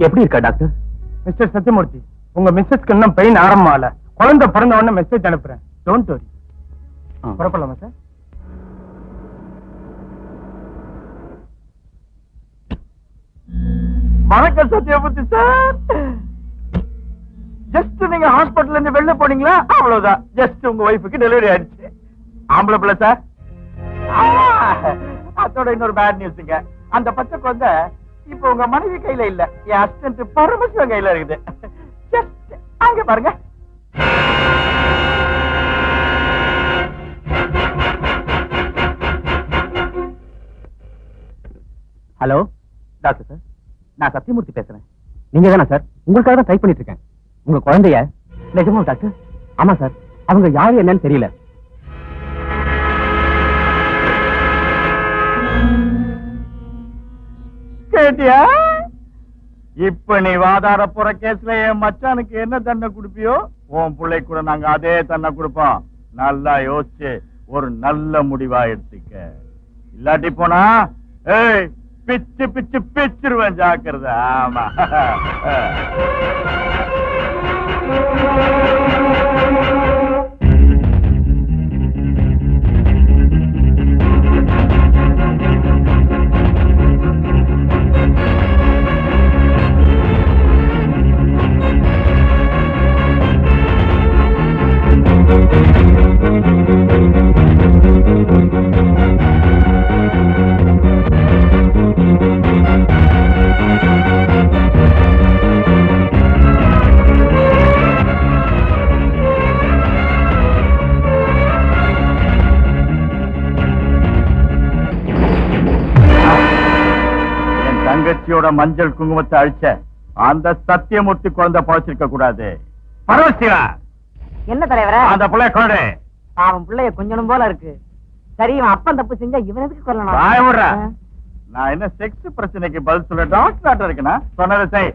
எப்படி இருக்கா doctor? Mister Sathyamoorthy, உங்க மிஸ்ஸஸ்க்கு இன்னும் பெயின் ஆரம்பமால. குழந்தை பிறந்த உடனே மெசேஜ் அனுப்புறேன். Don't worry. புறப்படலாமா சார்? வணக்கம் சத்யமூர்த்தி சார். ஜஸ்ட் நீங்க ஹாஸ்பிட்டல் இருந்து வெளில போனீங்களா? அவ்வளவுதான். ஜஸ்ட் உங்க ஒய்ஃபுக்கு டெலிவரி ஆயிடுச்சு. ஆம்பளை பிள்ளை சார். அதோட இன்னொரு பேட் நியூஸ்ங்க. அந்த பச்சை குழந்தை இப்ப உங்க மனைவி கையில இல்ல, என் அசிஸ்டன்ட் பரமசிவன் கையில இருக்குது. ஜஸ்ட் அங்க பாருங்க. ஹலோ டாக்டர் சார், நான் சத்யமூர்த்தி பேசுறேன். நீங்க தானே சார்? உங்களுக்காக தான் ட்ரை பண்ணிட்டு இருக்கேன். உங்க குழந்தைய நிஜமா டாக்டர்? ஆமா சார். அவங்க யாரு என்னன்னு தெரியல. கேட்டியா? இப்ப நீ வாதாட போற கேஸ்ல என் மச்சானுக்கு என்ன தண்டனை கொடுப்பியோ, உன் பிள்ளை கூட நாங்க அதே தண்டனை கொடுப்போம். நல்லா யோசிச்சு ஒரு நல்ல முடிவா எடுத்துக்க. இல்லாட்டி போனா ஏய் பிச்சு பிச்சு பிச்சிருவேன், ஜாக்கிரதை. ஆமா. தங்கச்சியோட மஞ்சள் குங்குமத்தை அழிச்ச அந்த சத்தியமூர்த்தி குழந்தை பழச்சிருக்க கூடாது. பரவசிவா, என்ன தலைவர? அந்த பிள்ளைய கொண்டு. அவன் பிள்ளைய கொஞ்சம் போல இருக்கு. சரி, இவன் அப்பன் தப்பு செஞ்சா இவன் எதுக்கு கொல்லணும்? நான் என்ன செக்ஸ் பிரச்சனைக்கு பதில் சொல்ல டாக்டர் இருக்கேனா? சொன்னதை செய்.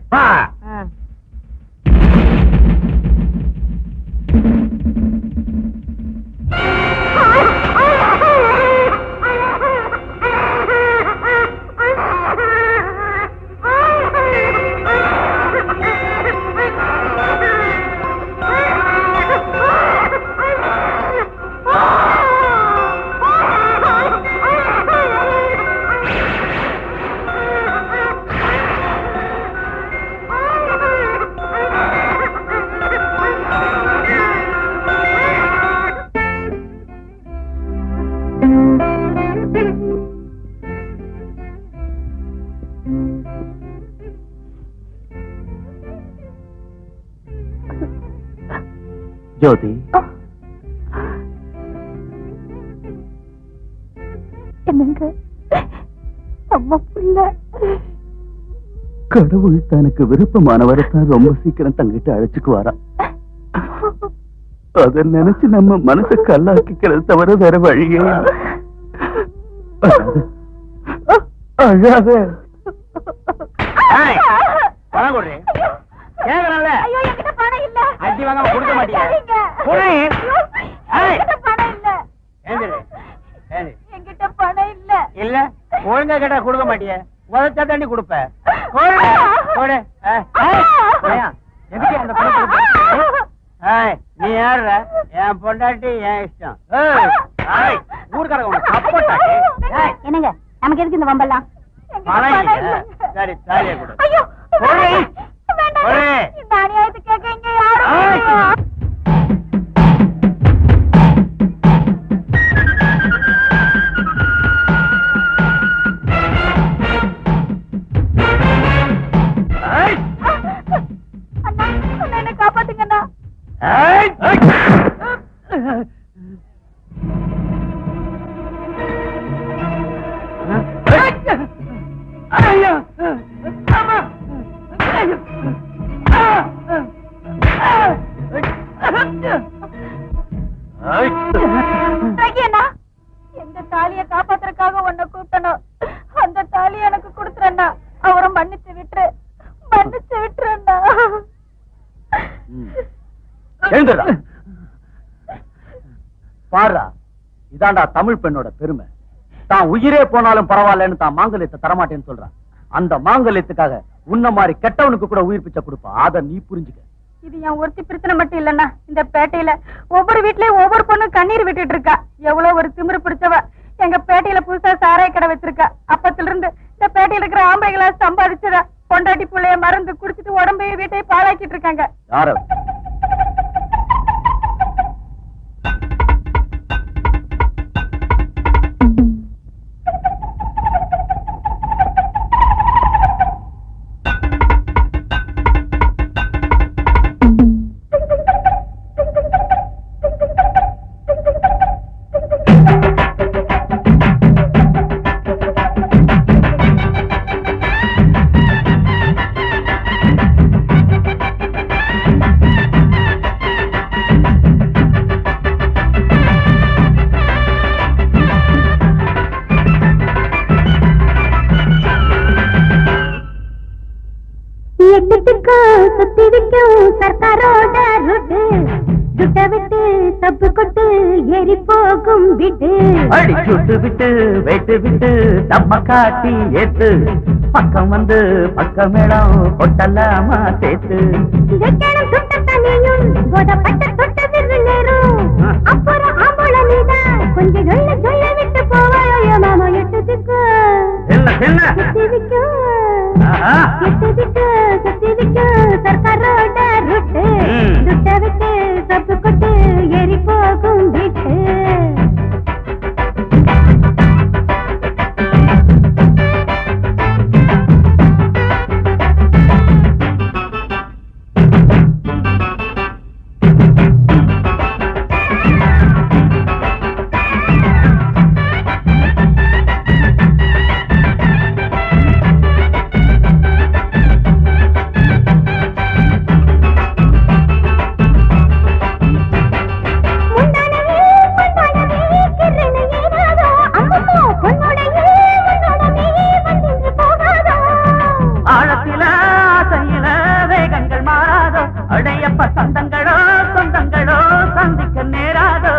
ஜோதி, என்னங்க அம்மா புள்ள? கடவுள் தனக்கு விருப்பமானவரை தான் ரொம்ப சீக்கிரம் தங்கிட்டு அழைச்சுக்குவாராம். அத நினைச்சு நம்ம மனசை கல்லாக்கிக்கிறது தவிர வேற வழியே இல்லை. அழாத. அடி வாங்க கொடுக்க மாட்டீங்க. என்கிட்ட பணம் இல்ல. இல்ல, ஒழுங்கா கேட்டா கொடுக்க மாட்டிய. உதச்சா தண்ணி கொடுப்ப. எதுக்கு அந்த நீ யாரு? என் பொண்டாட்டி என் இஷ்டம். ஊருக்காரங்க என்னங்க நமக்கு எதுக்கு இந்த வம்பெல்லாம்? சரி, தாலியை கொடு. இந்த அநியாயத்தை கேட்க இங்க யாரும் என்ன காப்பாத்துங்கண்ணா. எந்த தாலியை காப்பாத்துறதுக்காக உன்னை கூட்டணும், அந்த தாலியை எனக்கு கொடுத்துறேன்னா அவரை மன்னிச்சு விட்டுரு, மன்னிச்சு விட்டுறேன்னா. பாரா, இதாண்டா தமிழ் பெண்ணோட பெருமை. தான் உயிரே போனாலும் பரவாயில்லன்னு தான் மாங்கல்யத்தை தரமாட்டேன்னு சொல்றான். அந்த மாங்கல்யத்துக்காக உன்ன மாதிரி கெட்டவனுக்கு கூட உயிர் பிச்சை கொடுப்பா. அத நீ புரிஞ்சுக்க. இது என் ஒருத்தி பிரச்சனை மட்டும் இல்லன்னா, இந்த பேட்டையில ஒவ்வொரு வீட்லயும் ஒவ்வொரு பொண்ணும் கண்ணீர் விட்டுட்டு இருக்கா. எவ்வளவு ஒரு திமிரு பிடிச்சவ. எங்க பேட்டையில புதுசா சாராய கடை வச்சிருக்கா. அப்பத்துல இருந்து இந்த பேட்டையில இருக்கிற ஆம்பளைகளா சம்பாதிச்சதா பொண்டாட்டி புள்ளைய மறந்து குடிச்சிட்டு உடம்பையும் வீட்டையும் பாழாக்கிட்டு இருக்காங்க. யார சர்க்காரோட ருட்டு துட்ட விட்டு தப்பு கொட்டு எரி போகும் விட்டு அடி சுட்டு விட்டு வெட்டு விட்டு தம்ம காட்டி ஏத்து பக்கம் வந்து பக்கமேளம் கொட்டலாமா சேர்த்து வெக்கணும் சுட்ட தண்ணியும் போதப்பட்ட தொட்ட விரு நேரும் அப்புறம் ஆம்பள நீதான் கொஞ்சம் சொல்ல விட்டு போவாயோ மாமா எட்டதுக்கு எட்டதுக்கு சர்க்காரோட ருட்டு துட்ட விட்டு தப்பு கொட்டு எரி போகும் விட்டு சொந்தங்களோ சொந்தங்களோ சந்திக்க நேராதோ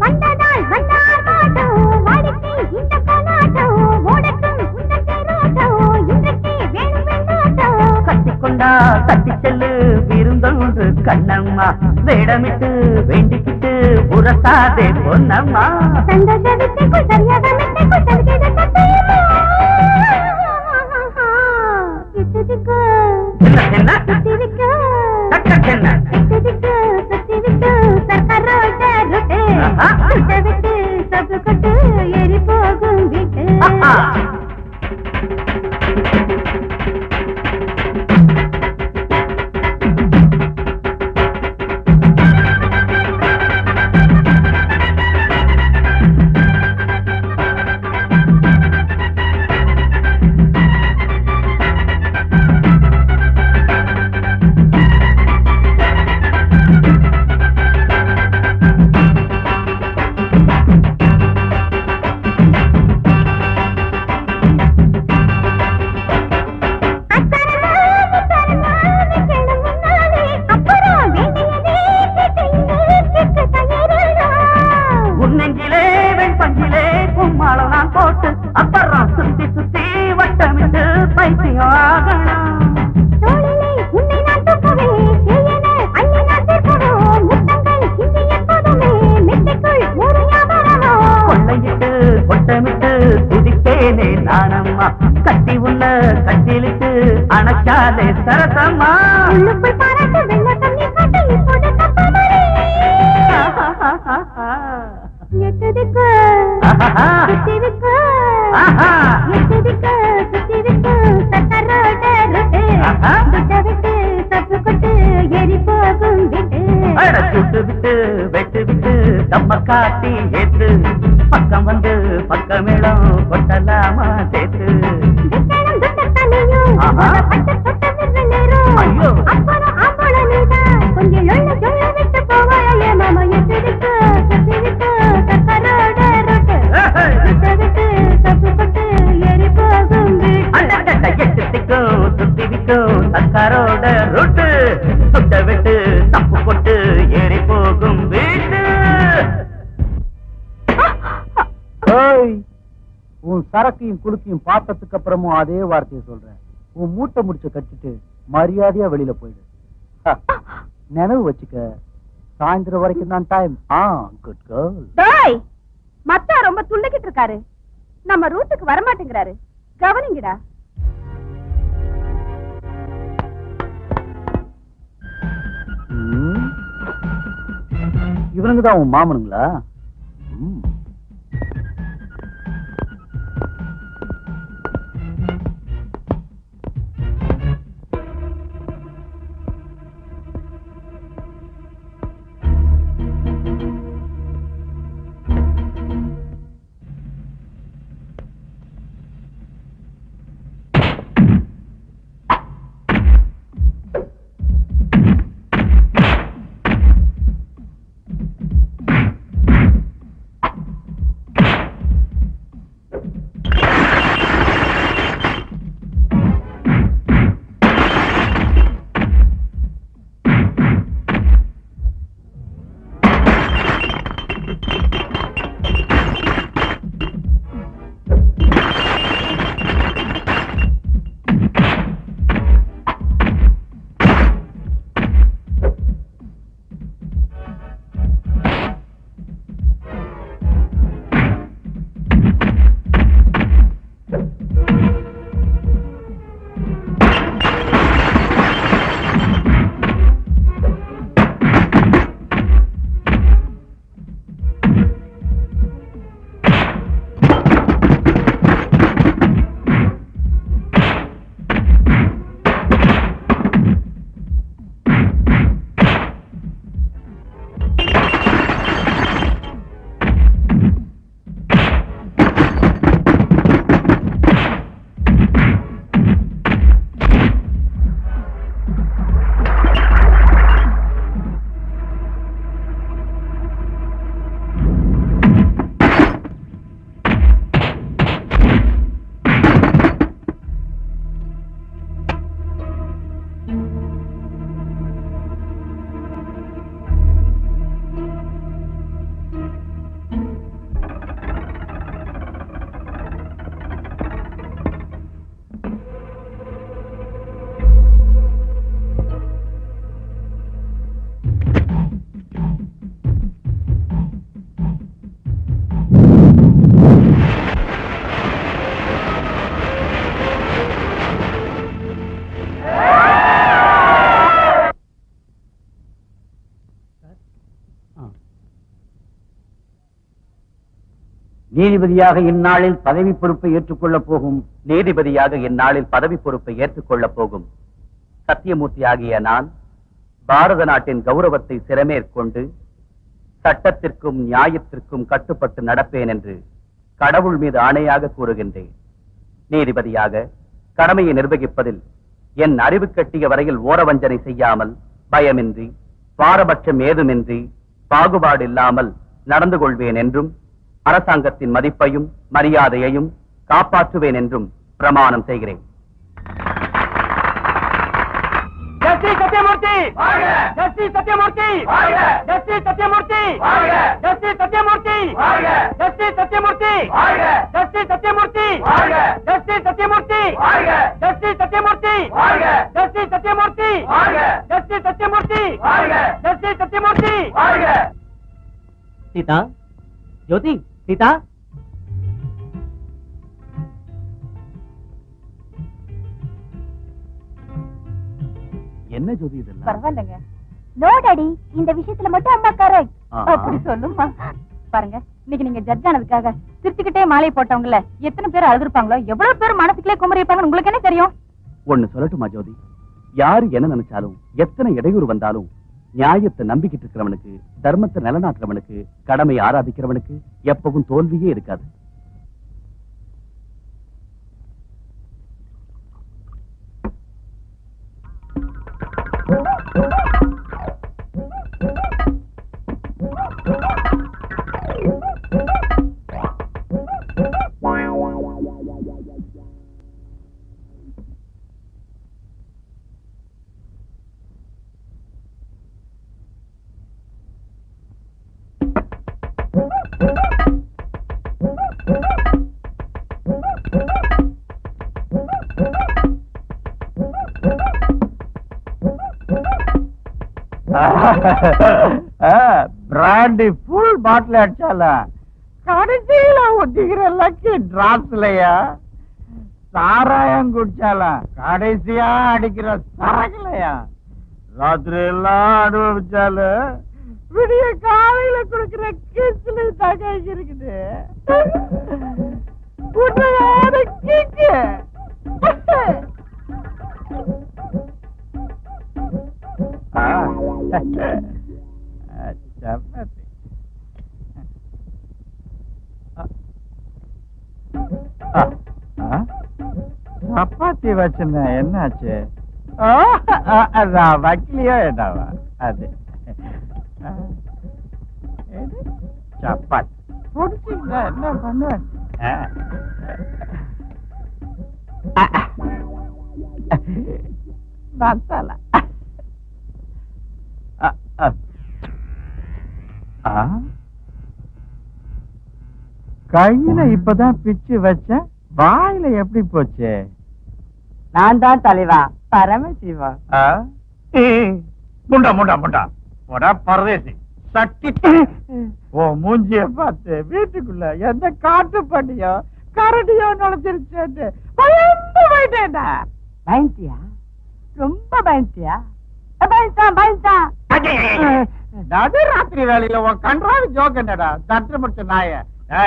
வந்ததால் வந்தாடோ வாடிக்கை இந்த கலாட்டோ ஓடட்டும் இந்த தேரோட்டோ இன்றைக்கு வேணும் வேண்டாட்டோ கட்டிக்கொண்டா கட்டி செல்லு விருந்தொன்று கண்ணம்மா வேடமிட்டு வேண்டிக்கிட்டு உரசாதே பொன்னம்மா சந்தோஷ வித்தைக்குள் சரியாக மெத்தைக்குள் தருகிறது சத்தியமா எட்டதுக்கு என்ன சுத்திவிக்கு என்ன சுத்திவிக்கு சர்க்காரோட ருட்டு துட்ட விட்டு சப்பு கொட்டு எரி போகும் விட்டு அப்புறம் சுத்தி சுத்தி வட்டமிட்டு பைத்தியம் ஆகணும் உன்னை நான் தூக்கவே செய்யன அள்ளி நான் சேர்க்கவோ முத்தங்கள் இங்கு எப்போதுமே மெத்தைக்குள் ஒரு ஞாபகமோ கொள்ளையிட்டு கொட்டமிட்டு குதிப்பேனே நானம்மா கட்டி உள்ள கட்டிலிட்டு அணைச்சாலே சரசம்மா உள்ளுக்குள் பாராட்டு வெள்ள தண்ணி காட்டு இப்போது தப்பமரே எட்டதுக்கு சுத்திவிக்கு எட்டதுக்கு சுத்திவிக்கு சர்க்காரோட ருட்டு துட்ட விட்டு தப்பு கொட்டு எரி போகும் விட்டு சுட்டு விட்டு வெட்டு விட்டு தம்ம காட்டி ஏத்து பக்கம் வந்து பக்கமேளம் கொட்டலாமா சேர்த்து வெக்கணும் துட்ட தண்ணியும் பட்டு தொட்ட விரு நேரும் ஐயோ அப்புறம் ஆம்பள நீதான் கொஞ்சம் சொல்ல விட்டு போவாயே மாமா எட்டதுக்கு சுத்திவிக்கு சர்க்காரோட ருட்டு துட்ட விட்டு தப்பு கொட்டு எரி போகும் விட்டு எட்டுக்கும் சுத்திவிக்கும் சர்க்காரோட ரொட்டு சுட்ட விட்டு தப்பு கொட்டு ஏறி போகும் வீட்டு உன் சரக்கையும் குலுக்கையும் பார்த்ததுக்கு அப்புறமும் அதே வார்த்தையை சொல்றேன். உன் மூட்டை முடிச்ச கட்டிட்டு மரியாதையா வெளியில போயிடு. நினைவு வச்சுக்க, சாயந்தரம் வரைக்கும் தான் டைம். Good girl. டேய், மத்தா ரொம்ப துள்ளிக்கிட்டு இருக்காரு. நம்ம ரூட்டுக்கு வர மாட்டேங்கிறாரு. கவனிங்கடா. இவனுங்க தான் உன் மாமனுங்களா? நீதிபதியாக இந்நாளில் பதவி பொறுப்பை ஏற்றுக்கொள்ளப் போகும் நீதிபதியாக இந்நாளில் பதவி பொறுப்பை ஏற்றுக்கொள்ளப் போகும் சத்தியமூர்த்தி ஆகிய நான் பாரத நாட்டின் கௌரவத்தை சிறமேற்கொண்டு சட்டத்திற்கும் நியாயத்திற்கும் கட்டுப்பட்டு நடப்பேன் என்று கடவுள் மீது ஆணையாக கூறுகின்றேன். நீதிபதியாக கடமையை நிர்வகிப்பதில் என் அறிவு கட்டிய வரையில் ஓரவஞ்சனை செய்யாமல் பயமின்றி பாரபட்சம் ஏதுமின்றி பாகுபாடு இல்லாமல் நடந்து கொள்வேன் என்றும் அரசாங்கத்தின் மதிப்பையும் மரியாதையையும் காப்பாற்றுவேன் என்றும் பிரமாணம் செய்கிறேன். Justice Sathyamurthy! Justice Sathyamurthy! Justice Sathyamurthy! Justice Sathyamurthy! Justice Sathyamurthy! Justice Sathyamurthy! Justice Sathyamurthy! Justice Sathyamurthy! Justice Sathyamurthy! Justice Sathyamurthy! Justice Sathyamurthy! Seetha, Jyothi, Seetha. என்ன ஜோதி இதெல்லாம்? பரவாயில்லைங்க. நோ டாடி, இந்த விஷயத்துல மட்டும் அம்மா கரெக்ட். அப்படி சொல்லுமா. பாருங்க, இன்னைக்கு நீங்க ஜட்ஜ் ஆனதுக்காக சிரிச்சுக்கிட்டே மாலை போட்டவங்கள எத்தனை பேர் அழுதுருப்பாங்களோ, எவ்வளவு பேர் மனசுக்குள்ளே குமரிப்பாங்கன்னு உங்களுக்கு என்ன தெரியும்? ஒண்ணு சொல்லட்டுமா ஜோதி, யாரு என்ன நினைச்சாலும் எத்தனை இடையூறு வந்தாலும் நியாயத்தை நம்பிக்கிட்டு இருக்கிறவனுக்கு, தர்மத்தை நிலநாட்டுறவனுக்கு, கடமையை ஆராதிக்கிறவனுக்கு எப்பவும் தோல்வியே இருக்காது. பிராண்டி ஃபுல் பாட்டில் அடிச்சால கடைசியில ஒட்டிக்கிற லக்கி டிராப்ஸ்லயா சாராயம் குடிச்சால கடைசியா அடிக்கிற சரக்குலையா ராத்திரி எல்லாம் அனுபவிச்சால விடிய காலையில குடுக்கிற கிஸ்ல தகை இருக்குது உண்மையான கிக்கு. சப்பாத்தி சப்பாத்தி வச்சிருந்தேன் என்னாச்சு அதான் வக்கலையோ என்னவா அது சப்பாத்தி பிடிச்சிருந்தா என்ன பண்ணுவேன் மசாலா கையில இப்பதான் பிச்சு வச்ச வாயில எப்படி போச்சு? நான் தான் தலைவா பரமசிவா. முண்டா முண்டா முண்டா போடா பரதேசி சட்டி. ஓ மூஞ்சிய பார்த்து வீட்டுக்குள்ள எந்த காட்டு பண்ணியோ கரடியோ நுழைச்சிருச்சு பயந்து போயிட்டேன்டா. பயந்தியா? ரொம்ப பயந்தியா? பயந்தா நடு ராத்திரி வேலையில உன் கன்றாவி ஜோக் என்னடா தட்டு முடிச்ச நாய.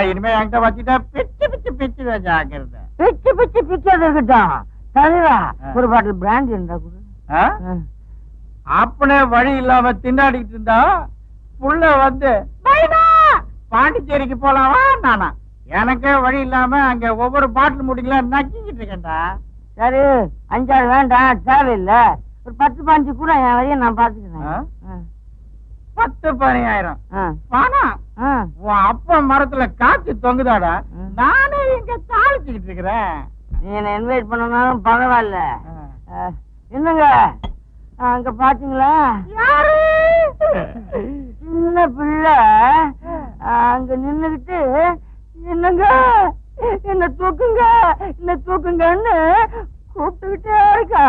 இனிமே என்கிட்ட வச்சுட்டா பிச்சு பிச்சு பிச்சு வச்சாங்கிறத. பிச்சு பிச்சு பிச்சது இருக்கட்டும் தலைவா, ஒரு பாட்டில் பிராண்ட் இருந்தா கூட. அப்பனே வழி இல்லாம திண்டாடிட்டு இருந்தா புள்ள வந்து பாண்டிச்சேரிக்கு போலாமா நானா எனக்கே வழி இல்லாம அங்க ஒவ்வொரு பாட்டில் முடிக்கலாம் நக்கிக்கிட்டு இருக்கேன்டா. சரி 5 வேண்டாம் தேவையில்ல, ஒரு 10-15 கூட என் வழியை நான் பாத்துக்கிறேன். 10-15 பணம் உன் அப்பா மரத்துல காய்ச்சி தொங்குதாடா. நானே இங்க தாளிச்சுக்கிட்டு இருக்கிறேன். நீ என்ன இன்வைட் பண்ணனாலும் பரவாயில்ல. என்னங்க அங்க பாத்தீங்களா சின்ன பிள்ளை அங்க நின்னுகிட்டு என்னங்க என்ன தூக்குங்க என்ன தூக்குங்கன்னு கூப்பிட்டுக்கிட்டே இருக்கா.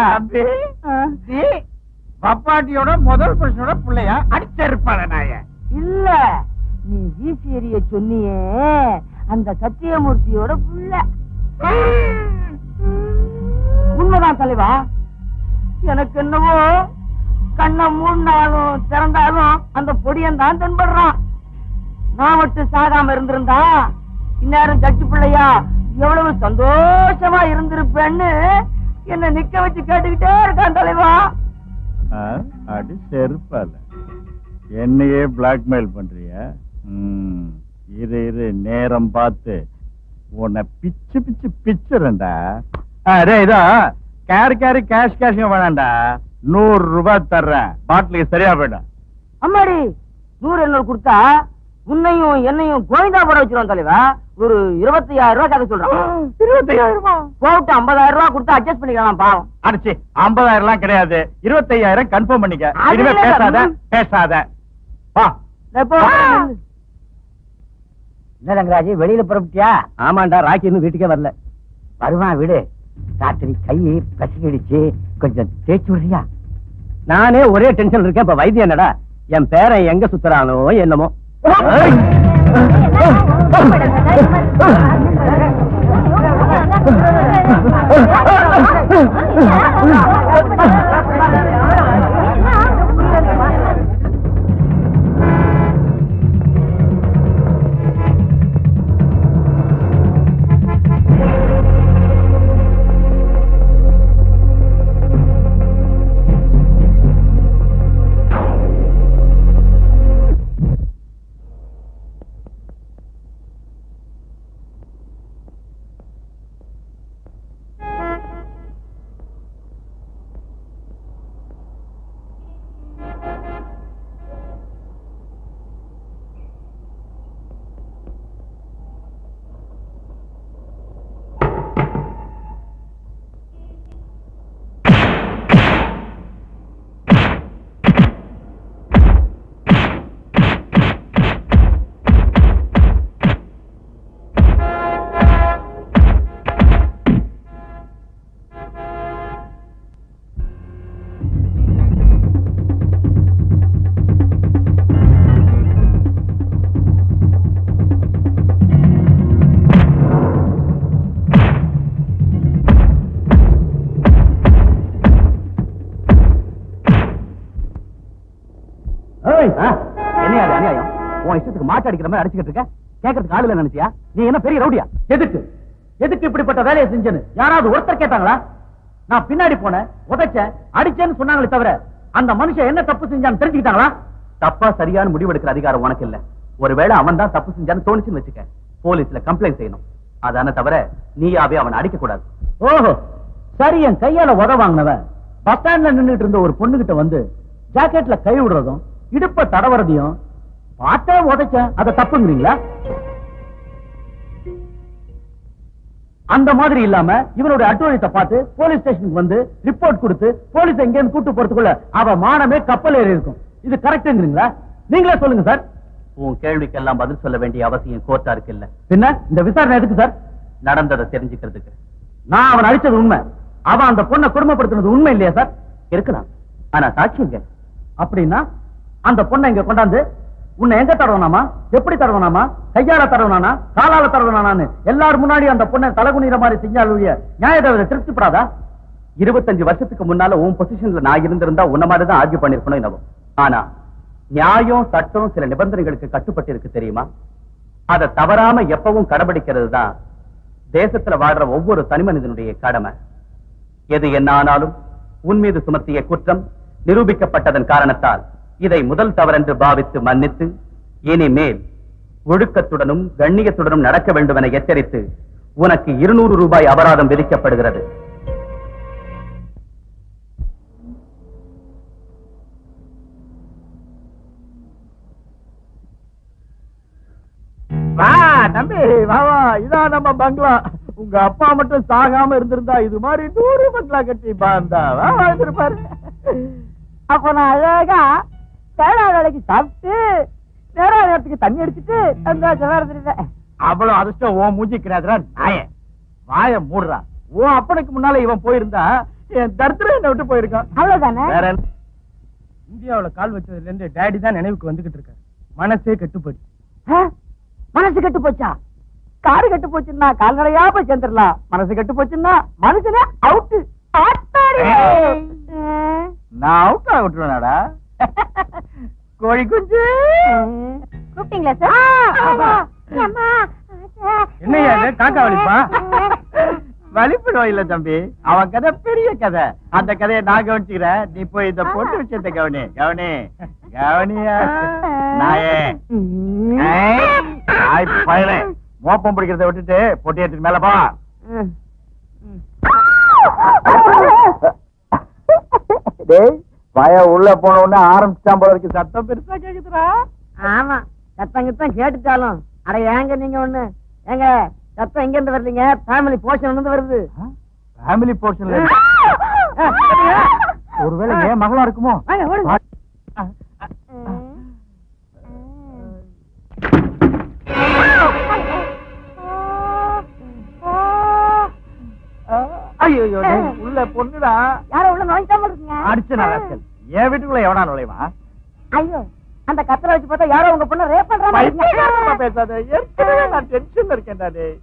பப்பாட்டியோட முதல் புருஷனோட பிள்ளையா அடிச்சிருப்பான நாய. இல்ல, நீ வீசி எறிய சொன்னியே அந்த சத்தியமூர்த்தியோட புள்ள. உண்மைதான் தலைவா. எனக்கு என்னவோ கண்ணை மூடினாலும் திறந்தாலும் அந்த பொடியன் தான் தென்படுறான். நான் மட்டும் சாகாம இருந்திருந்தா இந்நேரம் சச்சி பிள்ளையா எவ்வளவு சந்தோஷமா இருந்திருப்பேன்னு என்ன நிக்க வச்சு கேட்டுக்கிட்டே இருக்கான் தலைவா. அடி செருப்பால என்னையே பிளாக்மெயில் பண்றிய? இரு இரு நேரம் பார்த்து உன்னை பிச்சு பிச்சு பிச்சுறேன்டா. இதோ கேரி கேஷ் வேணாண்டா. 100 ரூபாய் தர்றேன், பாட்டிலுக்கு சரியா போயிடும். அம்மாடி 100 கொடுத்தா உன்னையும் என்னையும் கோவிந்தா போட வச்சிருவோம் தலைவா. ஒரு 25,000 ரூபாய் கதை சொல்றான். 25,000 போட்டு 50,000 ரூபாய் கொடுத்து அட்ஜஸ்ட் பண்ணிக்கலாம் பாவம். அடிச்சு 50,000 எல்லாம் கிடையாது, 25,000 கன்ஃபார்ம் பண்ணிக்க. இனிமே பேசாத வா. என்ன ரங்கராஜ் வெளியில புறப்பட்டியா? ஆமாண்டா, ராக்கி இன்னும் வீட்டுக்கே வரல. வருவான் விடு. ராத்திரி கையை பசிக்கிடுச்சு, கொஞ்சம் தேய்ச்சி விடுறியா? நானே ஒரே டென்ஷன் இருக்கேன். இப்ப வைத்தியம் என்னடா, என் பேரன் எங்க சுத்துறானோ என்னமோ. என்ன அநியாயம்? உன் இஷ்டத்துக்கு மாட்டு அடிக்கிற மாதிரி அடிச்சுக்கிட்டு இருக்க. கேட்கறதுக்கு ஆளு இல்ல நினைச்சியா? நீ என்ன பெரிய ரவுடியா? எதுக்கு எதுக்கு இப்படிப்பட்ட வேலையை செஞ்சேன்னு யாராவது ஒருத்தர் கேட்டாங்களா? நான் பின்னாடி போனேன், உதைச்சேன், அடிச்சேன்னு சொன்னாங்களே தவிர அந்த மனுஷன் என்ன தப்பு செஞ்சான்னு தெரிஞ்சுக்கிட்டாங்களா? தப்பா சரியான முடிவெடுக்கிற அதிகாரம் உனக்கு இல்ல. ஒருவேளை அவன் தான் தப்பு செஞ்சான்னு தோணுச்சுன்னு வச்சுக்க, போலீஸ்ல கம்ப்ளைண்ட் செய்யணும். அதான தவிர நீயாவே அவனை அடிக்க கூடாது. ஓஹோ, சரி. என் கையால உத வாங்கினவன் பஸ் ஸ்டாண்ட்ல நின்னுட்டு இருந்த ஒரு பொண்ணுகிட்ட வந்து ஜாக்கெட்ல கை விடுறதும் இடுப்ப தடவறதையும் பாட்டே உதைச்சேன், அதை தப்புங்கிறீங்களா? அந்த மாதிரி இல்லாம இவனுடைய அட்டுவழித்தை பார்த்து போலீஸ் ஸ்டேஷனுக்கு வந்து ரிப்போர்ட் கொடுத்து போலீஸ் எங்கேயும் கூட்டு போறதுக்குள்ள அவ மானமே கப்பல் ஏறி இருக்கும். இது கரெக்ட்ங்கிறீங்களா? நீங்களே சொல்லுங்க சார். உன் கேள்விக்கெல்லாம் பதில் சொல்ல வேண்டிய அவசியம் கோர்ட்டாருக்கு இல்ல. பின்ன இந்த விசாரணை எதுக்கு சார்? நடந்ததை தெரிஞ்சுக்கிறதுக்கு. நான் அவன் அடிச்சது உண்மை, அவன் அந்த பொண்ணை குடும்பப்படுத்தினது உண்மை இல்லையா சார்? இருக்கலாம், ஆனா சாட்சிங்க. அப்படின்னா அந்த பொண்ணை இங்க கொண்டாந்து உன்னை எங்க தடவனாமா, எப்படி தடவனாமா, கையால தடவனானா, காலால தடவனானு எல்லாரும் முன்னாடி அந்த பொண்ணை தலகுனிற மாதிரி செஞ்சாலுடைய நியாயத்தை திருப்திப்படாதா? 25 வருஷத்துக்கு முன்னால உன் பொசிஷன்ல நான் இருந்திருந்தா உன்ன மாதிரி தான் ஆர்கியூ பண்ணிருக்கணும் என்னவோ. ஆனா நியாயம் சட்டம் சில நிபந்தனைகளுக்கு கட்டுப்பட்டு இருக்கு தெரியுமா? அதை தவறாம எப்பவும் கடைபிடிக்கிறது தான் தேசத்துல வாழ்ற ஒவ்வொரு தனி மனிதனுடைய கடமை. எது என்ன ஆனாலும் உன் மீது சுமத்திய குற்றம் நிரூபிக்கப்பட்டதன் காரணத்தால் இதை முதல் தவறென்று பாவித்து மன்னித்து இனிமேல் ஒழுக்கத்துடனும் கண்ணியத்துடனும் நடக்க வேண்டும் என எச்சரித்து உனக்கு 200 ரூபாய் அபராதம் விதிக்கப்படுகிறது. வா தம்பி, வா வா, இதான் நம்ம பங்களா. உங்க அப்பா மட்டும் சாகாம இருந்திருந்தா இது மாதிரி 100 பங்களா கட்டி பாந்தா வாழ்ந்திருப்பாரு. அப்ப நான் அழகா தேடா வேலைக்கு சாப்பிட்டு நேரா நேரத்துக்கு தண்ணி அடிச்சுட்டு சந்தோஷமா இருந்துருவேன். அவ்வளவு அதிர்ஷ்டம் ஓ மூஞ்சிக்கிறாதுரா நாய. வாய மூடுறா. ஓ அப்பனுக்கு முன்னால இவன் போயிருந்தா என் தர்தரை என்ன விட்டு போயிருக்கான். அவ்வளவுதானே? வேற என்ன? இந்தியாவுல கால் வச்சதுல இருந்து டேடி தான் நினைவுக்கு வந்துகிட்டு இருக்காரு. மனசே கெட்டுப்படி. மனசு கெட்டு போச்சா? காரு கெட்டு போச்சுன்னா கால்நடையா போய் சேர்ந்துடலாம். மனசு கெட்டு போச்சுன்னா மனுஷனே அவுட்டு. நான் அவுட் ஆகிட்டுருவேனாடா. கோழி குஞ்சு கூப்பிட்டீங்களா சார்? என்னையா இது, காக்கா வலிப்பா? வலிப்பிடும் இல்ல தம்பி, அவன் கதை பெரிய கதை. அந்த கதையை நான் கவனிச்சுக்கிறேன், நீ போய் இந்த பொண்ணு விஷயத்தை கவனி. கவனி கவனியா நாயே. பயலே மோப்பம் பிடிக்கிறத விட்டுட்டு பொட்டி எடுத்துட்டு மேல போ. பய உள்ள போன உடனே ஆரம்பிச்சான் போல இருக்கு. சத்தம் பெருசா கேக்குதுடா. ஆமா, சத்தம் கித்தம் கேட்டுட்டாலும் அட ஏங்க நீங்க ஒண்ணு ஏங்க சத்தம் எங்க இருந்து வரலீங்க? ஃபேமிலி போர்ஷன் இருந்து வருது. ஃபேமிலி போர்ஷன்ல ஒருவேளை ஏன் மகளா இருக்குமோ? ஐயோ உள்ள பொண்ணுடா. யாரோ உள்ள நுழைஞ்சாம இருக்கீங்க. அடிச்சனா ராஸ்கல், என் வீட்டுக்குள்ள எவனா நுழைவா? ஐயோ, அந்த கத்தரை வச்சு பார்த்தா யாரோ உங்க பொண்ணு ரேப் பண்ற மாதிரி பைத்தியக்காரமா பேசாத. ஏற்கனவே நான் டென்ஷன்ல இருக்கேன்டா டேய்.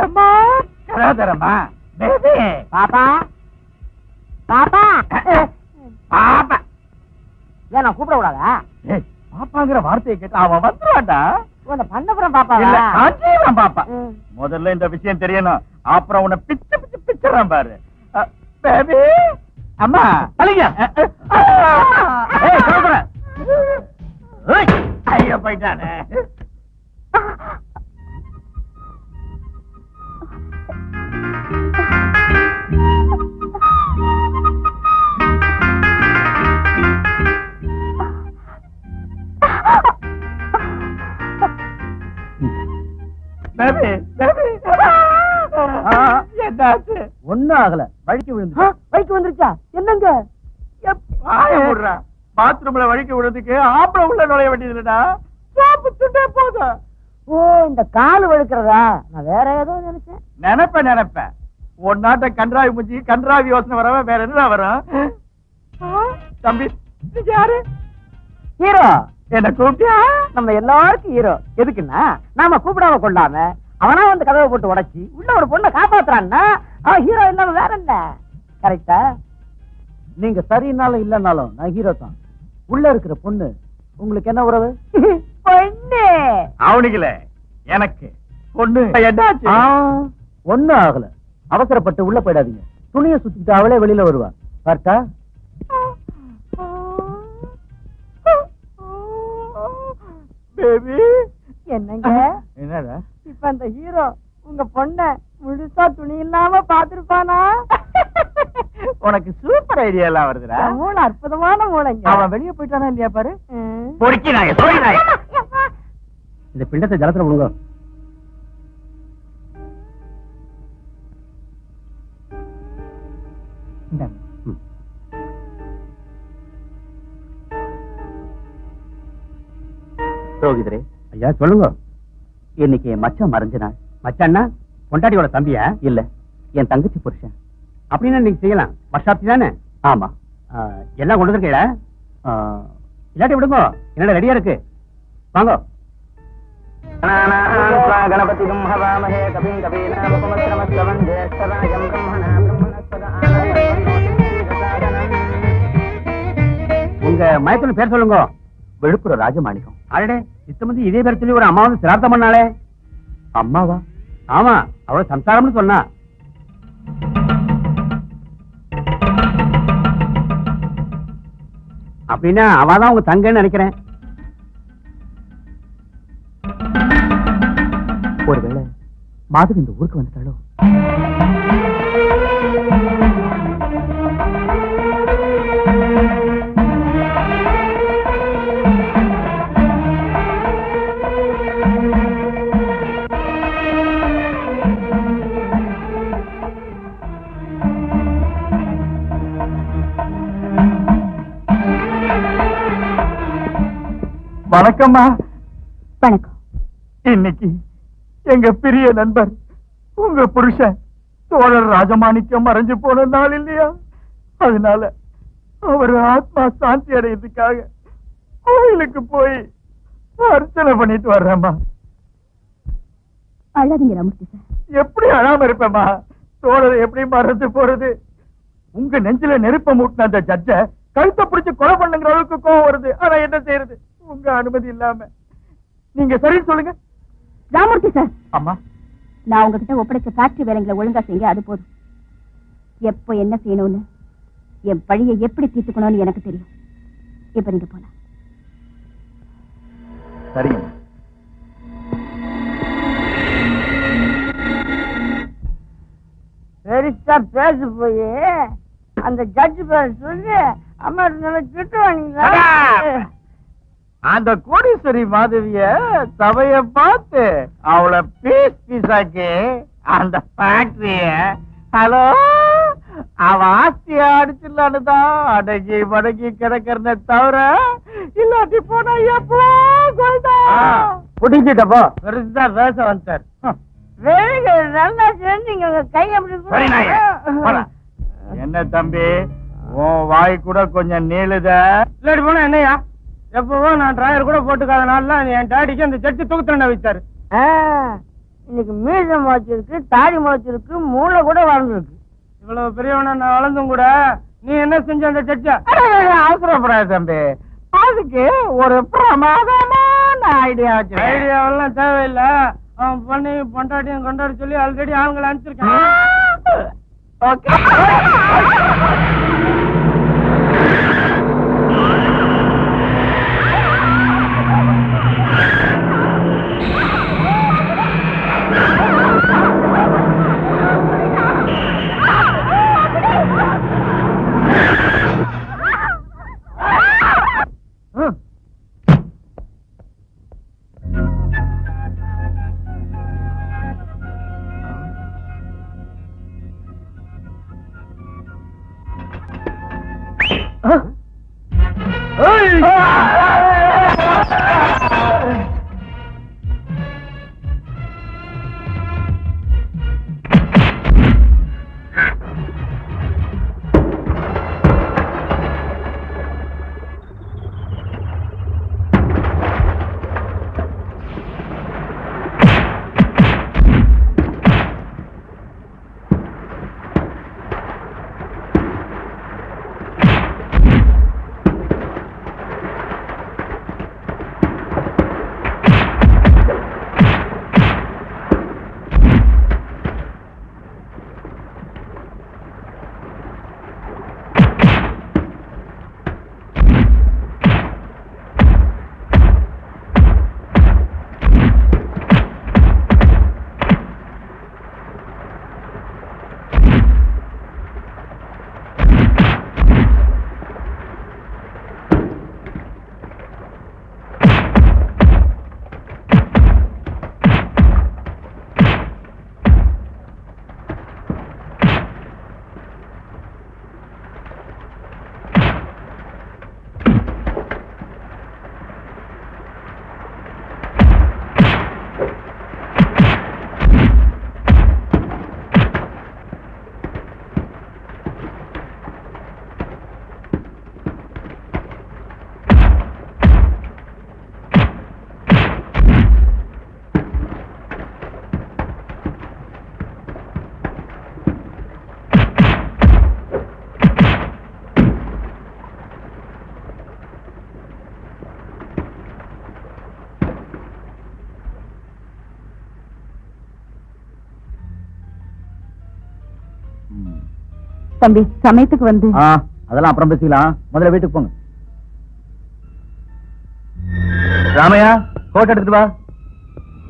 அம்மா கராதரமா பேபி. பாப்பா பாப்பா பாப்பா ஏன் நான் கூப்பிட கூடாதா? ஏய், பாப்பாங்கிற வார்த்தையை கேட்டு அவன் வந்துருவான்டா. உன்னை பண்ணப்புறம் பாப்பா இல்ல, காஞ்சிபுரம் பாப்பா. முதல்ல இந்த விஷயம் தெரியணும், அப்புறம் உன்னை பிச்சு பிச்சு பிச்சுறான் பாரு. பேபி அம்மா அழிங்க. ஐயோ போயிட்டானே. பேபி பேபி என்னாச்சு? ஒண்ணும் ஆகல, வழிக்கு விழுந்து. பைக்கு வந்துருச்சா? என்னங்க பாத்ரூம்ல வழிக்கு விடுறதுக்கு ஆம்பளை உள்ள நுழைய வேண்டியது இல்லடா. சாப்பிட்டுட்டே போதும். ஓ, இந்த கால் வழுக்கிறதா? நான் வேற ஏதோ நினைச்சேன். நினைப்பேன் உன் நாட்டை கன்றாவி முஞ்சி கன்றாவி யோசனை வரவ வேற என்ன வரும்? தம்பி நீங்க யாரு? ஹீரோ. என்ன கூப்பிட்டியா? நம்ம எல்லாருக்கும் ஹீரோ. எதுக்குன்னா நாம கூப்பிடாம கொள்ளாம அவனா வந்து கதவை போட்டு உடைச்சி உள்ள ஒரு பொண்ணை காப்பாத்துறான்னா அவன் ஹீரோ இல்லாம வேற என்ன? கரெக்டா? நீங்க சரினாலும் இல்லனாலும் நான் ஹீரோ தான். உள்ள இருக்கிற பொண்ணு உங்களுக்கு என்ன உறவு? பொண்ணு அவனுக்குல எனக்கு பொண்ணு என்னாச்சு? ஒண்ணும் ஆகல. அவசரப்பட்டு உள்ள போயிடாதீங்க. துணியை சுத்திட்டு அவளே வெளியில வருவா. பார்த்தா பேபி என்னங்க என்னடா? இப்ப அந்த ஹீரோ உங்க பொண்ண முழுசா துணி இல்லாம பாத்துருப்பானா? உனக்கு சூப்பர் ஐடியா எல்லாம் வருதுடா. மூணு அற்புதமான மூளைங்க. அவன் வெளியே போயிட்டானா இல்லையா பாரு. ம். பொறுக்கினாய இந்த பிண்டத்தை ஜலத்துல விடுங்க. ரோகிதரே, ஐயா சொல்லுங்க. இன்னைக்கு என் மச்சான் மறைஞ்ச நாள். மச்சான்னா பொண்டாட்டியோட தம்பியா? இல்ல, என் தங்கச்சி புருஷன். அப்படின்னா நீங்க செய்யலாம். வருஷாப்தி தானே? ஆமா. எல்லாம் கொண்டு இருக்கீங்களா? இல்லாட்டி விடுங்க, என்னடா ரெடியா இருக்கு. வாங்க. கணபதி ஹவாமஹே கபிம் கபீனாமுபமஸ்ரமஸ்ரவம் ஜேஷ்டராஜம் பிரம்மணா உங்க மயத்துல பேர் சொல்லுங்க. விழுப்புரம் ராஜமாணிக்கம். அடடே, சித்தமதி இதே பேர் சொல்லி ஒரு அம்மா வந்து சிரார்த்தம் பண்ணாளே. அம்மாவா? ஆமா, அவள சம்சாரம்னு சொன்னா. அப்படின்னா அவதான் உங்க தங்கன்னு நினைக்கிறேன். ஒருவேளை மாதவி இந்த ஊருக்கு வந்துட்டாளோ? வணக்கம்மா. வணக்கம். இன்னைக்கு எங்க பெரிய நண்பர் உங்க புருஷன் தோழர் ராஜமாணிக்கம் மறைஞ்சு போன நாள் இல்லையா? அதனால அவர் ஆத்மா சாந்தி அடையறதுக்காக கோயிலுக்கு போய் அர்ச்சனை பண்ணிட்டு வர்றேம்மா. அழாதீங்க ராமூர்த்தி சார். எப்படி அழாம இருப்பேம்மா? தோழர் எப்படி மறந்து போறது? உங்க நெஞ்சில நெருப்ப மூட்டின அந்த ஜட்ஜ கழுத்தை பிடிச்சு கொலை பண்ணுங்கிற அளவுக்கு கோவம் வருது. ஆனா என்ன செய்யறது? உங்க அனுமதி இல்லாம. நீங்க சரி சொல்லுங்க. ராமூர்த்தி சார், அம்மா, நான் உங்ககிட்ட ஒப்படைச்ச ஃபேக்டரி வேலைங்களை ஒழுங்கா செய்யுங்க, அது போதும். எப்போ என்ன செய்யணும்னு, என் பழியை எப்படி தீர்த்துக்கணும்னு எனக்கு தெரியும். இப்ப நீங்க போலாம். சரிங்க. பெருசா பேச போய் அந்த ஜட்ஜ் பேர் சொல்லி அம்மா திட்டு வாங்கிங்களா? அந்த கோடீஸ்வரி மாதவிய சபைய பார்த்து அவளை பீஸ் பீஸாக்கி அந்த ஃபேக்டரிய ஹலோ அவ ஆஸ்திய அடிச்சிடலான்னு தான் அடங்கி மடங்கி கிடக்கிறத தவிர இல்லாட்டி போனா எப்போ புடிஞ்சிட்டப்போ பெருசா பேச வந்தார். நல்லா செஞ்சீங்க. கை அப்படி என்ன தம்பி, உன் வாய் கூட கொஞ்சம் நீளுத. இல்லாட்டி போனா என்னையா? எப்பவோ நான் டிராயர் கூட போட்டுக்காத நாள்ல என் டாடிக்கு அந்த செட்டு தூக்கத்துல வச்சாரு. இன்னைக்கு மீசம் முளைச்சிருக்கு, தாடி முளைச்சிருக்கு, மூளை கூட வளர்ந்துருக்கு. இவ்வளவு பெரியவன நான் வளர்ந்தும் கூட நீ என்ன செஞ்ச அந்த செட்டை? அவசரப்படாது தம்பி, அதுக்கு ஒரு பிரமாதமான ஐடியா வச்சு. ஐடியாவெல்லாம் தேவையில்லை. அவன் பண்ணி பொண்டாட்டியும் கொண்டாடி சொல்லி ஆல்ரெடி ஆளுங்களை அனுப்பிச்சிருக்கேன். ஓகே. தம்பி சமயத்துக்கு வந்து அதெல்லாம் அப்புறம் பேசிக்கலாம், முதல்ல வீட்டுக்கு போங்க. ராமையா, கோட் எடுத்துட்டு வா.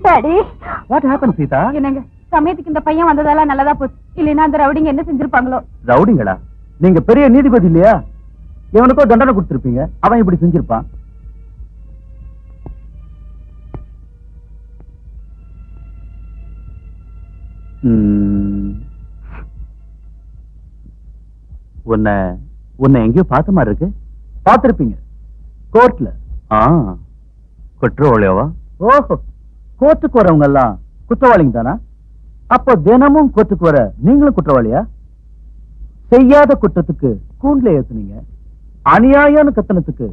Daddy what happen Sita? என்னங்க சமயத்துக்கு இந்த பையன் வந்ததால நல்லதா போச்சு, இல்லைன்னா அந்த ரவுடிங்க என்ன செஞ்சிருப்பாங்களோ. ரவுடிங்களா? நீங்க பெரிய நீதிபதி இல்லையா? இவனுக்கோ தண்டனை கொடுத்திருப்பீங்க, அவன் இப்படி செஞ்சிருப்பான். உன்னை எங்கேயோ பார்த்த மாதிரி இருக்கு. பார்த்திருப்பீங்க, கோர்ட்ல. குற்றவாளியாவா? ஓஹோ, கோர்ட்டுக்கு வரவங்க எல்லாம் குற்றவாளிங்க தானா? அப்போ தினமும் கோர்ட்டுக்கு வர நீங்களும் குற்றவாளியா? செய்யாத குற்றத்துக்கு கூண்டுல ஏத்துனீங்க, அநியாயம்னு கத்தனத்துக்கு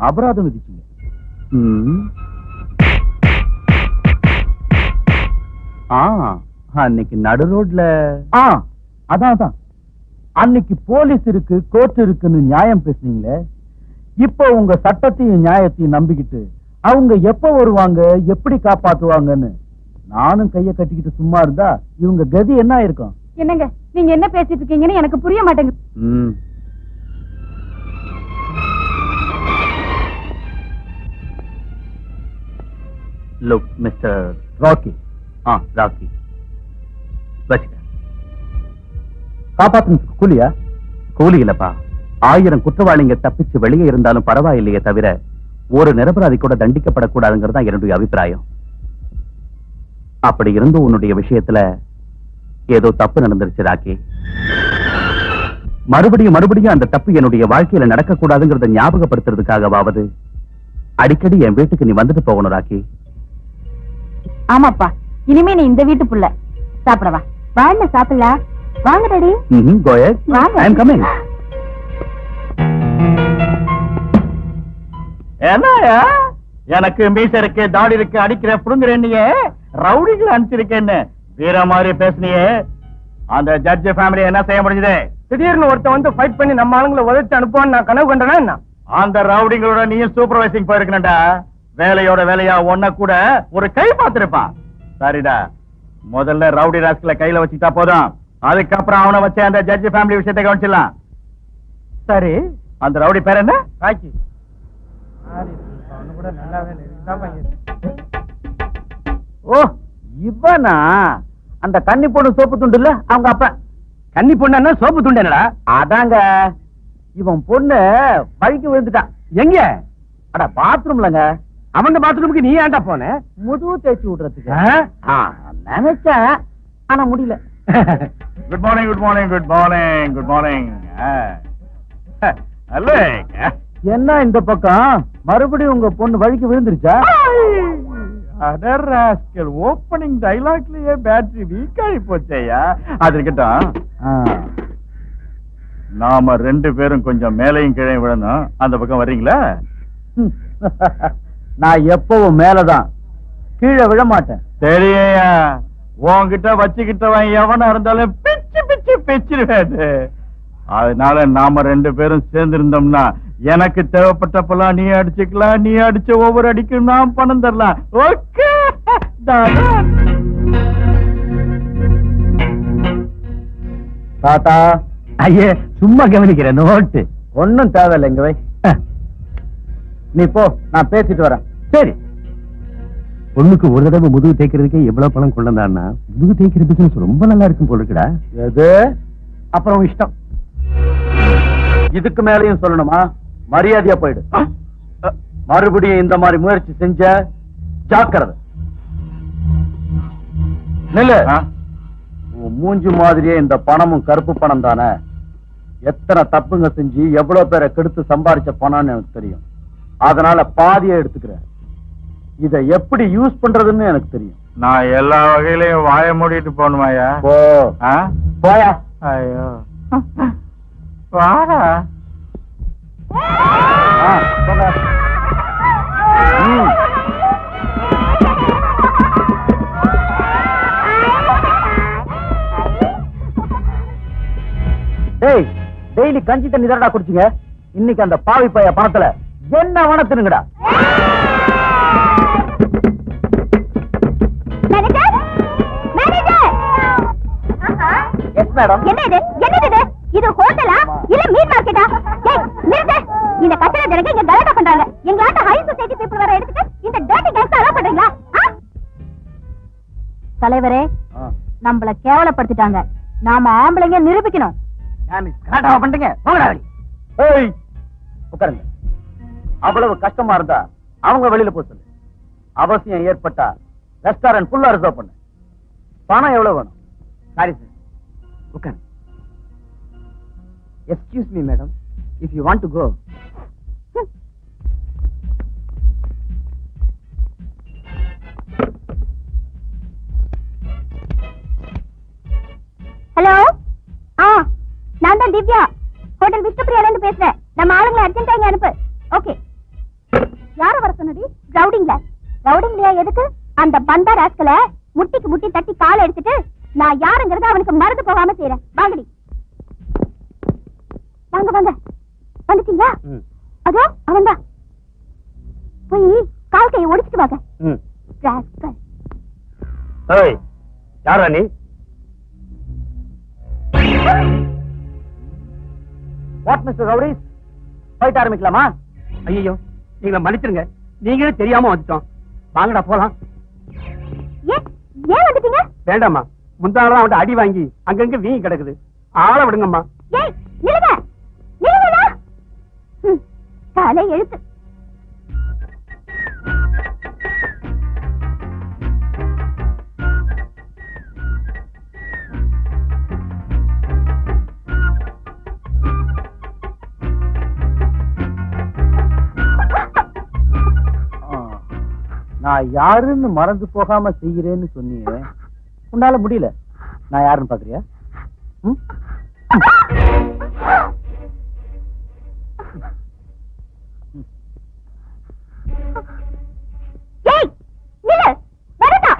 அபராதம் விதிச்சீங்க. அன்னைக்கு நடு ரோட்ல அதான் அன்னைக்கு போலீஸ் இருக்கு, கோர்ட் இருக்குன்னு நியாயம் பேசுனீங்களே, இப்போ உங்க சட்டத்தையும் நியாயத்தையும் நம்பிக்கிட்டு அவங்க எப்ப வருவாங்க, எப்படி காப்பாத்துவாங்கன்னு நானும் கைய கட்டிக்கிட்டு சும்மா இருந்தா இவங்க கதி என்ன ஆயிருக்கும்? என்னங்க நீங்க என்ன பேசிட்டு இருக்கீங்கன்னு எனக்கு புரிய மாட்டேங்குது. Look mister rakhi. ராக்கி, வச்சுக்க. காப்பாத்துறதுக்கு கூலியா? கூலி இல்லப்பா, 1000 குற்றவாளிங்க தப்பிச்சு வெளியே இருந்தாலும் பரவாயில்லையே தவிர ஒரு நிரபராதி கூட தண்டிக்கப்படக்கூடாதுங்கிறது தான் என்னுடைய அபிப்பிராயம். அப்படி இருந்து உன்னுடைய விஷயத்துல ஏதோ தப்பு நடந்துருச்சு ராக்கி. மறுபடியும் அந்த தப்பு என்னுடைய வாழ்க்கையில நடக்கக்கூடாதுங்கிறத ஞாபகப்படுத்துறதுக்காகவாவது அடிக்கடி என் வீட்டுக்கு நீ வந்துட்டு போகணும் ராக்கி. ஆமாப்பா, இனிமே நீ இந்த வீட்டு புள்ள. சாப்பிடவா? வாங்க சாப்பிடலாம். வாங்க daddy. Go ahead. I am coming. என்னயா எனக்கு மீச இருக்கு, தாடி இருக்கு, அடிக்கிற புடுங்குறேன்னியே, ரவுடிகள் அனுப்பிச்சிருக்கேன்னு வீர மாதிரி பேசுனியே, அந்த ஜட்ஜ் ஃபேமிலி என்ன செய்ய முடிஞ்சது? திடீர்னு ஒருத்தன் வந்து ஃபைட் பண்ணி நம்ம ஆளுங்களை உதச்சு அனுப்புவான்னு நான் கனவு கண்டனா என்ன? அந்த ரவுடிங்களோட நீயும் சூப்பர்வைசிங் போயிருக்கணும்டா. வேலையோட வேலையா ஒன்ன கூட ஒரு கை பார்த்திருப்பான். சரிடா, முதல்ல ரவுடி ராஸ்களை கையில வச்சுட்டா போதும், அதுக்கப்புறம் அவனை வச்சு அந்த ஜட்ஜ் ஃபேமிலி விஷயத்தை கவனிச்சிடலாம். சரி, அந்த ரவுடி பேர் என்ன? ராக்கி. கூட நல்லாவே ஓ, இவனா? அந்த கன்னி பொண்ணு சோப்பு துண்டு இல்ல, அவங்க அப்பா. கன்னி பொண்ணு சோப்பு துண்டு என்னடா? அதாங்க, இவன் பொண்ணு வழிக்கு விழுந்துட்டான். எங்க? அட பாத்ரூம்லங்க. அவன் பாத்ரூமுக்கு நீ ஏன்டா போன? முதுகு தேய்ச்சி விடுறதுக்கு நினைச்சேன், ஆனா முடியல. Good morning, good morning, good morning, good morning. என்ன இந்த பக்கம் மறுபடியும் உங்க பொண்ணு வழிக்கு விழுந்துருச்சா? ஓப்பனிங் டைலாக்லயே பேட்டரி வீக் ஆகி போச்சேயா. அது இருக்கட்டும், நாம 2 பேரும் கொஞ்சம் மேலையும் கீழே விழணும். அந்த பக்கம் வர்றீங்களா? நான் எப்பவும் மேலதான், கீழே விழ மாட்டேன். சரியா, உன்கிட்ட வச்சுக்கிட்டவன் எவனா இருந்தாலும் பிச்சு பிச்சு பிச்சிருவேது. அதனால நாம 2 பேரும் சேர்ந்து இருந்தோம்னா எனக்கு தேவைப்பட்டப்பெல்லாம் நீ அடிச்சுக்கலாம், நீ அடிச்ச ஒவ்வொரு அடிக்கும் நான் பணம் தரலாம். ஓகே? தாத்தா, ஐயே சும்மா கவனிக்கிறேன். நோட்டு ஒன்னும் தேவையில்லை, இங்க வை. நீ போ, நான் பேசிட்டு வரேன். சரி. பொண்ணுக்கு ஒரு தடவை முதுகு தேய்க்கிறதுக்கே எவ்வளவு பணம் கொண்டான்னா, முதுகு தேய்க்கிற பிசினஸ் ரொம்ப நல்லா இருக்கும் போல இருக்குடா. எது? அப்புறம் இஷ்டம். இதுக்கு மேலையும் சொல்லணுமா? மரியாதையா போயிடு. மறுபடியும் இந்த மாதிரி முயற்சி செஞ்ச ஜாக்கிரதை. நில்லு. மூஞ்சி மாதிரியே இந்த பணமும் கருப்பு பணம் தானே. எத்தனை தப்புங்க செஞ்சு எவ்வளவு பேரை கெடுத்து சம்பாதிச்ச பணம்னு எனக்கு தெரியும். அதனால பாதியை எடுத்துக்கிறேன். இதை எப்படி யூஸ் பண்றதுன்னு எனக்கு தெரியும். நான் எல்லா வகையிலையும் வாய மூடிட்டு போகணுமாயா? போ. போயா. ஐயோ, வாடா. டெய்லி கஞ்சி தண்ணி தரடா குடிச்சுங்க. இன்னைக்கு அந்த பாவி பைய பணத்துல என்ன வனத்துனுங்கடா. Yes madam. என்னது இது? கேவலப்படுத்திட்டாங்க. நாம ஆம்பளைங்க நிரூபிக்கணும். பண்றீங்க உட்காருங்க. அவ்வளவு கஷ்டமா இருந்தா அவங்க வெளியில போக சொல்லு. அவசியம் ஏற்பட்டா ரெஸ்டாரண்ட் ஃபுல்லா ரிசர்வ் பண்ணு. பணம் எவ்வளவு வேணும்? சாரி சார், உட்காரு. Excuse me madam, if you want to go. Hello, நான் தான் திவ்யா, ஹோட்டல் விஷ்ணுபிரியால இருந்து பேசுறேன். நம்ம ஆளுங்களை அர்ஜென்ட்டா இங்க அனுப்பு. ஓகே. யார வர சொன்னடி? ரவுடிங்லையா? எதுக்கு? அந்த பந்தா ராஸ்கல முட்டிக்கு முட்டி தட்டி காலை எடுத்துட்டு நான் யாருங்கிறத அவனுக்கு மறந்து போகாம செய்யறேன். வாங்கடி. வாங்க வாங்க. வந்துட்டீங்களா? அதோ அவன்தான். போய் கால் கையை ஒடிச்சிட்டு வாங்க. ராஸ்கல். ஏய், யாரா நீ? வாட் மிஸ்டர் ரவுடிஸ், ஃபைட் ஆரம்பிக்கலாமா? ஐயோ, நீங்க மன்னிச்சிருங்க, நீங்களே தெரியாம வந்துட்டோம். வாங்கடா போலாம். ஏன் வந்துட்டீங்க? வேண்டாமா, முந்தானதான் அவன் அடி வாங்கி அங்கங்க வீங்கி கிடக்குது. ஆள விடுங்கம்மா. ஏய், நில்லுங்க. நில்லுங்கடா. காலை எழுத்து. நான் யாருன்னு மறந்து போகாம செய்யறேன்னு சொன்னீங்க. உன்னால முடியல. நான் யாருன்னு பாக்குறியா? ஏய், நில்லு. வரடா.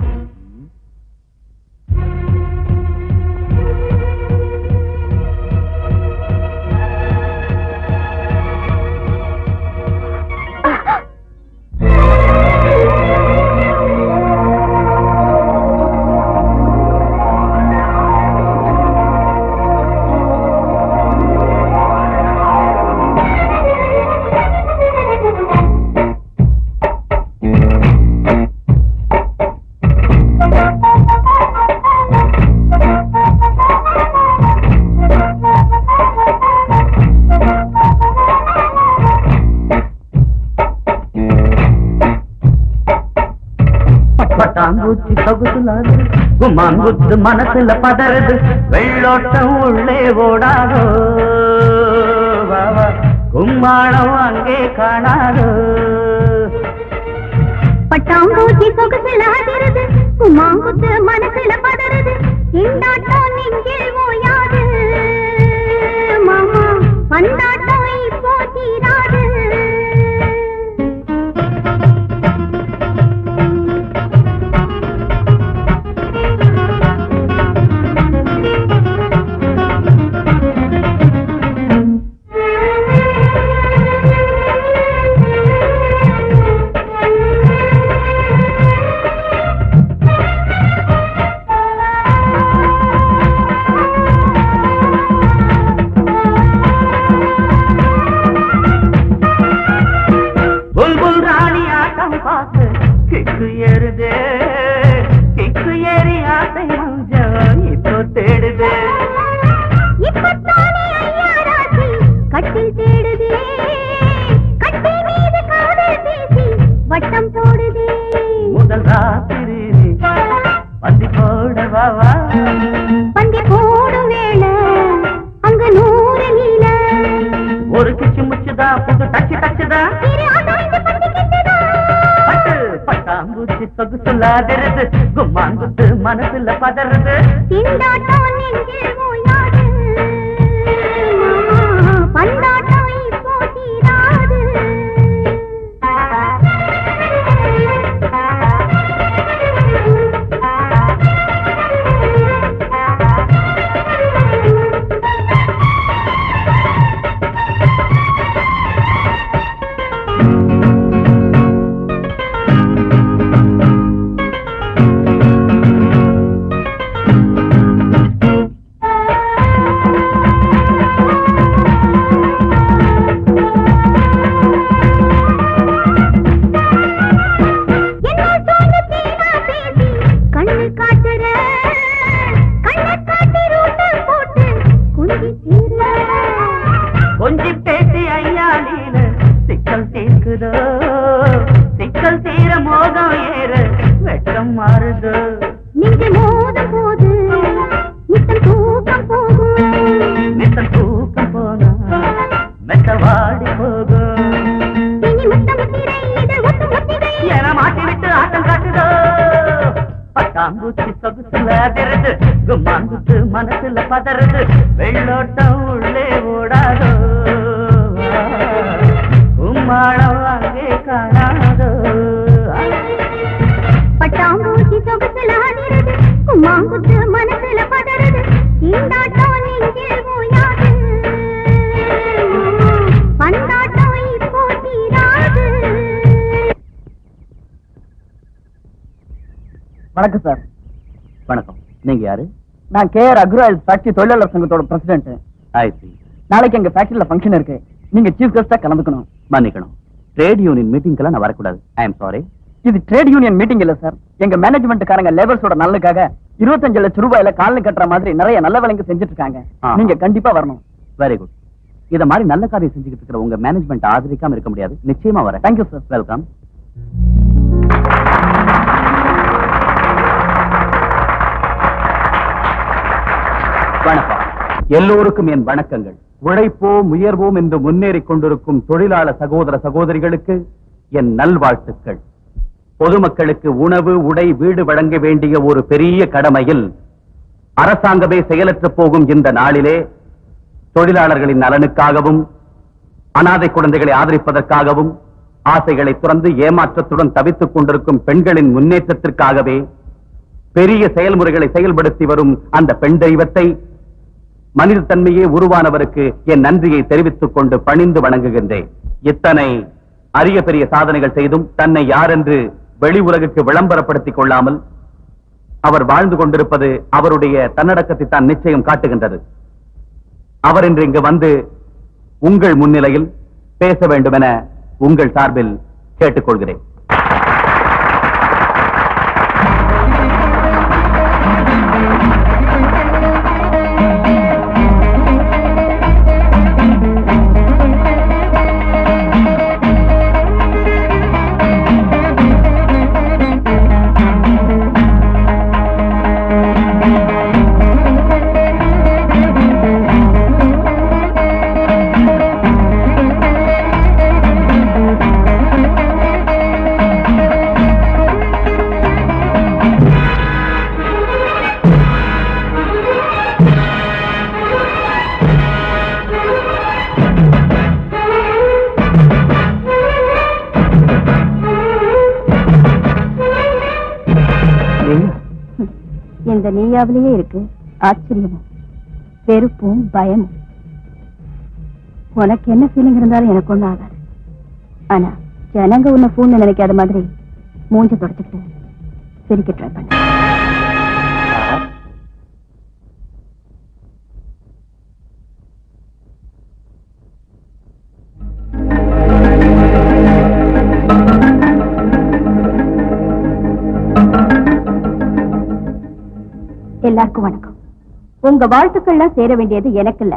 பட்டாம்பூச்சி பகுதுலாது, குமாங்குத்து மனசுல பதறது, வெள்ளோட்டம் உள்ளே ஓடாதோ, கும்மாளம் அங்கே காணாதோ. பட்டாம்பூச்சி சொகுசிலாகிறது, குமாங்குத்து மனசுல பதறது, திண்டாட்டம் நெஞ்சில் ஓயாது, மாமா பந்தாட்டம் இப்போ தீராது. கிக்கு ஏறுதே, கிக்கு ஏறி ஆசை மஞ்சள் இப்போ தேடுதே. இப்பத்தானே ஐயா ராசி கட்டில் தேடுதே, கட்டி மீது காதல் பேசி வட்டம் போடுதே. முதல் ராத்திரி பந்தி போடவா, பந்தி போடும் வேளை அங்க 100 நீல. ஒரு கிச்சு முச்சுதா, புது டச்சு டச்சுதா, பட்டாம்பூச்சி சொகுசுலாகிறது, கும்மாங்குத்து மனசுல பதறது, திண்டாட்டம் நெஞ்சில் ஓயாது, பந்தாட்டம் இப்போ தீராது. கொஞ்சி பேசி ஐயாலில சிக்கல் தீர்க்குதோ சிக்கல் தீர மோதம் ஏற வெட்டம் மாறுதோ நீங்க மோதும் போது நித்தம் தூக்கம் போகும் நித்தம் தூக்கம் போனா மெத்த வாடி போகும் இனி முத்தம் முத்திரை இது ஒத்து முத்திரை என மாட்டி விட்டு ஆட்டம் காட்டுதோ பட்டாம்பூச்சி சொகுசுல அதிருது கும்மாங்குத்து மனசுல பதறுது வெள்ளோட்டம் உள்ளே ஓடாதோ உம்மாளம் அங்கே காணாதோ பட்டாம்பூச்சி சொகுசுல அதிருது கும்மாங்குத்து மனசுல பதறுது தீண்டாட்டம் நெஞ்சில் ஓயாது பந்தாட்டம் இப்போ தீராது. வணக்கம் சார். வணக்கம். நீங்க யாரு? நான் கேஆர் அக்ரோயில் ஃபேக்டரி தொழிலாளர் சங்கத்தோட பிரசிடென்ட். நாளைக்கு எங்க ஃபேக்டரியில ஃபங்க்ஷன் இருக்கு. நீங்க சீஃப் கெஸ்டா கலந்துக்கணும். மன்னிக்கணும், ட்ரேட் யூனியன் மீட்டிங்க்கெல்லாம் நான் வரக்கூடாது. I am sorry. இது ட்ரேட் யூனியன் மீட்டிங் இல்ல சார். எங்க மேனேஜ்மெண்ட்காரங்க லேபர்ஸோட நல்லுக்காக 25 லட்சம் ரூபாயில காலனி கட்டுற மாதிரி நிறைய நல்ல வேலைங்க செஞ்சுட்டு இருக்காங்க. நீங்க கண்டிப்பா வரணும். Very good. இத மாதிரி நல்ல காரியம் செஞ்சுக்கிட்டு இருக்கிற உங்க மேனேஜ்மெண்ட் ஆதரிக்காம இருக்க முடியாது. நிச்சயமா வரேன். Thank you sir. வெல்கம். வணக்கம். எல்லோருக்கும் என் வணக்கங்கள். உழைப்போம் உயர்வோம் என்று முன்னேறிக் கொண்டிருக்கும் தொழிலாளர் சகோதர சகோதரிகளுக்கு என் நல்வாழ்த்துக்கள். பொதுமக்களுக்கு உணவு உடை வீடு வழங்க வேண்டிய ஒரு பெரிய கடமையில் அரசாங்கமே செயலற்று போகும் இந்த நாளிலே தொழிலாளர்களின் நலனுக்காகவும் அனாதை குழந்தைகளை ஆதரிப்பதற்காகவும் ஆசைகளை துறந்து ஏமாற்றத்துடன் தவித்துக் கொண்டிருக்கும் பெண்களின் முன்னேற்றத்திற்காகவே பெரிய செயல்முறைகளை செயல்படுத்தி வரும் அந்த பெண் தெய்வத்தை, மனித தன்மையே உருவானவருக்கு என் நன்றியை தெரிவித்துக் கொண்டு பணிந்து வணங்குகின்றேன். இத்தனை அரிய பெரிய சாதனைகள் செய்தும் தன்னை யார் என்று வெளி உலகுக்கு விளம்பரப்படுத்திக் கொள்ளாமல் அவர் வாழ்ந்து கொண்டிருப்பது அவருடைய தன்னடக்கத்தை தான் நிச்சயம் காட்டுகின்றது. அவர் இன்று இங்கு வந்து உங்கள் முன்னிலையில் பேச வேண்டும் என உங்கள் சார்பில் கேட்டுக்கொள்கிறேன். இந்த நீயாவிலேயே இருக்கு ஆச்சரியமும் வெறுப்பும் பயமும். உனக்கு என்ன ஃபீலிங் இருந்தாலும் எனக்கு ஒண்ணும் ஆகாது. ஆனா ஜனங்க உன்னை ஃபோன் நினைக்காத மாதிரி மூஞ்ச தொடச்சுக்கிட்டு சிரிக்க ட்ரை பண்ண. எல்லாருக்கும் வணக்கம். உங்க வாழ்த்துக்கள்லாம் சேர வேண்டியது எனக்கு இல்ல.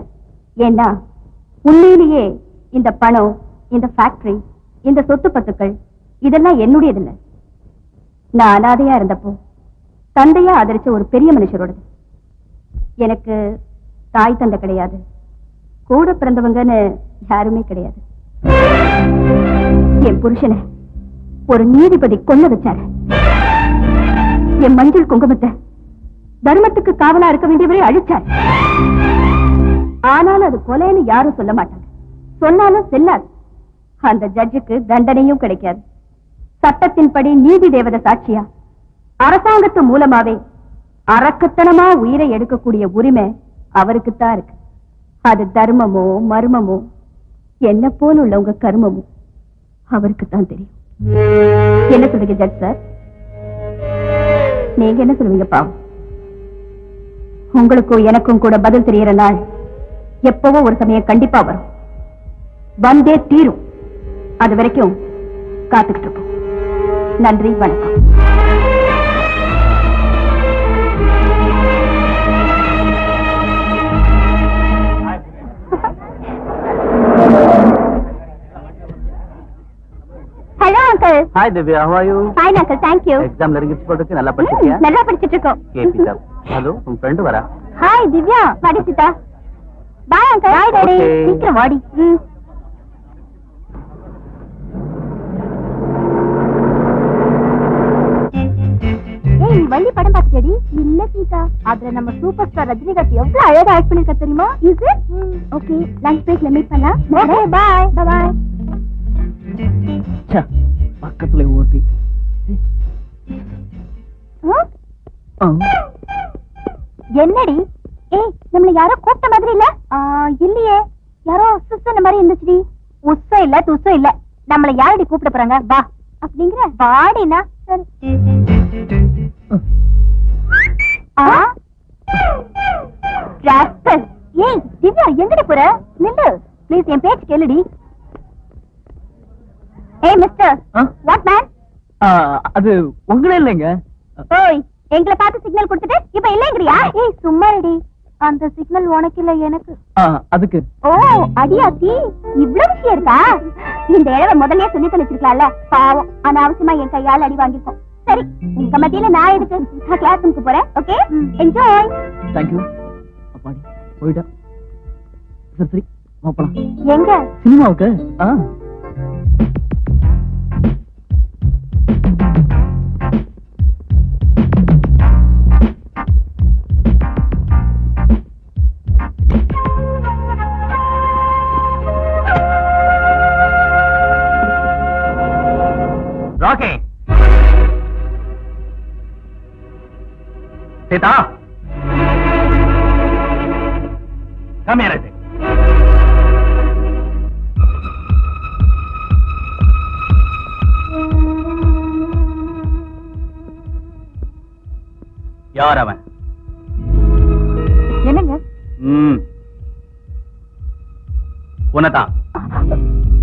ஏன்னா உண்மையிலேயே இந்த பணம், இந்த ஃபேக்டரி, இந்த சொத்து பத்துக்கள் இதெல்லாம் என்னுடையது இல்ல. நான் அனாதையா இருந்தப்போ தந்தையா ஆதரிச்ச ஒரு பெரிய மனுஷரோடது. எனக்கு தாய் தந்தை கிடையாது, கூட பிறந்தவங்கன்னு யாருமே கிடையாது. என் புருஷனை ஒரு நீதிபதி கொல்ல வச்சாரு. என் மஞ்சள் குங்குமத்தை தர்மத்துக்கு காவலா இருக்க வேண்டியவரை அழிச்சார். ஆனாலும் அது கொலைன்னு யாரும் சொல்ல மாட்டாங்க. சொன்னாலும் செல்லாது. அந்த ஜட்ஜுக்கு தண்டனையும் கிடைக்காது. சட்டத்தின்படி நீதி தேவதை சாட்சியா அரசாங்கத்து மூலமாவே அரக்கத்தனமா உயிரை எடுக்கக்கூடிய உரிமை அவருக்குத்தான் இருக்கு. அது தர்மமோ மர்மமோ என்ன போல உள்ள உங்க கர்மமோ அவருக்குத்தான் தெரியும். என்ன சொல்றீங்க ஜட்ஜ் சார்? நீங்க என்ன சொல்லுவீங்க? பாவம், உங்களுக்கும் எனக்கும் கூட பதில் தெரியற நாள் எப்பவோ ஒரு சமயம் கண்டிப்பா வரும். வந்தே தீரும். அது வரைக்கும் காத்துக்கிட்டு இருப்போம். நன்றி, வணக்கம். Uncle. Hi Divya, how are you? Fine uncle, thank you. Exam நெருங்கிச்சு போட்டுருக்கு, நல்லா படிச்சிருக்கியா? நல்லா படிச்சிட்டு இருக்கோம். KP sir. ஹலோ, உன் ஃப்ரெண்ட் வரா? ஹாய் திவ்யா, வாடி Seetha. Bye uncle. Bye daddy. Okay. சீக்கிரம் வாடி. ஏய், நீ வள்ளி படம் பார்த்தியாடி? இல்ல சீதா, அதுல நம்ம சூப்பர் ஸ்டார் ரஜினிகாந்த் எவ்வளவு அழகா ஆக்ட் பண்ணிருக்கா தெரியுமா? Is it? ஓகே, லஞ்ச் பிரேக்ல மீட் பண்ணலாம். Okay, bye. பை. பக்கத்துல ஊர்த்தி. என்னடி? ஏய், நம்மள யாரோ கூப்பிட்ட மாதிரி இல்ல? இல்லையே, யாரோ சுசன மாதிரி இருந்துச்சுடி. உஸ்ஸ இல்ல துஸ்ஸ இல்ல, நம்மள யாரடி கூப்பிட போறாங்க? வா அப்படிங்கற. வாடினா சரி. ராஸ்கல். ஏய் திவ்யா, எங்கடி போற? நில்லு ப்ளீஸ், என் பேச்சு கேளுடி. ஏய் மிஸ்டர், வாட் மேன்? அது உங்களே இல்லைங்க. ஓய், எங்களை பார்த்து சிக்னல் கொடுத்துட்டு இப்ப இல்லங்கறியா? ஏய் சும்மா ரெடி, அந்த சிக்னல் உனக்கு இல்ல எனக்கு. அதுக்கு. ஓ அடியாத்தி, இவ்வளவு விஷயம் இருக்கா? இந்த இழவை முதல்லயே சொல்லி தொலைச்சிருக்கலாம்ல. பாவம், அனாவசியமா என் கையால அடி வாங்கிருக்கோம். சரி, உங்க மத்தியில நான் எதுக்கு? நான் கிளாஸ் ரூமுக்கு போறேன். Okay, enjoy. தேங்க்யூ. அப்பாடி போயிட்டா. சரி சரி, போலாம். எங்க? சினிமாவுக்கு. Rakhi, Sita, come here. யார் அவன்? என்னங்க? உனதான்.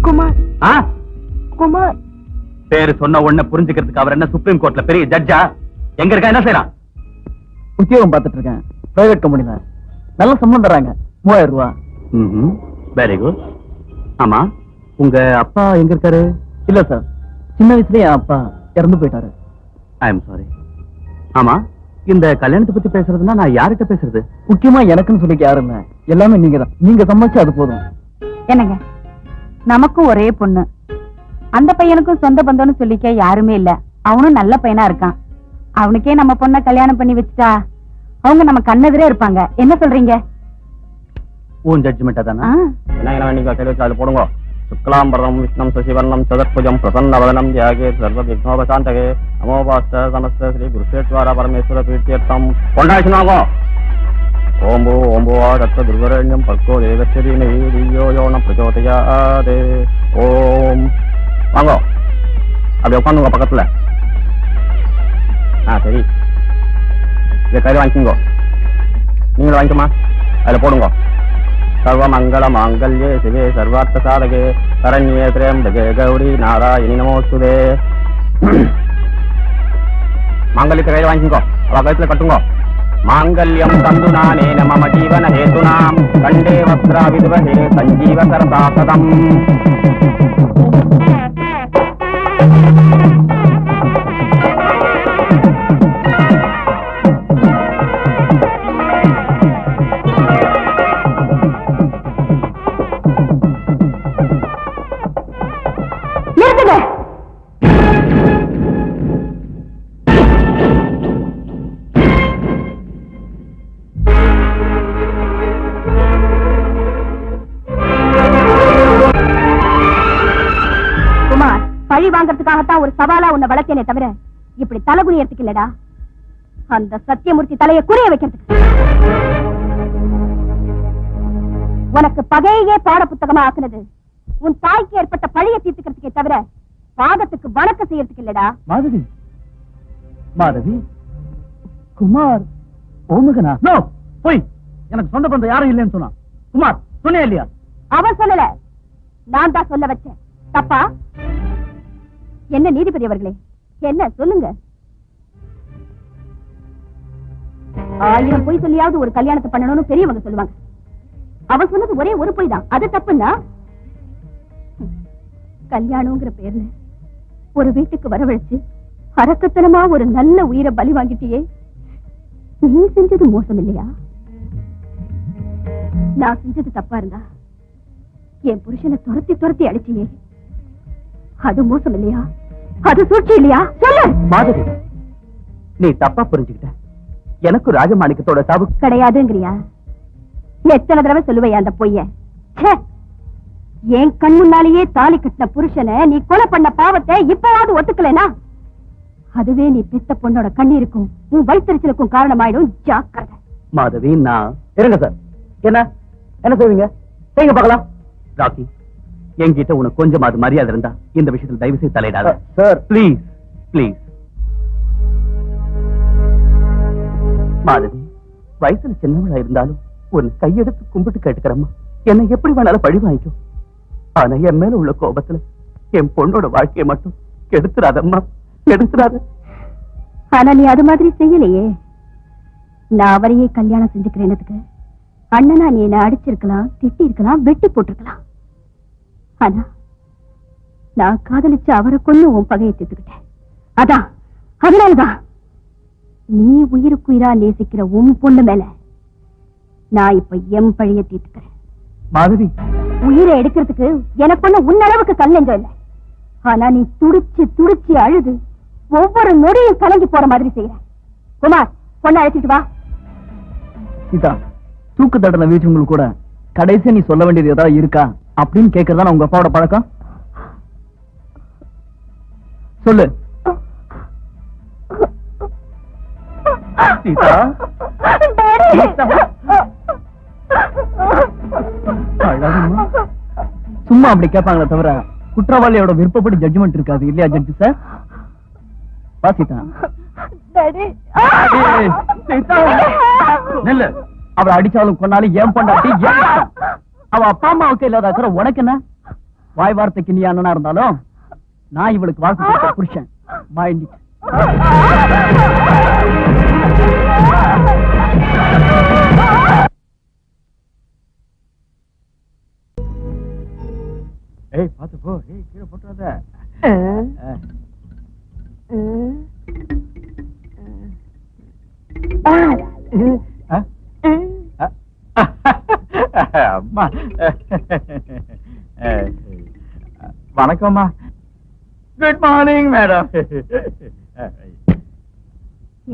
குமார். குமார் பேரு சொன்ன உடனே புரிஞ்சுக்கிறதுக்கு அவர் என்ன சுப்ரீம் கோர்ட்ல பெரிய ஜட்ஜா? எங்க இருக்கா, என்ன செய்யறான்? உத்தியோகம் பார்த்துட்டு இருக்கேன், பிரைவேட் கம்பெனில. நல்ல சம்பளம் தராங்க, 3000 ரூபாய். Very good. ஆமா, உங்க அப்பா எங்க இருக்காரு? இல்ல சார், சின்ன வயசுலயே என் அப்பா இறந்து போயிட்டாரு. I am sorry. ஆமா, இந்த கல்யாணத்தை பத்தி பேசுறதுன்னா நான் யார்கிட்ட பேசுறது? முக்கியமா எனக்குன்னு சொல்லிக்க யாரும் இல்ல, எல்லாமே நீங்க தான். நீங்க சம்பாதிச்சு அது போதும். என்னங்க, நமக்கும் ஒரே பொண்ணு, அந்த பையனுக்கும் சொந்த பந்தம்னு சொல்லிக்க யாருமே இல்ல. அவனும் நல்ல பையனா இருக்கான். அவனுக்கே நம்ம பொண்ண கல்யாணம் பண்ணி வச்சுட்டா அவங்க நம்ம கண்ணெதிரே இருப்பாங்க. என்ன சொல்றீங்க? உன் ஜட்ஜ்மெண்ட் தானா? என்ன நீங்க கேள்வி போடுங்க. சுக்லாம்பரம் விஷ்ணம் சசிவர்ணம் சதுர்புஜம் பிரசன்னவதனம் தியாகே சர்வ விக்னோபசாந்தகே நமோபாஸ்த நமஸ்த ஸ்ரீ குருஷேஸ்வர பரமேஸ்வர பீர்த்தியர்த்தம். கொண்டாச்சுனாகோ. ஓம்போ ஓம்போவா தத்த துர்வரண்யம் பர்கோ தேவஸ்ரீ நவீரியோ யோனம் பிரச்சோதயாதே. ஓம். வாங்கோ, அப்படி உட்காந்துங்க பக்கத்துல. சரி, இதை கையில் வாங்கிக்கோங்க. நீங்களும் வாங்கிக்கோமா, அதில் போடுங்க. சர்வ மங்கள மாங்கல்யே சிவே சர்வார்த்த சாதகே சரண்யே திரயம்பகே கௌரி நாராயணி நமோஸ்துதே. மாங்கல்யத்தை கையில் வாங்கிக்கோ, அவ கழுத்துல கட்டுங்க. மாங்கல்யம் தந்து நானே மம ஜீவன ஹேதுனாம் கண்டே வஸ்திரா விதுவஹே சஞ்சீவ சரதாசதம். பழி வாங்கறதுக்காகத்தான் ஒரு சவாலா உன்னை வளர்த்தேனே தவிர இப்படி தலைகுனியறதுக்கு இல்லடா. அந்த சத்தியமூர்த்தி தலையை குறிய வைக்கிறதுக்கு. உனக்கு பகையே பாட புத்தகமா ஆக்குனது உன் தாய்க்கு ஏற்பட்ட பழியை தீர்த்துக்கிறதுக்கே தவிர பாதத்துக்கு வணக்கம் செய்யறதுக்கு இல்லடா. மாதவி, மாதவி, குமார் ஓமுகனா? நோ, போய். எனக்கு சொந்த பந்தம் யாரும் இல்லைன்னு சொன்னான். குமார் சொன்னே இல்லையா? அவன் சொல்லல, நான் தான் சொல்ல வச்சேன். தப்பா? என்ன நீதிபதி அவர்களே, என்ன சொல்லுங்க. 1000 பொய் சொல்லியாவது ஒரு கல்யாணத்தை பண்ணணும்னு பெரியவங்க சொல்லுவாங்க. அவன் சொன்னது ஒரே ஒரு பொய் தான், அது தப்புன்னா கல்யாணம்ங்கிற பேர்ல ஒரு வீட்டுக்கு வரவழைச்சு அரக்கத்தனமா ஒரு நல்ல உயிரை பலி வாங்கிட்டியே, நீ செஞ்சது மோசம் இல்லையா? நான் செஞ்சது தப்பா இருந்தா என் புருஷனை துரத்தி துரத்தி அடிச்சியே, அது மோசம் இல்லையா? அது சூழ்ச்சி இல்லையா? சொல்லு. மாதவி, நீ தப்பா புரிஞ்சுக்கிட்ட. எனக்கு ராஜமாணிக்கத்தோட சாவு கிடையாதுங்கிறியா? எத்தனை தடவை சொல்லுவையா அந்த பொய்ய? என் கண் முன்னாலேயே தாலி கட்டின புருஷனை நீ கொலை பண்ண பாவத்தை இப்பவாவது ஒத்துக்கலனா, அதுவே நீ பெத்த பொண்ணோட கண்ணீருக்கும் உன் வயிற்றுச்சலுக்கும் காரணமாயிடும். ஜாக்கிரதை. மாதவி, நான் இருங்க சார். என்ன என்ன செய்வீங்க? செய்யுங்க பார்க்கலாம். ராக்கி, என்கிட்ட உனக்கு கொஞ்சமாவது மரியாதை இருந்தா இந்த விஷயத்தில் தயவு செய்து தலையிடாத. Sir please please. மாதவி, வயசுல சின்னவளா இருந்தாலும் உன் கையெடுத்து கும்பிட்டு கேட்டுக்கிறம்மா, என்னை எப்படி வேணாலும் பழி வாங்கிக்கும். ஆனா என் மேல உள்ள கோபத்துல என் பொண்ணோட வாழ்க்கையை மட்டும் கெடுத்துறாதம்மா, கெடுத்துறாத. ஆனா நீ அது மாதிரி செய்யலையே. நான் அவரையே கல்யாணம் செஞ்சுக்கிறேன்னதுக்கு அண்ணனா நீ என்ன அடிச்சிருக்கலாம், திட்டி இருக்கலாம், வெட்டி போட்டிருக்கலாம். ஆனா நான் காதலிச்சு அவரை கொண்டு உன் பகையை தீர்த்துக்கிட்டேன். அதான், அதனாலதான் நீ உயிருக்கு உயிரா நேசிக்கிற உன் பொண்ணு மேல நான் இப்ப எம் பழிய தீர்த்துக்கிறேன். மாதவி, உயிரை எடுக்கிறதுக்கு எனக்கு ஒண்ணு உன்னளவுக்கு கல்லெஞ்சம் இல்லை. ஆனா நீ துடிச்சு துடிச்சு அழுது ஒவ்வொரு நொடியும் கலங்கி போற மாதிரி செய்யற. குமார், பொண்ணை அழைச்சிட்டு வா. சீதா, தூக்கு தண்டனை வீட்டுங்களுக்கு கூட கடைசியா நீ சொல்ல வேண்டியது ஏதாவது இருக்கா அப்படின்னு கேட்கறதா உங்க அப்பாவோட பழக்கம்? சொல்லு. சீதா, அழகம்மா. சும்மா அப்படி கேட்பாங்களே தவிர குற்றவாளியோட விருப்பப்படி ஜட்ஜ்மெண்ட் இருக்காது இல்லையா ஜட்ஜி சார்? வாசிதா, நெல்லு. அவளை அடிச்சாலும் கொன்னாலும் ஏன் பொண்டாட்டி, ஏன் இஷ்டம். அவ அப்பா அம்மாவுக்கு இல்லாத அக்கறை உனக்கு என்ன? வாய் வார்த்தைக்கு நீ அண்ணனா இருந்தாலும் நான் இவளுக்கு வாக்கு கொடுத்த புருஷன். Mind it. ஏய், பாத்து போ. ஏய், கீழே போட்டுறாத. அம்மா, வணக்கம்மா. Good morning madam.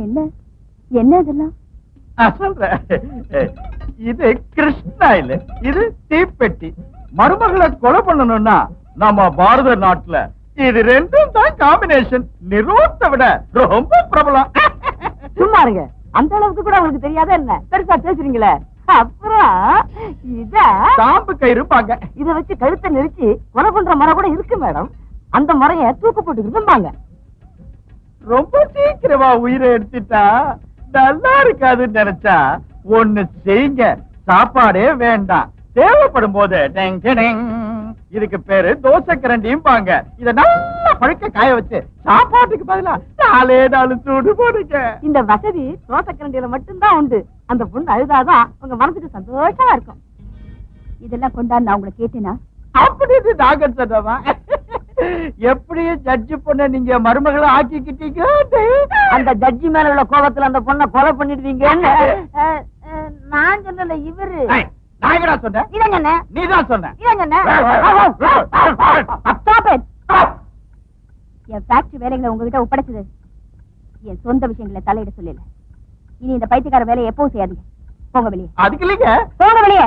என்ன என்ன இதெல்லாம்? சொல்றேன். இது கிருஷ்ணா இல்ல, இது தீப்பெட்டி. மருமகளை கொலை பண்ணணும்னா நம்ம பாரத நாட்டுல இது ரெண்டும் தான் காம்பினேஷன். நிரோத்தை விட ரொம்ப பிரபலம். சும்மா இருங்க. அந்த அளவுக்கு கூட உங்களுக்கு தெரியாத என்ன பெருசா பேசுறீங்களே. அப்புறம் இத சாம்பு கயிறுப்பாங்க. இத வச்சு கழுத்தை நெரிச்சு கொலை பண்ற முறை கூட இருக்கு மேடம். அந்த முறைய தூக்கு போட்டு இருந்தாங்க. ரொம்ப சீக்கிரமா உயிரை எடுத்துட்டா நல்லா இருக்காதுன்னு நினைச்சா ஒண்ணு செய்யுங்க. சாப்பாடே வேண்டாம். தேவைப்படும் போது இதுக்கு பேரு தோசை கரண்டியும் பாங்க. இத நல்லா பழுக்க காய வச்சு சாப்பாட்டுக்கு பதிலா 4 சூடு போடுங்க. இந்த வசதி தோசை கரண்டியில மட்டும்தான் உண்டு. அந்த பொண்ணு அழுதாதான் உங்க மனசுக்கு சந்தோஷமா இருக்கும். இதெல்லாம் கொண்டாந்து நான் உங்களை கேட்டேனா? அப்படின்னு நாங்க சொன்னவா? எப்படியும் ஜட்ஜி பொண்ண நீங்க மருமகளை ஆக்கிக்கிட்டீங்க. அந்த ஜட்ஜி மேல உள்ள கோபத்துல அந்த பொண்ணை கொலை பண்ணிடுவீங்க. நான் சொன்னல, இவரு. நான் எங்கடா சொன்னேன்? இதான் சொன்ன. நீதான் சொன்ன. இதான் சொன்ன. என் ஃபேக்டரி வேலைகளை உங்ககிட்ட ஒப்படைச்சது என் சொந்த விஷயங்களை தலையிட சொல்லல. இனி இந்த பைத்தியக்கார வேலையை எப்பவும் செய்யாதீங்க. போங்க வெளியே. அதுக்கு இல்லைங்க. போங்க வெளியே.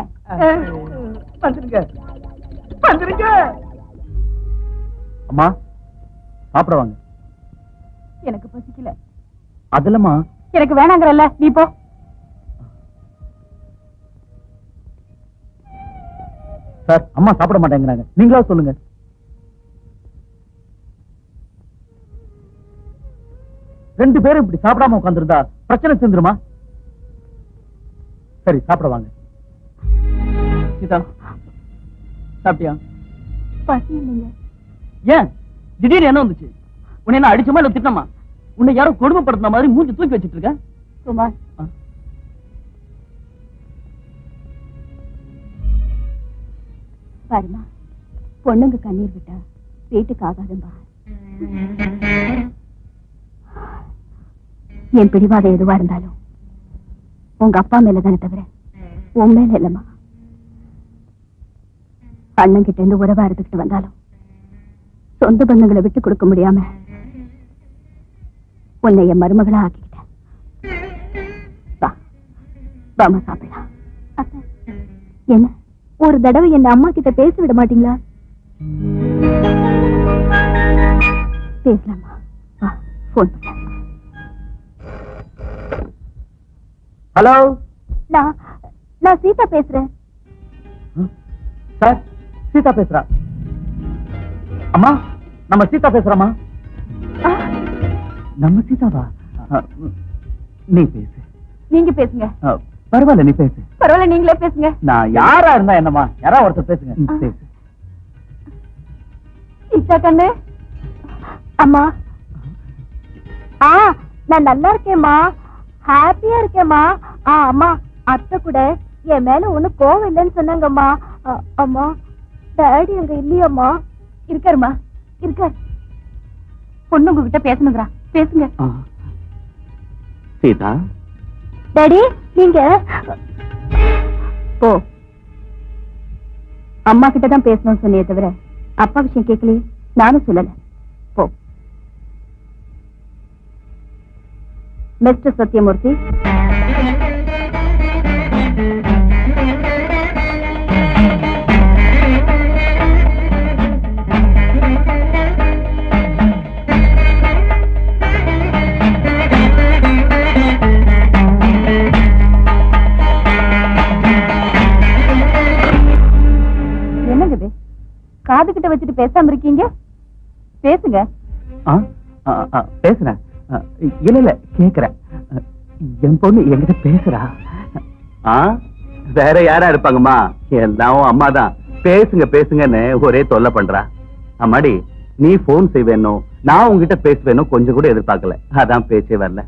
வந்துருங்க, வந்துருங்க. அம்மா, சாப்பிட வாங்க. எனக்கு பசிக்கல. அதுலமா எனக்கு வேணாங்கறல்ல, நீ போ. சார், அம்மா சாப்பிட மாட்டேங்கிறாங்க. நீங்களா சொல்லுங்க. ரெண்டு பேரும் இப்படி சாப்பிடாம உட்கார்ந்திருந்தா பிரச்சனை செஞ்சிருமா? சரி, சாப்பிட வாங்க. சீதா, சாப்பிட்டியா? பசி இல்லைங்க. ஏன் திடீர்னு என்ன வந்துச்சு? உன்னை என்ன அடிச்சமா இல்ல திட்டமா? உன்னை யாரோ கொடுமைப்படுத்தின மாதிரி மூஞ்சி தூக்கி வச்சிட்டு இருக்க. குமார், பாருமா, பொண்ணுங்க கண்ணீர் விட்டா வீட்டுக்கு ஆகாதும்பா. என் பிடிவாதம் எதுவா இருந்தாலும் உங்க அப்பா மேலதானே தவிர உன் மேல இல்லம்மா. அண்ணன் கிட்ட இருந்து உறவா இருந்துகிட்டு வந்தாலும் சொந்த பந்தங்களை விட்டு கொடுக்க முடியாம உன்னை என் மருமகளா ஆக்கிக்கிட்டேன். வா வாமா சாப்பிடலாம். என்ன ஒரு தடவை என் அம்மா கிட்ட பேச விட மாட்டீங்களா? பேசலாமா? வா போன் பண்ண. ஹலோ, நான் சீதா பேசுறேன். சார், சீதா பேசுறா. அம்மா, நம்ம சீதா பேசுறோமா? நம்ம சீதாவா? நீ பேசு. நீங்க பேசுங்க. பரவாயில்ல, நீ பேசு. பரவாயில்ல, நீங்களே பேசுங்க. நான் யாரா இருந்தா என்னம்மா? யாரா ஒருத்தர் பேசுங்க. பேசு. சீதா கண்ணு. அம்மா. நான் நல்லா இருக்கேம்மா, ஹாப்பியா இருக்கேம்மா. அம்மா, அத்தை கூட என் மேல ஒண்ணு கோவம் இல்லைன்னு சொன்னாங்கம்மா. அம்மா, டாடி அங்க இல்லையாம்மா? இருக்காருமா, இருக்காரு. பொண்ணு உங்ககிட்ட பேசணுங்கிறா, பேசுங்க. சீதா, டாடி நீங்க போ. அம்மா கிட்ட தான் பேசணும்னு சொன்னே தவிர அப்பா விஷயம் கேட்கலையே, நானும் சொல்லல. போ. மிஸ்டர் சத்யமூர்த்தி, என்னங்க இது? காது கிட்ட வச்சுட்டு பேசாம இருக்கீங்க? பேசுங்க. பேசுறேன். இல்ல இல்ல, கேக்குறேன். என் பொண்ணு என்கிட்ட பேசுறா. வேற யாரா இருப்பாங்கம்மா? எல்லாம் அம்மா தான். பேசுங்க பேசுங்கன்னு ஒரே தொல்லை பண்றா. அம்மாடி, நீ போன் செய்வேனோ, நான் உங்ககிட்ட பேசுவேனோ கொஞ்சம் கூட எதிர்பார்க்கல. அதான் பேச்சே வரல.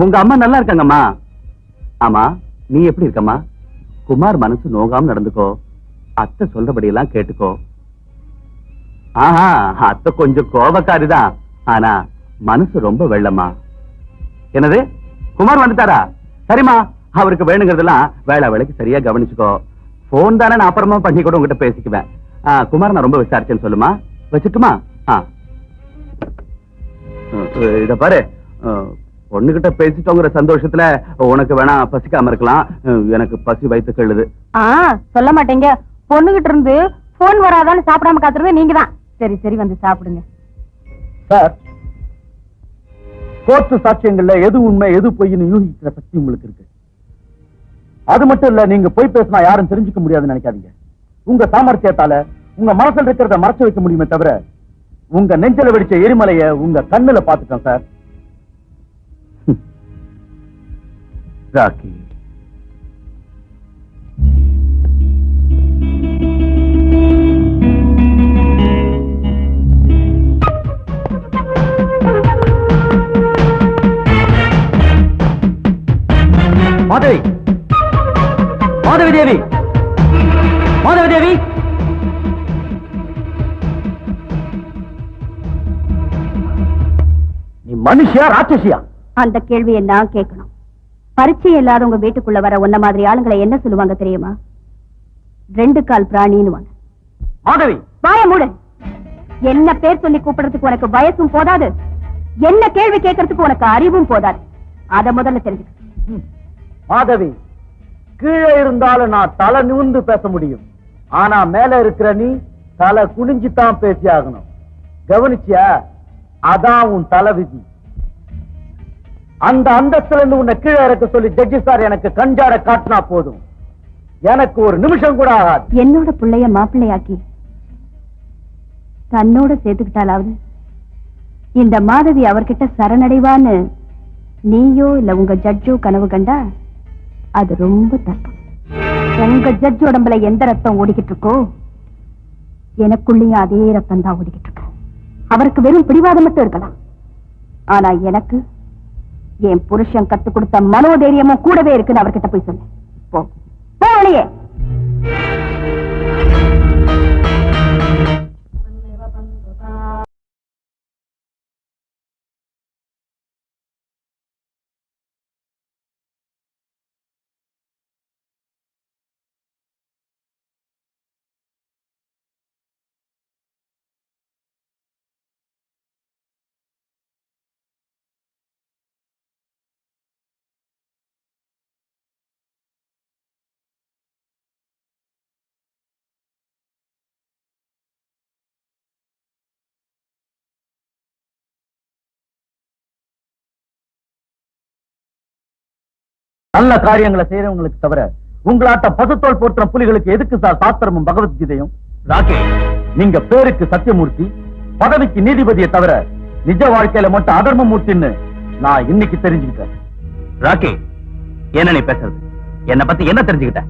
உங்க அம்மா நல்லா இருக்காங்கம்மா. ஆமா, நீ எப்படி இருக்கம்மா? குமார் மனசு நோகாம நடந்துக்கோ. அத்தை சொல்றபடி எல்லாம் கேட்டுக்கோ. அத்தை கொஞ்சம் கோபக்காரிதான், ஆனா மனசு ரொம்ப வெள்ளமா. என்னது, குமார் வந்துட்டாரா? சரிம்மா, அவருக்கு வேணுங்கிறதெல்லாம் வேலை வேலைக்கு சரியா கவனிச்சுக்கோ. போன் தானே, நான் அப்புறமா பண்ணி கூட உங்ககிட்ட பேசிக்குவேன். குமார் நான் ரொம்ப விசாரிச்சேன்னு சொல்லுமா. வச்சுட்டுமா? இத பாரு, பொண்ணுகிட்ட பேசிட்டோங்கிற சந்தோஷத்துல உனக்கு வேணா பசிக்காம இருக்கலாம், எனக்கு பசி வயித்து கழுது. சொல்ல மாட்டேங்க. பொண்ணுகிட்ட இருந்து போன் வராதான்னு சாப்பிடாம காத்துறது நீங்க தான். சரி சரி, வந்து சாப்பிடுங்க. சார், கோர்ட்டு சாட்சியங்கள்ல எது உண்மை எது பொய்ன்னு யூகிக்கிற சக்தி உங்களுக்கு இருக்கு. அது மட்டும் இல்ல, நீங்க போய் பேசினா யாரும் தெரிஞ்சுக்க முடியாதுன்னு நினைக்காதீங்க. உங்க சாமர்த்தியத்தால உங்க மனசுல இருக்கிறத மறைச்சு வைக்க முடியுமே தவிர, உங்க நெஞ்சில வெடிச்ச எரிமலைய உங்க கண்ணுல பாத்துட்டேன் சார். ராக்கி, மாதவி, மாதவி தேவி, மாதவி தேவி, நீ மனுஷியா ராட்சசியா? அந்த கேள்வியை நான் கேட்கணும். பரிச்சை இல்லாதவங்க வீட்டுக்குள்ள வர உன்ன மாதிரி ஆளுங்களை என்ன சொல்லுவாங்க தெரியுமா? 2 கால் பிராணின்னு. மாதவி, வாய மூடு. என்ன பேர் சொல்லி கூப்பிடுறதுக்கு உனக்கு வயசும் போதாது, என்ன கேள்வி கேட்கறதுக்கு உனக்கு அறிவும் போதாது. அத முதல்ல தெரிஞ்சுக்க. மாதவி, கீழே இருந்தாலும் நான் தலை நிமிர்ந்து பேச முடியும், ஆனா மேல இருக்கிற நீ தலை குனிஞ்சுதான் பேசி ஆகணும். கவனிச்சியா? அதான் உன் தலை விதி. அந்த அந்தஸ்துல இருந்து உன்னை கீழே இறக்க சொல்லி ஜட்ஜி சார் எனக்கு கஞ்சாட காட்டினா போதும், எனக்கு ஒரு நிமிஷம் கூட ஆகாது. என்னோட பிள்ளைய மாப்பிள்ளையாக்கி தன்னோட சேர்த்துக்கிட்டாலாவது இந்த மாதவி அவர்கிட்ட சரணடைவான்னு நீயோ இல்ல உங்க ஜட்ஜோ கனவு கண்டா அது ரொம்ப தப்பு. உங்க ஜட்ஜ் உடம்புல எந்த ரத்தம் ஓடிக்கிட்டு இருக்கோ, எனக்குள்ளேயும் அதே ரத்தம் தான் ஓடிக்கிட்டு இருக்கு. அவருக்கு வெறும் பிடிவாதம் மட்டும் இருக்கலாம், ஆனா எனக்கு என் புருஷன் கத்து கொடுத்த மனோதைரியமும் கூடவே இருக்குன்னு அவர்கிட்ட போய் சொன்னேன். போ வெளியே. நல்ல காரியங்களை செய்யறவங்களுக்கு தவிர உங்களாட்ட பசுத்தோல் போற்ற புலிகளுக்கு எதுக்கு சார் சாஸ்திரமும் பகவத்கீதையும்? ராகே, நீங்க பேருக்கு சத்தியமூர்த்தி, பதவிக்கு நீதிபதியை தவிர நிஜ வாழ்க்கையில மட்டும் அதர்மமூர்த்தின்னு நான் இன்னைக்கு தெரிஞ்சுக்கிட்டேன். ராக்கி, என்ன நீ பேசுறது? என்ன பத்தி என்ன தெரிஞ்சுக்கிட்ட?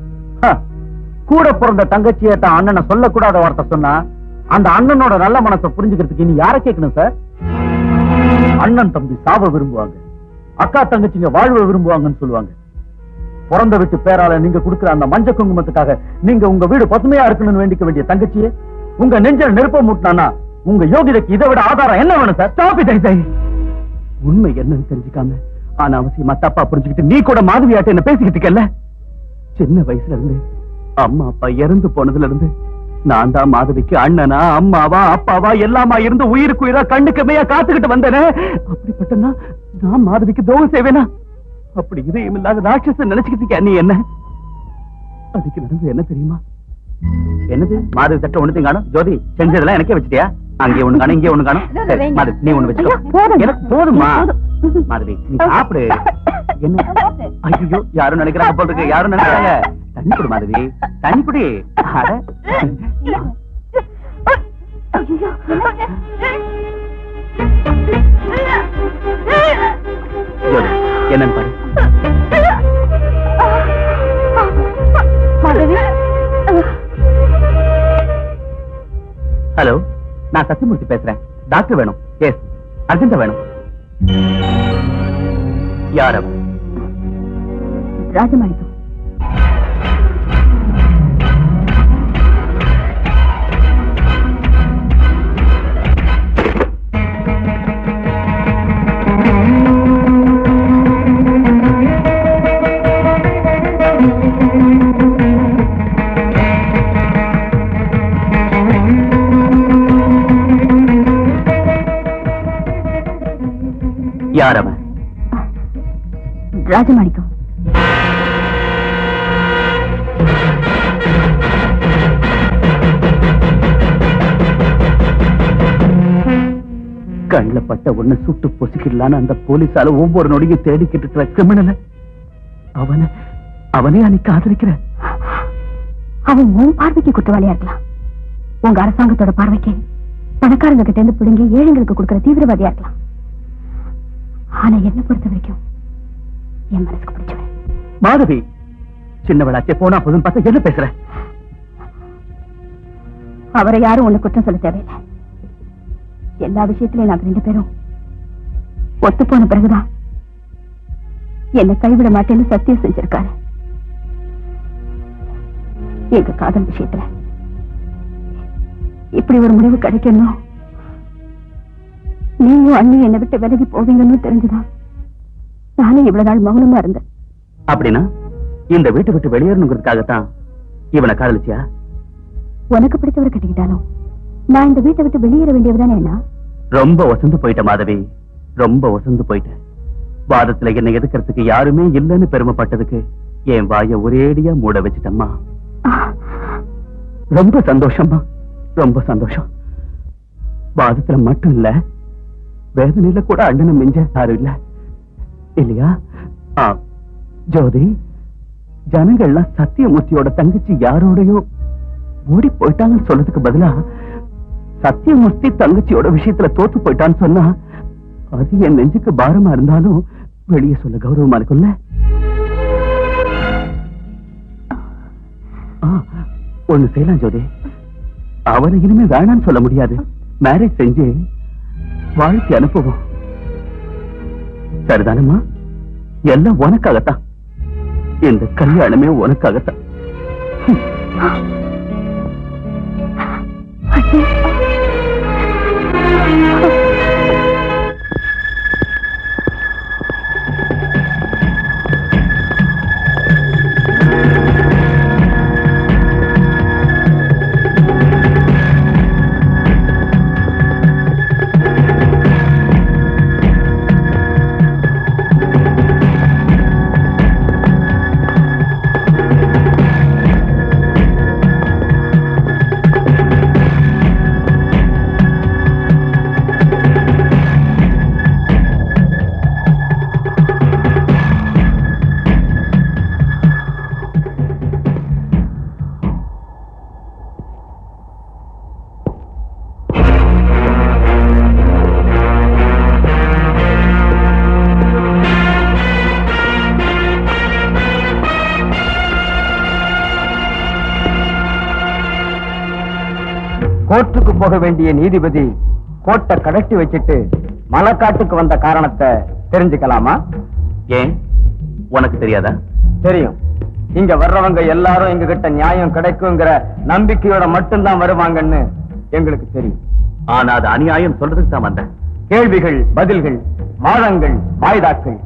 கூட பிறந்த தங்கச்சியை தான் அண்ணனை சொல்லக்கூடாத வார்த்தை சொன்னா அந்த அண்ணனோட நல்ல மனசை புரிஞ்சுக்கிறதுக்கு இனி யாரை கேட்கணும் சார்? அண்ணன் தம்பி சாவ விரும்புவாங்க, அக்கா தங்கச்சிங்க வாழ்வை விரும்புவாங்கன்னு சொல்லுவாங்க. பிறந்த வீட்டு பேரால நீங்க கொடுக்கிற அந்த மஞ்ச குங்குமத்துக்காக நீங்க உங்க வீடு பசுமையா இருக்கணும்னு வேண்டிக்க வேண்டிய தங்கச்சியே உங்க நெஞ்சில் நெருப்ப மூட்டினா உங்க யோகிதைக்கு இதை விட ஆதாரம் என்ன வேணும் சார்? உண்மை என்னன்னு தெரிஞ்சுக்காம ஆனா அவசியமா தப்பா புரிஞ்சுக்கிட்டு நீ கூட மாதவியாட்ட என்ன பேசிக்கிட்டு இருக்கல. சின்ன வயசுல இருந்து அம்மா அப்பா இறந்து போனதுல இருந்து நான் தான் மாதவிக்கு அண்ணனா அம்மாவா அப்பாவா எல்லாமா இருந்து உயிருக்கு உயிரா கண்ணுக்குமையா காத்துக்கிட்டு வந்தேனே. அப்படிப்பட்ட நான் மாதவிக்கு துரோகம் செய்வேனா? அப்படி இதயம் இல்லாத ராட்சசன் நினைச்சுக்கிட்டு நீ என்ன? அதுக்கு நடந்தது என்ன தெரியுமா? என்னது மாதவி தட்ட ஒண்ணு காணும்? ஜோதி, செஞ்சதெல்லாம் எனக்கே வச்சுட்டியா? அங்கே ஒண்ணு காணும், இங்கே ஒண்ணு காணும். சரி, மாதவி நீ ஒண்ணு வச்சுக்கோ. எனக்கு போதுமா? மாதவி நீ சாப்பிடு. என்ன? ஐயோ, யாரும் நினைக்கிறாங்க போல இருக்கு, யாரும் நினைக்கிறாங்க. தண்ணி குடி மாதவி, தண்ணி குடி. ஜோதி, என்னன்னு பாரு. ஹலோ, நான் சத்தியமூர்த்தி பேசுறேன். டாக்டர் வேணும். எஸ், அர்ஜென்டா வேணும். யார் அவன்? ராஜமாணிக்கம். யார் அவன்? ராஜமாணிக்கம். கண்ணுல பட்ட ஒண்ணு சுட்டு பொசிக்கலான்னு அந்த போலீஸால ஒவ்வொரு நொடியும் தேடிக்கிட்டு இருக்கிற கிரிமினல அவனே அன்னைக்கு ஆதரிக்கிற. அவன் உன் பார்வைக்கு குற்றவாளியா இருக்கலாம், உங்க அரசாங்கத்தோட பார்வைக்கு பணக்காரங்க கிட்ட இருந்து பிடுங்கி ஏழைங்களுக்கு கொடுக்கிற தீவிரவாதியா இருக்கலாம். ஆனா என்ன பொறுத்த வரைக்கும் என் மனசுக்கு பிடிச்சவன். மாதவி, சின்னவளாச்சே போனா போதும் பார்த்தா என்ன பேசுற? அவரை யாரும் ஒண்ணு குற்றம் சொல்ல தேவையில்லை. எல்லா விஷயத்திலையும் நாங்க 2 பேரும் ஒத்து போன பிறகுதான் என்னை கைவிட மாட்டேன்னு சத்தியம் செஞ்சிருக்காரு. எங்க காதல் விஷயத்துல இப்படி ஒரு முடிவு கிடைக்கணும், நீயும் அண்ணி என்னை விட்டு விலகி போவீங்கன்னு தெரிஞ்சுதான் நானும் இவ்வளவு நாள் மௌனமா இருந்தேன். அப்படின்னா இந்த வீட்டை விட்டு வெளியேறணுங்கிறதுக்காகத்தான் இவனை காதலிச்சியா? உனக்கு பிடிச்சவரை கட்டிக்கிட்டாலும் நான் இந்த வீட்டை விட்டு வெளியேற வேண்டியதுதானே. என்ன ரொம்ப வசந்து போயிட்ட மாதவி, ரொம்ப வசந்து போயிட்ட. வாதத்துல என்னை எதுக்கிறதுக்கு யாருமே இல்லைன்னு பெருமைப்பட்டதுக்கு என் வாய ஒரேடியா மூட வச்சுட்டம்மா. ரொம்ப சந்தோஷம்மா, ரொம்ப சந்தோஷம். வாதத்துல மட்டும் இல்ல, வேதனையில கூட அண்ணனும் மிஞ்ச யாரும் இல்ல இல்லையா? ஜோதி, ஜனங்கள்லாம் சத்தியமூர்த்தியோட தங்கச்சி யாரோடையோ ஓடி போயிட்டாங்கன்னு சொல்றதுக்கு பதிலா சத்தியமூர்த்தி தங்கச்சியோட விஷயத்துல தோத்து போயிட்டான்னு சொன்னா அது என் நெஞ்சுக்கு பாரமா இருந்தாலும் வெளியே சொல்ல கௌரவமா இருக்கும்ல. ஒண்ணு செய்யலாம் ஜோதி, அவனை இனிமே வேணான்னு சொல்ல முடியாது. மேரேஜ் செஞ்சு வாழ்க்கை அனுப்புவோம். சரிதானம்மா? எல்லாம் உனக்காகத்தான், இந்த கல்யாணமே உனக்காகத்தான். கோர்ட்டுக்கு போக வேண்டிய நீதிபதி கோர்ட்டை கடட்டி வச்சிட்டு மலைக்காட்டுக்கு வந்த காரணத்தை தெரிஞ்சுக்கலாமா? ஏன் உனக்கு தெரியாதா? தெரியும். இங்க வர்றவங்க எல்லாரும் எங்க கிட்ட நியாயம் கிடைக்குங்கிற நம்பிக்கையோட மட்டும்தான் வருவாங்கன்னு எங்களுக்கு தெரியும். ஆனா அது அநியாயம் சொல்றதுக்கு தான் வந்தேன். கேள்விகள், பதில்கள், வாதங்கள், வாய்தாக்கள்,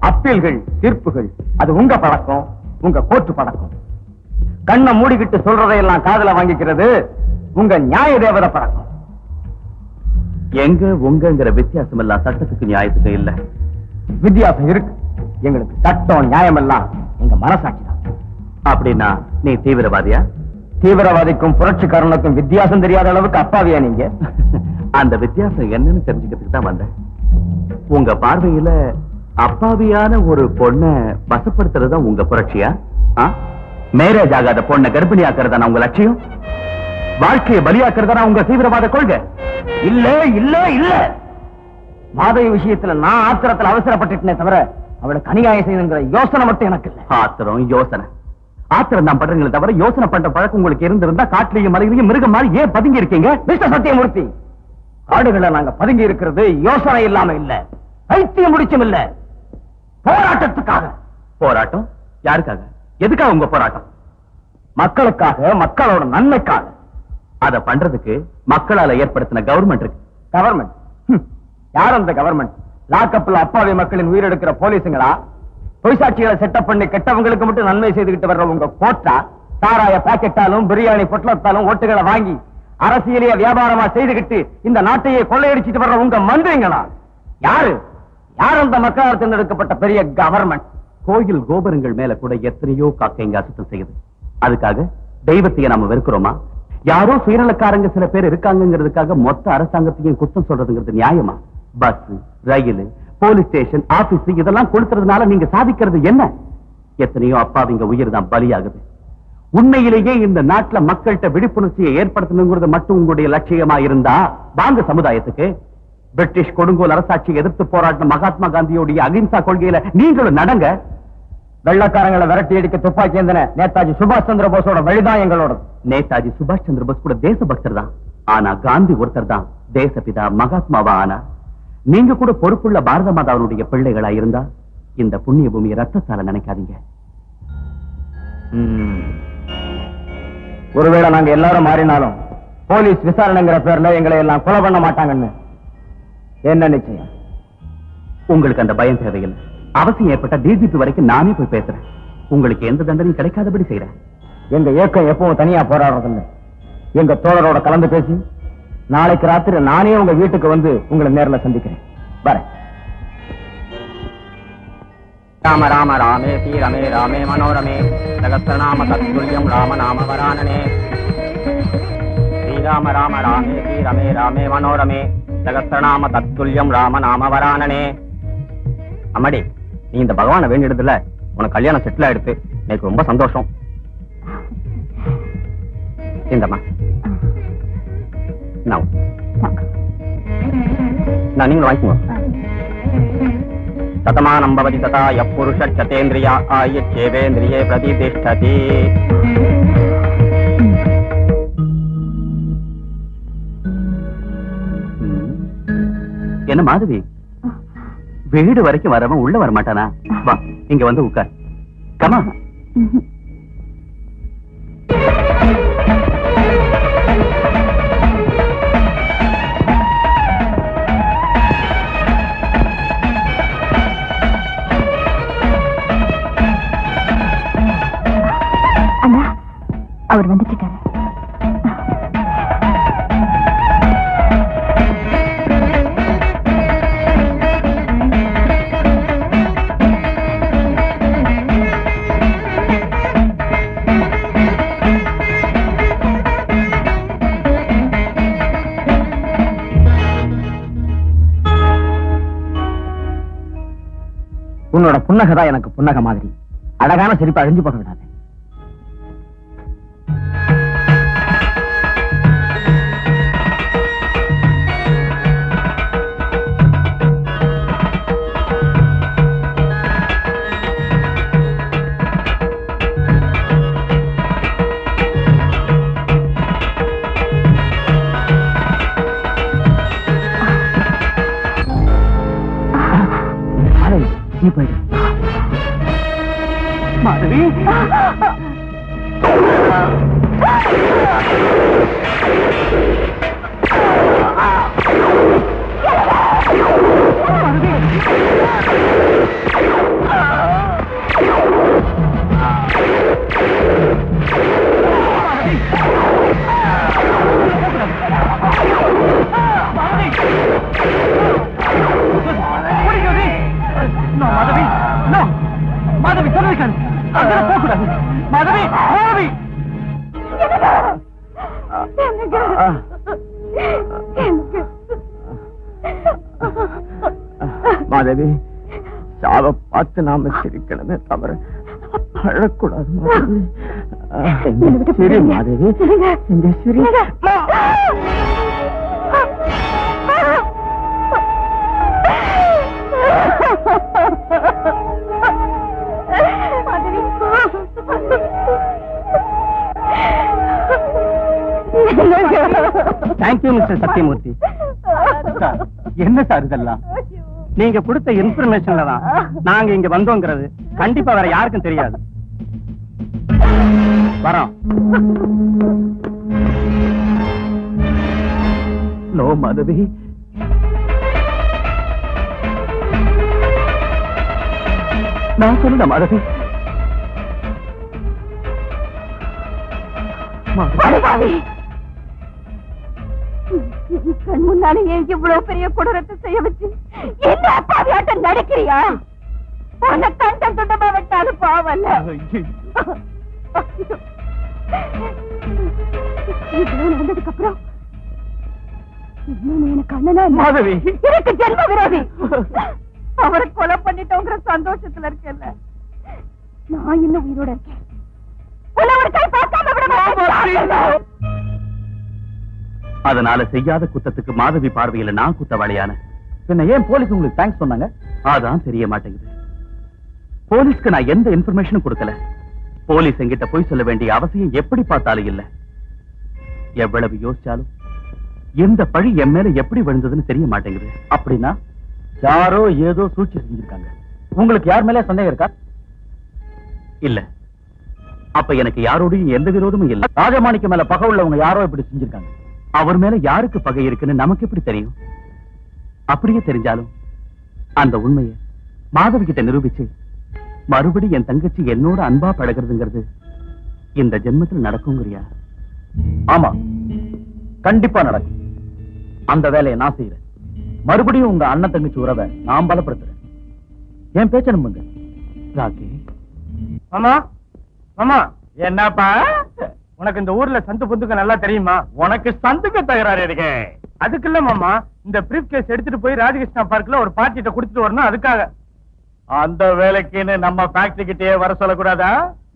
அப்பீல்கள், தீர்ப்புகள், அது உங்க பழக்கம், உங்க கோர்ட்டு பழக்கம். கண்ணை மூடிக்கிட்டு சொல்றதையெல்லாம் காதுல வாங்கிக்கிறது உங்க நியாய தேவத பழக்கம். எங்க உங்கங்கிற வித்தியாசம் எல்லாம் சட்டத்துக்கு நியாயத்துக்கு இல்ல. வித்தியாசம் இருக்கு. எங்களுக்கு சட்டம் நியாயம் எல்லாம் எங்க மனசாட்சி தான். அப்படின்னா நீ தீவிரவாதியா? தீவிரவாதிக்கும் புரட்சிக்காரனுக்கும் வித்தியாசம் தெரியாத அளவுக்கு அப்பாவியா நீங்க? அந்த வித்தியாசம் என்னன்னு தெரிஞ்சுக்கிறதுக்கு தான் வந்தேன். உங்க பார்வையில அப்பாவியான ஒரு பொண்ணை வசப்படுத்துறதா உங்க புரட்சியா? மேரேஜ் ஆகாத பொண்ணை கர்ப்பிணியாக்குறதா உங்க லட்சியம்? வாழ்க்கையை பலியாக்குறதா உங்க தீவிரவாத கொள்கை? இல்ல இல்ல இல்ல. மாதவி விஷயத்துல நான் ஆத்திரத்துல அவசரப்பட்டுட்டேனே தவிர அவளுக்கு அநியாயம் செய்யுங்கிற யோசனை மட்டும் எனக்கு இல்ல. ஆத்திரம் யோசனை ஆத்திரம் தான் பண்றீங்களே தவிர யோசனை பண்ற பழக்கம் உங்களுக்கு இருந்திருந்தா காட்டிலையும் மலையிலையும் மிருகம் மாதிரி ஏன் பதுங்கி இருக்கீங்க? மிஸ்டர் சத்தியமூர்த்தி, காடுகளை நாங்க பதுங்கி இருக்கிறது யோசனை இல்லாம இல்ல, பைத்தியம் முடிச்சும் இல்ல, போராட்டத்துக்காக. போராட்டம் யாருக்காக? எதுக்காக உங்க போராட்டம்? மக்களுக்காக, மக்களோட நன்மைக்காக. அத பண்றதுக்கு மக்களால ஏற்படுத்தின கவர்மெண்ட் இருக்கு. கவர்மெண்ட்? யார் அந்த கவர்மெண்ட்? லாக்கப்ல அப்பாவி மக்களின் உயிரெடுக்கிற போலீஸுங்களா? பொய்சாட்சிகளை செட்டப் பண்ணி கெட்டவங்களுக்கு மட்டும் நன்மை செய்துகிட்டு வர்ற உங்க கோட்டா? சாராய பாக்கெட்டாலும் பிரியாணி பொட்டலத்தாலும் ஓட்டுகளை வாங்கி அரசியலைய வியாபாரமா செய்துகிட்டு இந்த நாட்டையே கொள்ளையடிச்சிட்டு வர்ற உங்க மந்திரிங்களா? யாரு யார் அந்த மக்களால் தேர்ந்தெடுக்கப்பட்ட பெரிய கவர்மெண்ட்? கோயில் கோபுரங்கள் மேல கூட எத்தனையோ காக்கைங்க அசுத்தம் செய்யுது. அதுக்காக தெய்வத்தையே நாம வெறுக்கிறோமா? யாரோ சுயநலக்காரங்க சில பேர் இருக்காங்கிறதுக்காக மொத்த அரசாங்கத்தையும் குற்றம் சொல்றதுங்கிறது நியாயமா? பஸ், ரயில், போலீஸ் ஸ்டேஷன், ஆபீஸ் இதெல்லாம் கொடுக்கறதுனால நீங்க சாதிக்கிறது என்ன? எத்தனையோ அப்பாவிங்க உயிர் தான் பலியாகுது. உண்மையிலேயே இந்த நாட்டுல மக்கள்கிட்ட விழிப்புணர்ச்சியை ஏற்படுத்தணுங்கிறது மட்டும் உங்களுடைய லட்சியமா இருந்தா வாங்க சமுதாயத்துக்கு. பிரிட்டிஷ் கொடுங்கோல் அரசாட்சியை எதிர்த்து போராடின மகாத்மா காந்தியோடைய அகிம்சா கொள்கையில நீங்களும் நடங்க. வெள்ளக்காரங்களை விரட்டி அடிக்க துப்பாக்கி ஏந்தின நேதாஜி சுபாஷ் சந்திர போஸோட வழிதான் எங்களோட. நேதாஜி சுபாஷ் சந்திர போஸ் கூட தேசபக்தர் தான். ஆனா காந்தி ஒருத்தர் தான் தேசபிதா மகாத்மாவா ஆனா. நீங்க கூட பொறுப்புள்ள பாரத மாதாவுடைய பிள்ளைகளா இருந்தா இந்த புண்ணிய பூமியை ரத்தத்தால நினைக்காதீங்க. ஒருவேளை நாங்க எல்லாரும் மாறினாலும் போலீஸ் விசாரணைங்கிற பேர்ல எங்களை எல்லாம் கொலை பண்ண மாட்டாங்கன்னு என்ன நிச்சயம்? உங்களுக்கு அந்த பயம் தேவையில்லை. அவசியம் ஏற்பட்ட டிஜிபி வரைக்கும் நானே போய் பேசுறேன். உங்களுக்கு எந்த தண்டனையும் கிடைக்காதபடி செய்யறேன். எங்க இயக்கம் எப்பவும் தனியா போராடுறதில்லை. எங்க தோழரோட கலந்து பேசி நாளைக்கு ராத்திரி நானே உங்க வீட்டுக்கு வந்து உங்களை நேர்ல சந்திக்கிறேன். வரேன். ராம ராம ராமே ஸ்ரீ ரமே ராமே மனோரமே சகஸ்ரநாம தத்துல்யம் ராம நாம வரானனே. ஸ்ரீராம ராம ராமே ஸ்ரீ ரமே ராமே மனோரமே சகஸ்ரநாம தத்துல்யம் ராம நாம வரானனே. அம்மாடி, நீ இந்த பகவானை வேண்டியதுல உனக்கு கல்யாணம் செட்டில் ஆயிடுச்சு. எனக்கு ரொம்ப சந்தோஷம். இந்தம்மா நான் நீங்களும் வாங்கிக்கோங்க. சதமானம் பவதி ததா யப்புருஷ சதேந்திரியா ஆயுச்சேவேந்திரியே பிரதிதிஷ்டதி. என்ன மாதவி, வீடு வரைக்கும் வரவன் உள்ள வரமாட்டானா? வா, இங்க வந்து உட்கார். கமா. அண்ணா, அவர் வந்துட்டு இருக்காரு. உன்னோட புன்னகதான் எனக்கு புன்னக மாதிரி. அழகான சிரிப்பு அழிஞ்சு போக விடாது. நீ போயிடு. மாதவி மாதவி மாதவி சொல்லிருக்காரு போகக்கூடாது. மாதவி மாதவி மாதவி சாவை பார்த்து நாம சிரிக்கணுமே தவிர அழக்கூடாது. மாதவி சிரி மாதவி இந்த சிரி. Thank you mister Sathyamoorthy. என்ன சார் இதெல்லாம்? நீங்க கொடுத்த இன்ஃபர்மேஷன்ல தான் நாங்க இங்க வந்தோங்கிறது கண்டிப்பா வேற யாருக்கும் தெரியாது. வரோம். நோ மாதவி, நான் சொன்ன மாதவி. கண் முன்னாலே இவ்வளவு பெரிய கொடூரத்தை செய்ய வச்சு என்ன அப்பாவியாட்டம் நடக்கிறியா? உன்னை கண்டம் துண்டமா விட்டாலும் பாவல்ல. இவ்வளவு நடந்ததுக்கு அப்புறம் எனக்கு அண்ணனா மாதவி, எனக்கு ஜென்ம விரோதி. அவரை கொலை பண்ணிட்டோங்கிற சந்தோஷத்துல இருக்கேன்ல, நான் இன்னும் உயிரோட இருக்கேன். உன்னை ஒரு கை பார்க்காம விட மாட்டேன். அதனால செய்யாத குத்தத்துக்கு மாதவி பார்வையில நான் குத்தவாளியான. பின்ன ஏன் போலீஸ் உங்களுக்கு தேங்க்ஸ் சொன்னாங்க? அதான் தெரிய மாட்டேங்குது. போலீஸ்க்கு நான் எந்த இன்ஃபர்மேஷனும் கொடுக்கல. போலீஸ் என்கிட்ட போய் சொல்ல வேண்டிய அவசியம் எப்படி பார்த்தாலும் இல்ல. எவ்வளவு யோசிச்சாலும் எந்த பழி என் மேல எப்படி விழுந்ததுன்னு தெரிய மாட்டேங்குது. அப்படின்னா யாரோ ஏதோ சூழ்ச்சி செஞ்சிருக்காங்க. உங்களுக்கு யார் மேல சந்தேகம் இருக்கா? இல்ல. அப்ப எனக்கு யாரோடையும் எந்த விரோதமும் இல்ல. ராஜமாணிக்க மேல பகை உள்ளவங்க யாரோ இப்படி செஞ்சிருக்காங்க. அவர் மேல யாருக்கு பகை இருக்குன்னு நமக்கு எப்படி தெரியும்? அப்படியே தெரிஞ்சாலும் அந்த உண்மையை மாதவி கிட்ட நிரூபிச்சு மறுபடி என் தங்கச்சி என்னோட அன்பா பழகிறதுங்கிறது இந்த ஜென்மத்தில் நடக்குங்கிறியா? ஆமா, கண்டிப்பா நடக்கும். அந்த வேலையை நான் செய்யறேன். மறுபடியும் உங்க அண்ணன் தங்கச்சி உறவை நான் பலப்படுத்துறேன். என் பேச்ச நம்புங்க. ராக்கி, மாமா மாமா, என்னப்பா உனக்கு இந்த ஊர்ல சந்து பொந்துக்கு நல்லா தெரியுமா? உனக்கு சந்துக்கு தகராறு இருக்கு. அதுக்கு இல்ல மாமா, இந்த பிரீஃப் கேஸ் எடுத்துட்டு போய் ராஜகிருஷ்ணா பார்க்ல ஒரு பார்ட்டிட்ட கொடுத்துட்டு வரணும். அதுக்காக. அந்த வேலைக்குன்னு நம்ம ஃபேக்டரி கிட்டே வர சொல்லக்கூடாதா?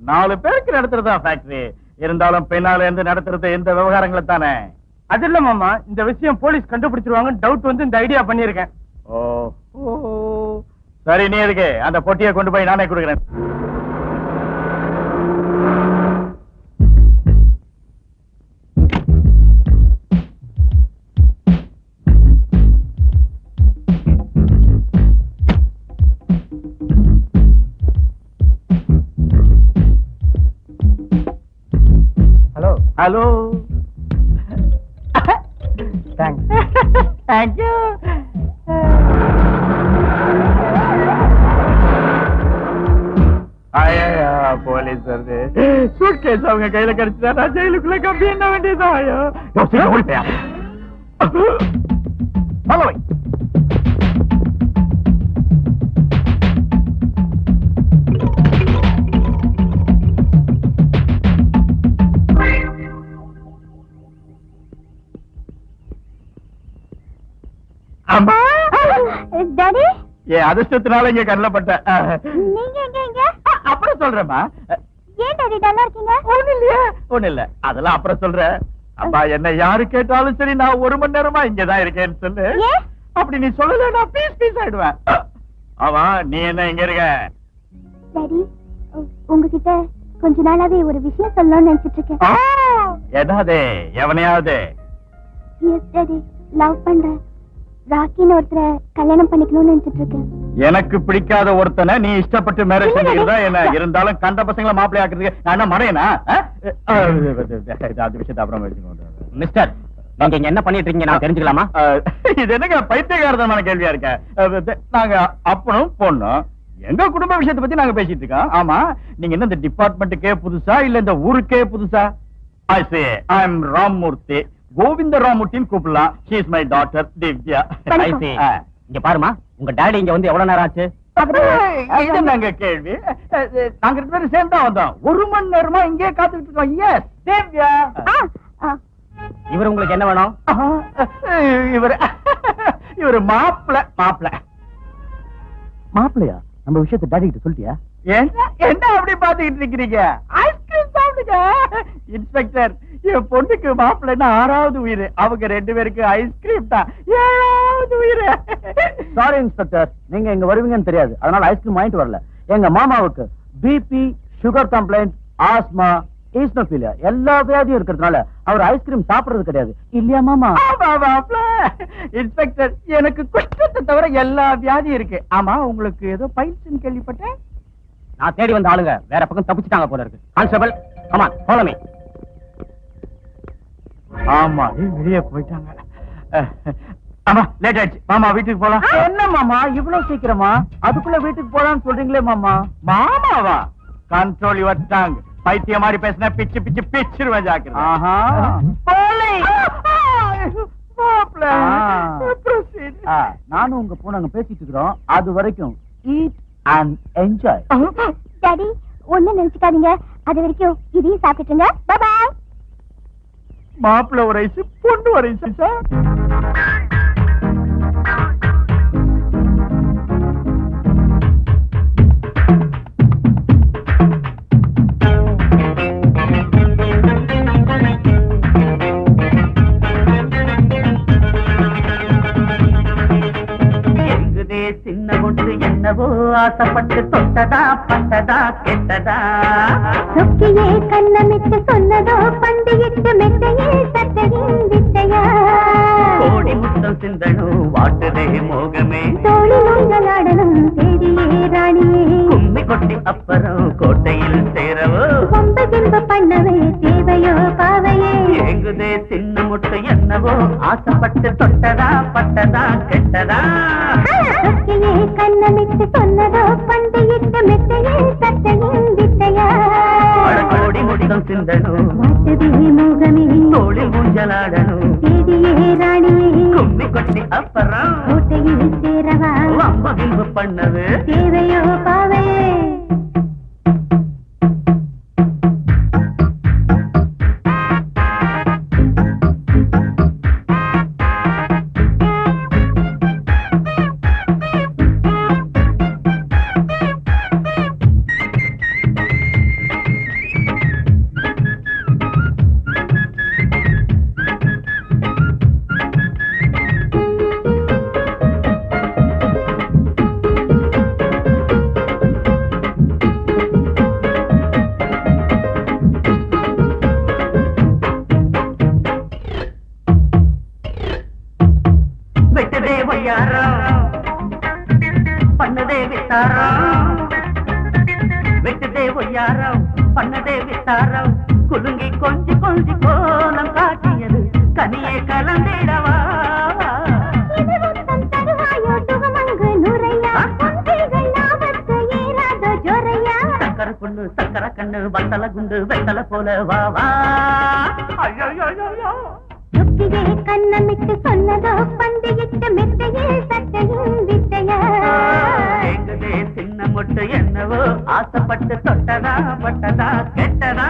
4 பேருக்கு நடத்துறதா ஃபேக்டரி. இருந்தாலும் பின்னால இருந்து நடத்துறது இந்த விவகாரங்களை தானே. அது இல்ல மாமா, இந்த விஷயம் போலீஸ் கண்டுபிடிச்சிருவாங்கன்னு டவுட் வந்து இந்த ஐடியா பண்ணிருக்கேன். ஓ சரி, நீ எதுக்கு அந்த பொட்டியை கொண்டு போய் நானே கொடுக்குறேன். Hello hello, thanks. Thank you. Police வருது. சூட்கேஸ் அவங்க கையில கிடைச்சதா நான் ஜெயிலுக்குள்ள கம்பி என்ன வேண்டியதா? ஐயோ ஓடிப்பையா. ஹலோ, அம்மா. டாடி, ஏ அதிர்ஷ்டத்தினால இங்க கண்ணப்பட்ட. நீங்க எங்க? அப்புறம் சொல்றேம்மா. ஏன் டாடி டல்லா இருக்கீங்க? ஒண்ணு இல்லையா? ஒண்ணு இல்ல, அதெல்லாம் அப்புறம் சொல்றேன். அப்பா, என்ன யாரு கேட்டாலும் சரி, நான் 1 மணி நேரமா இங்கதான் இருக்கேன்னு சொல்லு. ஏன்? அப்படி நீ சொல்லல, நான் பீஸ் ஆயிடுவேன். ஆமா, நீ என்ன இங்க இருக்க? டாடி, உங்ககிட்ட கொஞ்ச நாளாவே ஒரு விஷயம் சொல்லணும்னு நினைச்சிட்டு இருக்கேன். என்னது? எவனையாவது? எஸ் டாடி, லவ் பண்றேன். ராக்கின்னு ஒருத்தரை கல்யாணம் பண்ணிக்கணும்னு நினைச்சிட்டு இருக்கேன். எனக்கு பிடிக்காத ஒருத்தனை நீ இஷ்டப்பட்டு மேரேஜ் செஞ்சுக்கிறதா என்ன? இருந்தாலும் கண்ட பசங்களை மாப்பிள்ளை ஆக்குறதுக்கு நான் என்ன மறையனா? அது விஷயத்தை அப்புறம் எடுத்துக்கோங்க. மிஸ்டர், நீங்க இங்க என்ன பண்ணிட்டு இருக்கீங்க நான் தெரிஞ்சுக்கலாமா? இது என்னங்க பைத்தியகாரதமான கேள்வியா இருக்க? நாங்க அப்பனும் பொண்ணும் எங்க குடும்ப விஷயத்தை பத்தி நாங்க பேசிட்டு இருக்கோம். ஆமா, நீங்க என்ன இந்த டிபார்ட்மெண்ட்டுக்கே புதுசா இல்ல இந்த ஊருக்கே புதுசா? ஐ சே ஐ அம் ராமமூர்த்தி. கோவிந்த ராமமூர்த்தின்னு கூப்பிடலாம். She is my daughter Divya. I see. இங்க பாருமா, உங்க டாடி இங்க வந்து எவ்வளவு நேரம் ஆச்சு? இது நாங்க கேள்வி. நாங்க 2 பேரும் சேர்ந்தா வந்தோம். 1 மணி நேரமா இங்கே காத்துக்கிட்டு இருக்கோம். எஸ் திவ்யா. இவர் உங்களுக்கு என்ன வேணும்? இவரு மாப்பிள்ள. மாப்பிள்ளையா? நம்ம விஷயத்தை டாடி கிட்ட சொல்லிட்டியா? என்ன அப்படி பாத்துக்கிட்டு இருக்கிறீங்க? ஐஸ்கிரீம் சாப்பிடுங்க. இன்ஸ்பெக்டர், என் பொண்ணுக்கு மாப்பிள்ளைன்னா 6வது உயிர். அவங்க 2 பேருக்கு ஐஸ்கிரீம் தான் 7வது உயிர். சாரி இன்ஸ்பெக்டர், நீங்க இங்க வருவீங்கன்னு தெரியாது, அதனால ஐஸ்கிரீம் வாங்கிட்டு வரல. எங்க மாமாவுக்கு பிபி, சுகர் கம்ப்ளைண்ட், ஆஸ்மா, ஈஸ்னோஃபீலியா எல்லா வியாதியும் இருக்கிறதுனால அவர் ஐஸ்கிரீம் சாப்பிடுறது கிடையாது. இல்லையா மாமா? இன்ஸ்பெக்டர், எனக்கு குஷ்டத்தை தவிர எல்லா வியாதியும் இருக்கு. ஆமா, உங்களுக்கு ஏதோ பைல்ஸ்னு கேள்விப்பட்டேன். நான் தேடி வந்த ஆளுங்க வேற பக்கம் தப்பிச்சுட்டாங்க போல இருக்கு. Constable, come on, follow me. ஆமா, வெளியே போயிட்டாங்க. ஆமா, லேட் ஆயிடுச்சு. மாமா வீட்டுக்கு போலாம். என்ன மாமா இவ்வளவு சீக்கிரமா? அதுக்குள்ள வீட்டுக்கு போலான்னு சொல்றீங்களே மாமா. மாமாவா? Control your tongue. பைத்திய மாதிரி பேசினா பிச்சு பிச்சு பிச்சிருவேன். ஜாக்கிரதை. ஆஹா. நானும் உங்க பூனை பேசிட்டு இருக்கிறோம். அது வரைக்கும் eat and enjoy. டாடி, ஒண்ணு நினைச்சுக்காதீங்க. அது வரைக்கும் இதையும் சாப்பிட்டுங்க. By by. மாப்பிள்ள ஒரு ஐஸ், பொண்ணு ஒரு ஐஸ். சின்ன ஒன்று என்னவோ ஆசைப்பட்டு தொட்டதா பட்டதா கெட்டதா சொக்கியே கண்ணமிட்டு சொன்னதோ பண்டிகிட்டு மெத்தையே சட்டையின் வித்தையா கோடி முத்தம் சிந்தனும் வாட்டுதே மோகமே தோழி மங்களாடனும் தேடியே ராணியே கும்மி கொட்டி அப்புறம் கோட்டையில் சேரவோ கொம்ப கிம்ப பண்ணவே தேவையோ பாவையே எங்குதே சின்ன முட்டை என்னவோ ஆசைப்பட்டு தொட்டதா பட்டதா கெட்டதா சொக்கியே கண்ணமிட்டு சொன்னதோ பண்டிகிட்டு மெத்தையே சட்டையின் வித்தையா கோடி முத்தம் சிந்தனும் வாட்டுதே மோகமே தோளில் ஊஞ்சலாடனும் தேடியே ராணியே கும்மி கொட்டி அப்புறம் கோட்டையில் சேரவா வம்ப கிம்பு பண்ணது தேவையோ பாவையே பண்ணதே வித்தாரம் வெட்டுதே ஒய்யாரம் பண்ணதே வித்தாரம் குலுங்கி கொஞ்சி கொஞ்சி கோலம் காட்டியது கனியே கலந்திடவா சக்கர பொண்ணு சக்கர கண்ணு வத்தல குண்டு வெத்தல போல வா வா சொக்கியே கண்ணமிட்டு சொன்னதோ பண்டிகிட்டு மெத்தையே சட்டையின் வித்தையா எங்குதே சின்ன முட்டு என்னவோ ஆசைப்பட்டு தொட்டதா பட்டதா கெட்டதா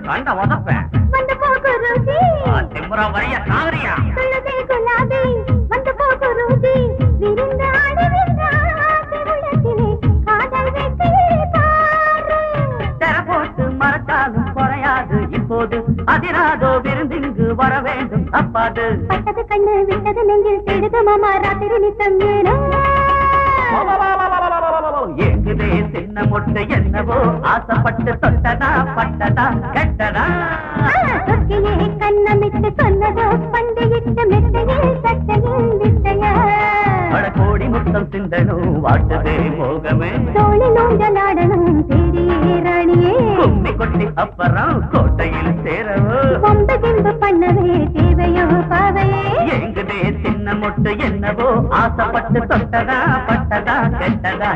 கண்ட உதப்பேன். வந்து போகு ருசி திமுறா வரைய சாவரியா சொல்லுதே குலாபி வந்து போகு ருசி விருந்து ஆடுகின்றாசி உள்ளத்திலே காதல் வெற்றியை பாரு தெர போட்டு மறக்காலும் குறையாது இப்போது அதிராதோ விருந்திங்கு வர வேண்டும் தப்பாது. பட்டது கண்ணு விட்டது நெஞ்சில் தேடுது மாமா ராத்திரி நித்தம் ஏனோ ஏங்குதே சின்ன மொட்டை என்னவோ ஆசைப்பட்டு தொட்டதா பட்டதா கெட்டதா. சொற்கிலே கண்ணமிட்டு சொன்னதோ பண்டையிட்டு மெட்டையில் சட்டையில் விட்டையா கோடி முத்தம் சிந்தனும் வாட்டுதே மோகமே. தோழி நோஞ்சலாடணும் தேடியே ராணியே கும்மி கொட்டி அப்புறம் கோட்டையில் சேரவோ பொம்ப கிம்பு பண்ணவே தேவையோ பாவையே ஏங்குதே சின்ன மொட்டை என்னவோ ஆசைப்பட்டு தொட்டதா பட்டதா கெட்டதா.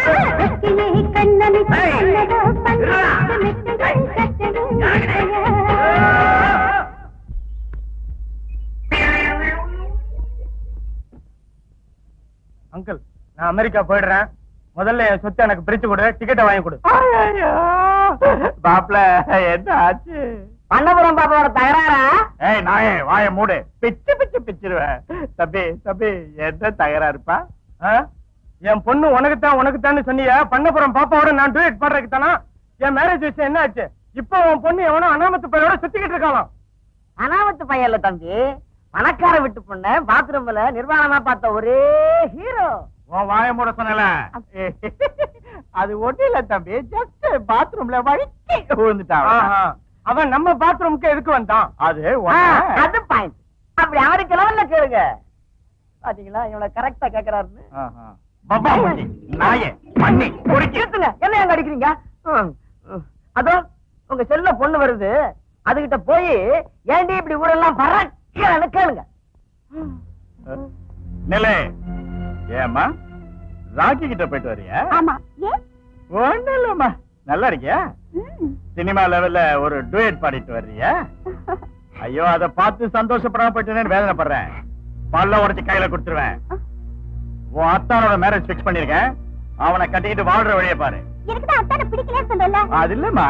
சொற்கிலே கண்ணமிட்டு சொன்னதோ பண்டையிட்டு மெட்டையில் சட்டையில் விட்டையா அங்கிள், நான் அமெரிக்கா போயிடுறேன். முதல்ல என் சொத்தை எனக்கு பிரிச்சு கொடு, டிக்கெட்டை வாங்கி கொடு. பாப்ல என்ன ஆச்சு? பண்ணபுரம் பாப்பாவோட தகராறா? ஏய் நாயே வாய மூடு, பிச்சு பிச்சு பிச்சிருவேன். தம்பி தம்பி என்ன தகராறுப்பா? ஆ? என் பொண்ணு உனக்குத்தான் சொன்னியா? பண்ணபுரம் பாப்பாவோட நான் டூயட் பாடுறதுக்கு தானா? என் மேரேஜ் விஷயம் என்ன ஆச்சு? இப்போ உன் பொண்ணு எவனோ அனாமத்து பையோட சுத்திக்கிட்டு இருக்காளாம். அனாமத்து பையன் இல்ல தம்பி, பணக்கார விட்டு பொண்ணு பாத்ரூம்ல நிர்வாணமா பார்த்த ஒரே ஹீரோ. உன் வாய மூட சொன்னல. அது ஒண்ணு இல்ல தம்பி, ஜஸ்ட் பாத்ரூம்ல வழுக்கி விழுந்துட்டான். ஆஹா. அவன் நம்ம பாத்ரூமுக்கு எதுக்கு வந்தான்? அது அது பாயிண்ட். அப்படி அவருக்கு லெவல்ல கேளுங்க. பாத்தீங்களா இவனை கரெக்டா கேக்குறாருன்னு. பாபா நாயே பண்ணி இருக்குங்க, என்ன எங்க அடிக்கிறீங்க? அதோ உங்க செல்ல பொண்ணு வருது, அதுகிட்ட போய் ஏண்டி இப்படி ஊரெல்லாம் பறக்கன்னு கேளுங்க. நிலை ஏமா ராக்கி கிட்ட போயிட்டு வரியா? ஆமா ஏன் ஒண்ணு இல்லம்மா, நல்லா இருக்கியா? சினிமா லெவல்ல ஒரு டூயட் பாடிட்டு வர்றியா? ஐயோ அத பார்த்து சந்தோஷப்படாம போயிட்டேன்னு வேதனைப்படுறேன். பல்ல உடைச்சு கையில கொடுத்துருவேன். உன் அத்தானோட மேரேஜ் பிக்ஸ் பண்ணிருக்கேன், அவனை கட்டிக்கிட்டு வாழ்ற வழிய பாரு. எனக்கு தான் அத்தானை பிடிக்கலன்னு சொன்னல அது இல்லம்மா,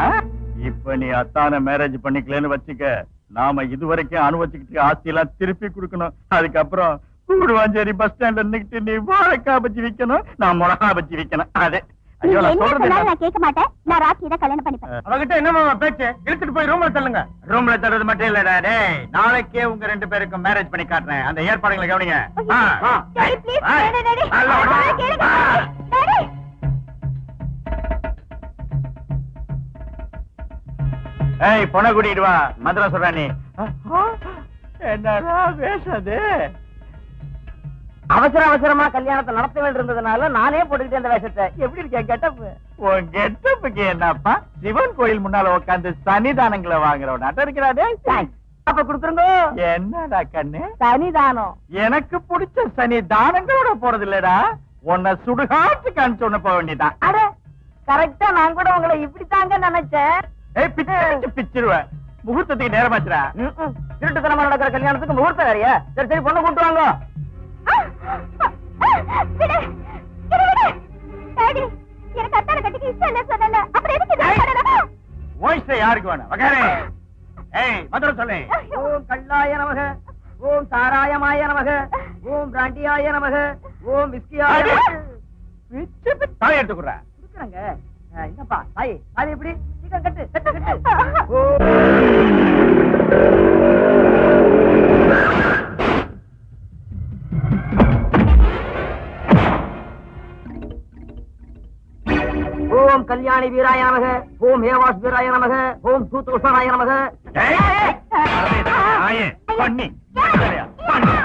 இப்ப நீ அத்தான மேரேஜ் பண்ணிக்கலன்னு வச்சுக்க, நாம இதுவரைக்கும் அனுபவிச்சுக்கிட்டு ஆஸ்தி எல்லாம் திருப்பி கொடுக்கணும். அதுக்கப்புறம் கூடுவாஞ்சேரி பஸ் ஸ்டாண்ட்ல நின்னுட்டு நீ வாழைக்காய் பஜ்ஜி விக்கணும், நான் மிளகா பஜ்ஜி விக்கணும். அது ஐயோ நான் சொல்றது நான் கேட்க மாட்டேன். நான் ராக்கி தான் கல்யாணம் பண்ணிப்பேன். அவகிட்ட என்னமா பேச்சு? இழுத்துட்டு போய் ரூம்ல தள்ளுங்க. ரூம்ல தர்றது மட்டும் இல்லடா டேய், நாளைக்கே உங்க ரெண்டு பேருக்கும் மேரேஜ் பண்ணி காட்டுறேன். அந்த ஏற்பாடுகளை கவனிங்க. டாடி ப்ளீஸ் டாடி டாடி கேளுங்க டாடி. ஏய் பொண்ணை கூட்டிட்டு வா, மதுரை சொல்றா நீ. என்னடா பேசுது? அவசர அவசரமா கல்யாணத்தை நடத்த வேண்டியிருந்ததுனால நானே போட்டுக்கிட்டே அந்த வேஷத்தை. எப்படி இருக்கேன் கெட்டப்? உன் கெட்டப்புக்கு என்னப்பா, சிவன் கோயில் முன்னால உட்காந்து சன்னிதானங்களை வாங்குறவன் நட்ட இருக்கிறாடே. அப்ப கொடுத்துருங்க. என்னடா கண்ணு, சனிதானம் எனக்கு பிடிச்ச சன்னிதானங்களோட போறது இல்லடா, உன்னை சுடுகாட்டுக்கு அனுப்பிச்சு ஒண்ணு போக வேண்டியதான். அட கரெக்டா நான் கூட உங்களை இப்படித்தாங்க நினைச்சேன். ஏய் பிச்சு பிச்சிருவேன். முகூர்த்தத்துக்கு நேரமாச்சுடா. திருட்டுத்தனமா நடக்கிற கல்யாணத்துக்கு முகூர்த்தம் வேறையா? சரி சரி பொண்ணு கூட்டு வாங்க. விடு விடு விடு டாடி, எனக்கு அத்தானை கட்டிக்க இஷ்டம் இல்ல சொன்னல, அப்புறம் எதுக்கு இது பண்ணணும்? வாய்ஸ் யாருக்கு வேணும்? வகாரே. ஏய் மதுரை சொல்லு. ஓம் கல்லாய நமக, ஓம் சாராயமாய நமக, ஓம் பிராண்டியாய நமக, ஓம் விஸ்கியாய நமக. பிச்சு பிச்சு தாய் எடுத்துக்குறா. குடுக்குறேங்க. என்னப்பா தாய் தாய் எப்படி சீக்கிரம் கட்டு கட்டு கட்டு. ஓம் கல்யாணி வீராய நமக, ஓம் ஹேவாஸ் வீராய நமக, ஓம் சூத்தோஷனாய நமக. நாயே பண்ணி பண்ணி.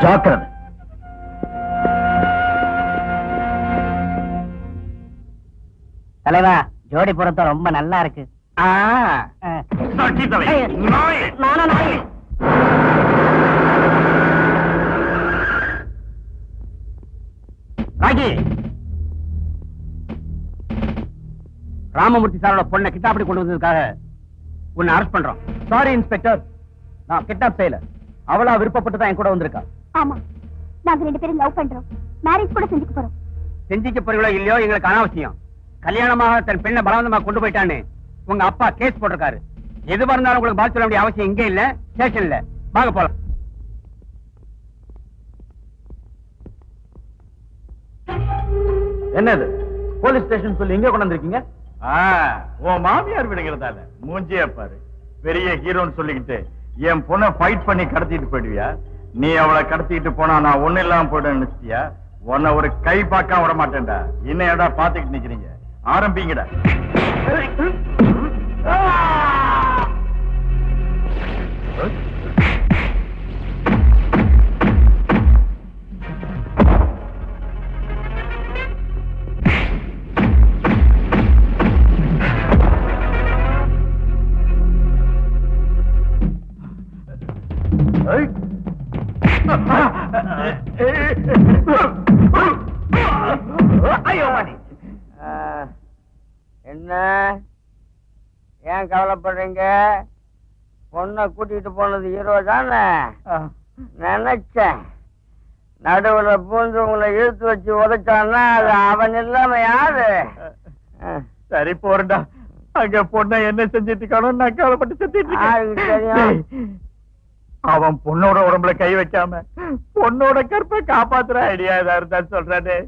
ஜாக்கிரதை. தலைவா, ஜோடி பொருத்தம் ரொம்ப நல்லா இருக்கு. ராகி, ராமமூர்த்தி சாரோட பொண்ணை கிட்டாப்படி கொண்டு வந்ததுக்காக உன்னை அரெஸ்ட் பண்றோம். சாரி இன்ஸ்பெக்டர், நான் கிட்னாப் செய்யல. அவளா விருப்பப்பட்டு தான் என் கூட வந்திருக்கா. ஆமா, நாங்க 2 பேரும் லவ் பண்றோம். மேரேஜ் கூட செஞ்சுக்க போறோம். செஞ்சிக்க போறீங்களோ இல்லையோ எங்களுக்கு அனாவசியம். கல்யாணமாக தன் பெண்ணை பலவந்தமா கொண்டு போயிட்டான்னு உங்க அப்பா கேஸ் போட்டிருக்காரு. எதுவா இருந்தாலும் உங்களுக்கு பால் சொல்ல வேண்டிய அவசியம் இங்கே இல்ல, ஸ்டேஷன்ல. வாங்க போலாம். என்னது போலீஸ் ஸ்டேஷன் சொல்லி எங்க கொண்டு வந்திருக்கீங்க? உன் மாமியார் விடுங்கிறதால மூஞ்சியே பாரு. பெரிய ஹீரோன்னு சொல்லிக்கிட்டு என் பொண்ணை ஃபைட் பண்ணி கடத்திட்டு போயிடுவியா? நீ அவளை கடத்திட்டு போனா நான் ஒண்ணு இல்லாம போயிட நினைச்சிட்டியா? உன்னை ஒரு கை பார்க்க விட மாட்டேன்டா. இன்னும் ஏடா பாத்துக்கிட்டு நிக்கிறீங்க? ஆரம்பிங்கடா. என்ன ஏன் கவலைப்படுறீங்க? பொண்ணை கூட்டிட்டு போனது ஹீரோ தானே நினைச்சேன். நடுவுல பூந்து உங்களை இழுத்து வச்சு உதைச்சான்னா அது அவன் இல்லாம யாரு? சரி போறா. அங்க பொண்ணை என்ன செஞ்சிட்டு இருக்கானோ நான் கவலைப்பட்டு செஞ்சிட்டு இருக்கேன். அவன் பொண்ணோட உடம்புல கை வைக்காம பொண்ணோட கற்பை காப்பாத்துற ஐடியா ஏதா இருந்தா சொல்றானே.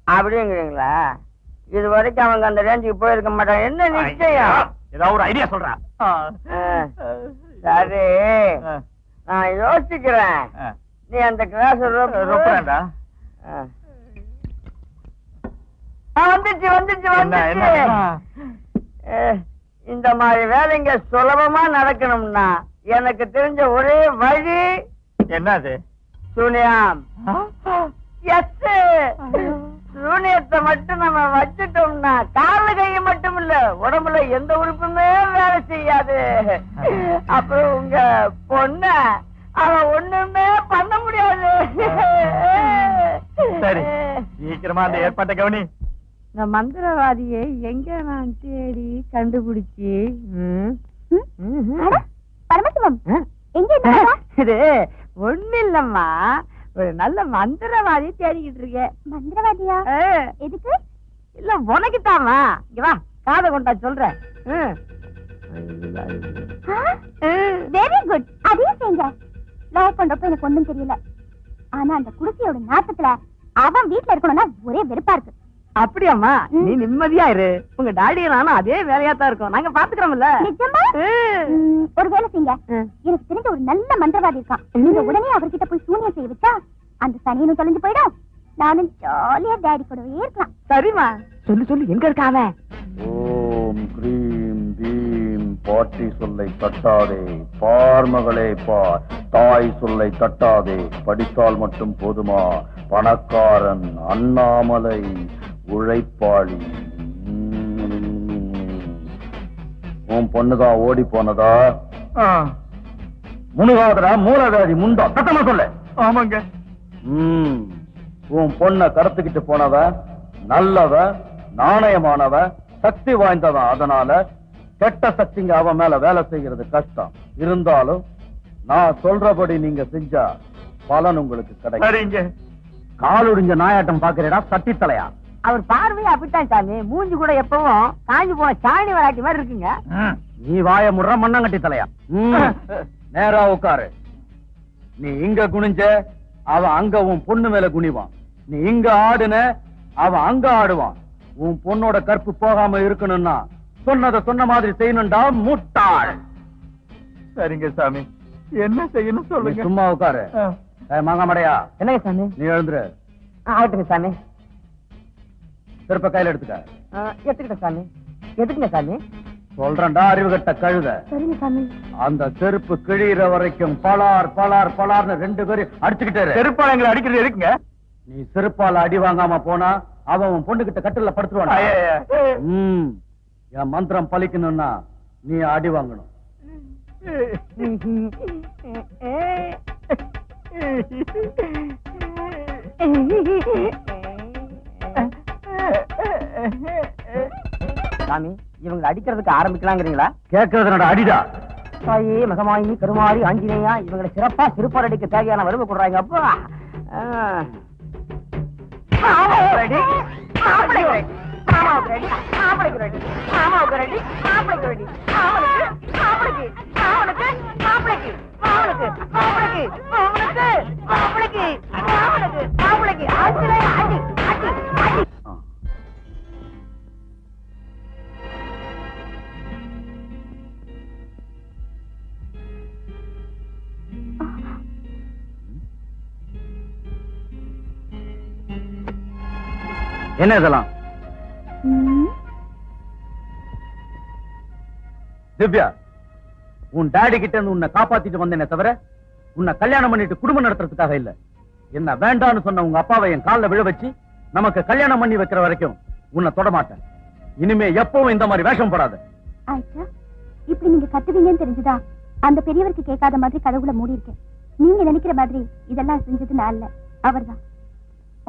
அப்படிங்கிறீங்களா? இது வரைக்கும் அவங்க அந்த ரேஞ்சுக்கு போயிருக்க மாட்டாங்க. என்ன நிச்சயம்? ஏதாவது ஒரு ஐடியா சொல்றான். சரி, நான் யோசிக்கிறேன். நீ அந்த கிளாஸ் ரொப்பேன்டா. வந்துச்சு வந்துச்சு வந்துச்சு. இந்த மாதிரி வேலைங்க சுலபமா நடக்கணும்னா எனக்கு தெரிஞ்ச ஒரே வழி என்னது? சூனியம். எஸ், சூனியத்தை மட்டும் நம்ம வச்சுட்டோம்னா கால கையை மட்டும் இல்ல, உடம்புல எந்த உறுப்புமே வேலை செய்யாது. அப்புறம் உங்க பொண்ண அவன் ஒண்ணுமே பண்ண முடியாது. சரி, சீக்கிரமா அந்த ஏற்பாட்டை கவனி. இந்த மந்திரவாதியை எங்க நான் தேடி கண்டுபிடிச்சி பரமசிவம் எங்க இது ஒண்ணு இல்லம்மா, ஒரு நல்ல மந்திரவாதி தேடிக்கிட்டு இருக்கேன். மந்திரவாதியா? எதுக்கு? இல்ல உனக்குத்தாமா. இங்க வா, காதை கொண்டா சொல்றேன். Very good. அதே செய்யுங்க. லவ் பண்றப்ப எனக்கு ஒண்ணும் தெரியல. ஆனா அந்த குடிசையோட நாட்டத்துல அவன் வீட்டுல இருக்கணும்னா ஒரே வெறுப்பா இருக்கு. அப்படியாம்மா? நீ நிம்மதியா இரு. உங்க டாடி நானும் அதே வேலையா தான் இருக்கோம். நாங்க பாத்துக்கிறோம்ல. ஒரு வேலை செய்யுங்க. எனக்கு தெரிஞ்ச ஒரு நல்ல மந்திரவாதி இருக்கான். நீங்க உடனே அவர்கிட்ட போய் சூனியம் செய்ய வச்சா அந்த சனியனும் தொலைஞ்சு போயிடும். நானும் ஜாலியா டாடி கூடவே இருக்கலாம். சரிம்மா, சொல்லு சொல்லு, எங்க இருக்காவ? ஓம் கிரீம் பீம் பாட்டி சொல்லை தட்டாதே, பார்மகளே பார், தாய் சொல்லை தட்டாதே, படித்தால் மட்டும் போதுமா, பணக்காரன், அண்ணாமலை, உழைப்பாளி. உன் பொண்ணுதான் ஓடி போனதா? முனுகாதரா மூலகாதி முண்டா, சத்தமா சொல்ல. ஆமாங்க. உன் பொண்ண கடத்துக்கிட்டு போனவ நல்லவ, நாணயமானவ, சக்தி வாய்ந்தவன். அதனால கெட்ட சக்திங்க அவன் மேல வேலை செய்யறது கஷ்டம். இருந்தாலும் நான் சொல்றபடி நீங்க செஞ்சா பலன் உங்களுக்கு கிடைக்கும். காலுடிஞ்ச நாயாட்டம் பாக்குறடா சட்டி தலையா? அவர் பார்வையை அப்படித்தான் சாமி. மூஞ்சி கூட எப்பவும் காஞ்சி போன சாணி வராட்டி மாதிரி இருக்குங்க. நீ வாய முடுற மண்ணங்கட்டி தலையா? நேரா உட்காரு. நீ இங்க குனிஞ்ச அவன் அங்க உன் பொண்ணு மேல குனிவான். நீ இங்க ஆடுன அவன் அங்க ஆடுவான். உன் பொண்ணோட கற்பு போகாம இருக்கணும்னா சொன்னதை சொன்ன மாதிரி செய்யணும்டா முட்டாள். சரிங்க சாமி, என்ன செய்யணும் நீ சொல்லுங்க. சும்மா உட்காரு. மாங்காமடையா, என்னங்க சாமி? நீ எழுந்துரு. ஆகட்டுங்க சாமி. திருப்ப கையில எடுத்துக்க. எடுத்துக்கிட்ட சாமி. எதுக்குங்க சாமி? சொல்றேன்டா அறிவுகட்ட கழுத. சரிங்க சாமி. அந்த செருப்பு கிழிகிற வரைக்கும் பலார் பலார் பலார்னு 2 பேரும் அடிச்சுக்கிட்டே. செருப்பால எங்களை அடிக்கிறது இருக்குங்க. நீ செருப்பால அடி வாங்காம போனா அவன் உன் பொண்ணுகிட்ட கட்டில படுத்துருவான். என் மந்திரம் பலிக்கணும்னா நீ அடி வாங்கணும். சாமி, இவங்க அடிக்கிறதுக்கு ஆரம்பிக்கலாங்கிறீங்களா? கேட்கறது அடிடா. தாயே மகமாயி கருமாரி ஆஞ்சநேயா, இவங்களை சிறப்பா சிறுபார் அடிக்க தேவையான வறுமை கொடுறாங்க. அப்பா என்ன இதெல்லாம்? திவ்யா, உன் டாடி கிட்ட இருந்து உன்னை காப்பாத்திட்டு வந்தேனே தவிர உன்னை கல்யாணம் பண்ணிட்டு குடும்பம் நடத்துறதுக்காக இல்ல. என்ன வேண்டான்னு சொன்ன உங்க அப்பாவை என் காலில் விழ வச்சு நமக்கு கல்யாணம் பண்ணி வைக்கிற வரைக்கும் உன்னை தொட மாட்டேன். இனிமே எப்பவும் இந்த மாதிரி வேஷம் போடாத. ஆயிச்சா, இப்படி நீங்க கத்துவீங்கன்னு தெரிஞ்சுதா அந்த பெரியவருக்கு கேட்காத மாதிரி கதவுல மூடி இருக்கேன். நீங்க நினைக்கிற மாதிரி இதெல்லாம் செஞ்சது நான் இல்ல, அவர்தான்.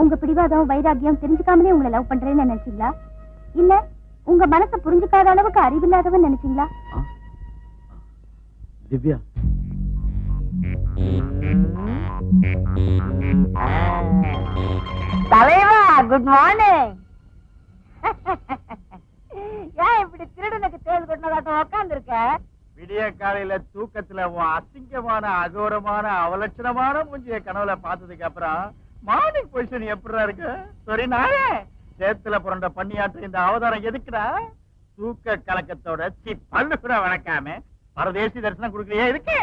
உங்க பிடிவாதம் வைராகியம் தெரிஞ்சுக்காமலே உங்களை லவ் பண்றேன்னு நினைச்சீங்களா? இல்ல உங்க மனசை புரிஞ்சுக்காத அளவுக்கு அறிவில்லாதவன் நினைச்சீங்களா? திவ்யா, தலைவா, குட் மார்னிங். ஏன் இப்படி திருடனுக்கு தேள் கொண்டதாட்டம் உட்கார்ந்து இருக்க? விடிய காலையில தூக்கத்துல உன் அசிங்கமான அகோரமான அவலட்சணமான மூஞ்சிய கனவுல பார்த்ததுக்கு அப்புறம் மார்னிங் பொசிஷன் எப்படிடா இருக்கு? சரி, நானே சேத்துல புரண்ட பண்ணியாட்டு இந்த அவதாரம் எதுக்குடா? தூக்க கலக்கத்தோட பல்லு கூட வணக்காம பரதேசி தரிசனம் கொடுக்கலையே இருக்கு.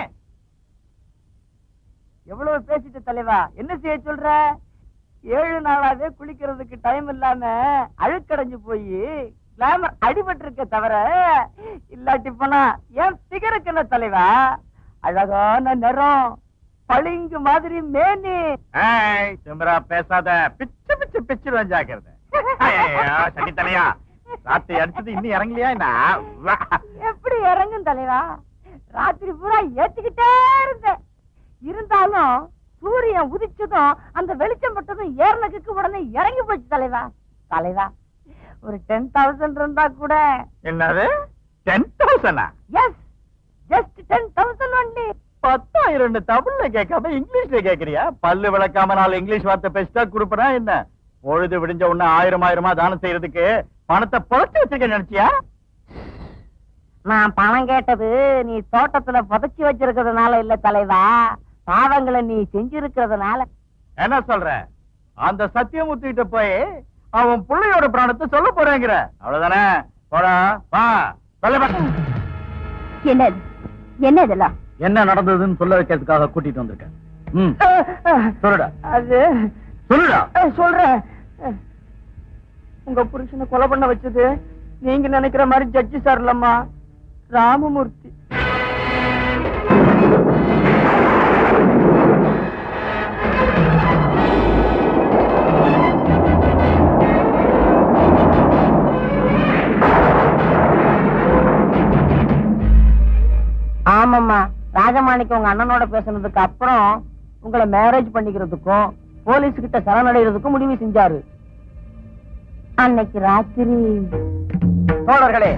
எவ்வளவு பேசிட்டு தலைவா, என்ன செய்ய சொல்ற? 7 நாளாவே குளிக்கிறதுக்கு டைம் இல்லாம அழுக்கடைஞ்சு போய் கிளாமர் அடிபட்டு இருக்க தவிர இல்லாட்டி போனா என் பிகருக்கு என்ன தலைவா? அழகான நிறம், பளிங்கு மாதிரி மேனி. திமிரா பேசாத, பிச்சு பிச்சு பிச்சு ஜாக்கிரதை. சனி தலையா, ராத்திரி அடிச்சது இன்னும் இறங்கலையா? எப்படி இறங்கும் தலைவா? ராத்திரி பூரா ஏத்திக்கிட்டே இருந்தேன். இருந்தாலும் சூரியன் உதிச்சதும் அந்த வெளிச்சம் பட்டதும் ஏர்னக்கு உடனே இறங்கி போச்சு தலைவா. தலைவா, ஒரு 10,000 இருந்தா கூட. என்னது 10,000? S, just 10,000 only. 10,000 தமிழ்ல கேட்காம இங்கிலீஷ்ல கேக்குறியா? பல்லு விளக்காம 4 இங்கிலீஷ் வார்த்தை பேசிட்டா கொடுப்பனா என்ன? பொழுது விடிஞ்ச உடனே 1000 தானம் செய்யறதுக்கு பணத்தை புதைச்சு வச்சிருக்க நினைச்சியா? நான் பணம் கேட்டது நீ தோட்டத்துல புதைச்சு வச்சிருக்கிறதுனால இல்ல தலைவா, பாவங்களை நீ செஞ்சிருக்கிறதுனால. என்ன சொல்ற? அந்த சத்தியமூர்த்தி கிட்ட போய் அவன் பிள்ளையோட பிராணத்தை சொல்ல போறேங்கிற, அவ்வளவுதானே? போடா வா, என்ன என்ன இதெல்லாம்? என்ன நடந்ததுன்னு சொல்ல வைக்கிறதுக்காக கூட்டிட்டு வந்திருக்கேன். சொல்லுடா. அது சொல்லுடா. சொல்றேன். உங்க புருஷனை கொலை பண்ண வச்சது நீங்க நினைக்கிற மாதிரி ஜட்ஜி சார் இல்லம்மா, ராமமூர்த்தி. ஆமாம்மா, ராஜமாணிக்கு உங்க அண்ணனோட பேசுனதுக்கு அப்புறம் உங்களை மேரேஜ் பண்ணிக்கிறதுக்கும் போலீஸ் கிட்ட சரணடைறதுக்கும் முடிவு செஞ்சாரு. அன்னைக்கு ராத்திரி. தோழர்களே,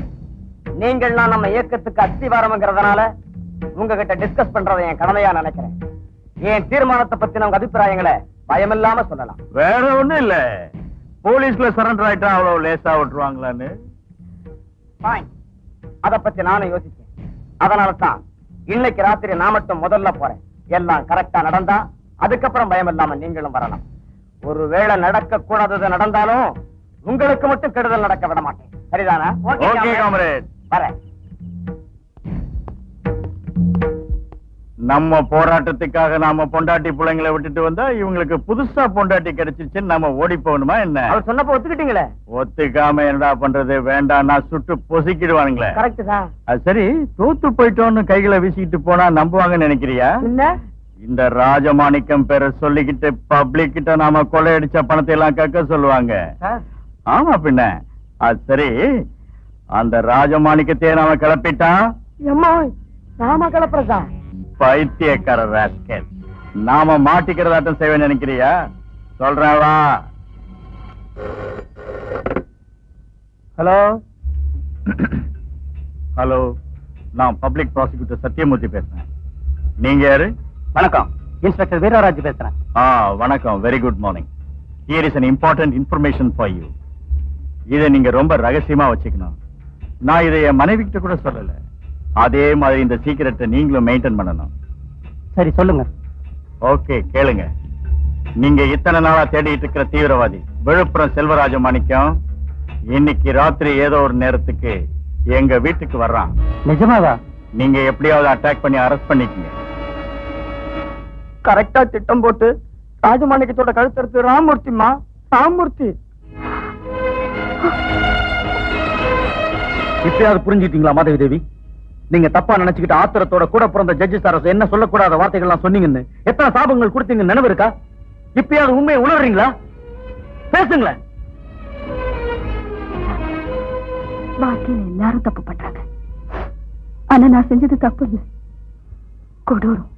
நீங்கள்லாம் நம்ம இயக்கத்துக்கு அஸ்திவாரம்ங்கிறதுனால உங்ககிட்ட டிஸ்கஸ் பண்றதை என் கடமையா நினைக்கிறேன். என் தீர்மானத்தை பத்தி உங்க அபிப்பிராயங்களை பயமில்லாம சொல்லலாம். வேற ஒண்ணும் இல்ல, போலீஸ்ல சரண்டர் ஆயிட்டா அவ்வளவு லேசா விட்டுருவாங்களான்னு. அத பத்தி நானும் யோசிச்சேன். அதனால தான் இன்னைக்கு ராத்திரி நான் மட்டும் முதல்ல போறேன். எல்லாம் கரெக்டா நடந்தா அதுக்கப்புறம் பயம் இல்லாம நீங்களும் வரலாம். ஒருவேளை நடக்க கூடாதது நடந்தாலும் உங்களுக்கு மட்டும் கெடுதல் நடக்க விட மாட்டேன். சரிதானா? Okay comrade. வரேன். நம்ம போராட்டத்துக்காக நாம பொண்டாட்டி பிள்ளைங்களை விட்டுட்டு வந்தா இவங்களுக்கு புதுசா பொண்டாட்டி கிடைச்சிருச்சுன்னு நம்ம ஓடி போகணுமா என்ன? அவர் சொன்னப்ப ஒத்துக்கிட்டீங்களே. ஒத்துக்காம என்னடா பண்றது? வேண்டாம், நான் சுட்டு பொசிக்கிடுவானுங்களே. கரெக்ட் தான். அது சரி, தோத்து போயிட்டோன்னு கைகளை வீசிக்கிட்டு போனா நம்புவாங்கன்னு நினைக்கிறியா? என்ன இந்த ராஜமாணிக்கம் பேரை சொல்லிக்கிட்டு பப்ளிக் கிட்ட நாம கொள்ளையடிச்ச பணத்தை எல்லாம் கக்க சொல்லுவாங்க. ஆமா பின்ன. அது சரி, அந்த ராஜமாணிக்கத்தையே நாம கிளப்பிட்டா நாம கிளப்புறதா? பைத்தியக்கார ராஸ்கல், நாம மாட்டிக்கிறதாட்டம் செய்வேன்னு நினைக்கிறியா? சொல்றேன் வா. ஹலோ ஹலோ, நான் பப்ளிக் ப்ராசிக்யூட்டர் சத்யமூர்த்தி பேசுறேன். நீங்க யாரு? வணக்கம், இன்ஸ்பெக்டர் வீரராஜ் பேசுறேன். வணக்கம். Very good morning. Here is an important information for you. இதை நீங்க ரொம்ப ரகசியமா வச்சுக்கணும். நான் இதை என் மனைவி கிட்ட கூட சொல்லல. அதே மாதிரி இந்த சீக்கிரட்டை நீங்களும் மெயின்டைன் பண்ணணும். சரி சொல்லுங்க. ஓகே, கேளுங்க. நீங்க இத்தனை நாளா தேடிட்டு இருக்கிற தீவிரவாதி விழுப்புரம் செல்வராஜ மாணிக்கம் இன்னைக்கு ராத்திரி ஏதோ ஒரு நேரத்துக்கு எங்க வீட்டுக்கு வர்றான். நிஜமாவா? நீங்க எப்படியாவது அட்டாக் பண்ணி அரெஸ்ட் பண்ணிக்கங்க. கரெக்டா திட்டம் போட்டு ராஜமாணிக்கத்தோட கழுத்தறுத்து ராமூர்த்திமா, ராமூர்த்தி. இப்பயாவது புரிஞ்சுட்டீங்களா மாதவி தேவி? நீங்க தப்பா நினைச்சுக்கிட்டு ஆத்திரத்தோட கூட பிறந்த ஜட்ஜி சார் என்ன சொல்லக்கூடாத வார்த்தைகள்லாம் சொன்னீங்கன்னு எத்தனை சாபங்கள் கொடுத்தீங்க நினைவு இருக்கா? இப்பயாவது உண்மையை உணர்றீங்களா? பேசுங்களேன். வாழ்க்கையில எல்லாரும் தப்பு பண்றாங்க. ஆனா நான் செஞ்சது தப்பு இல்லை, கொடூரம்.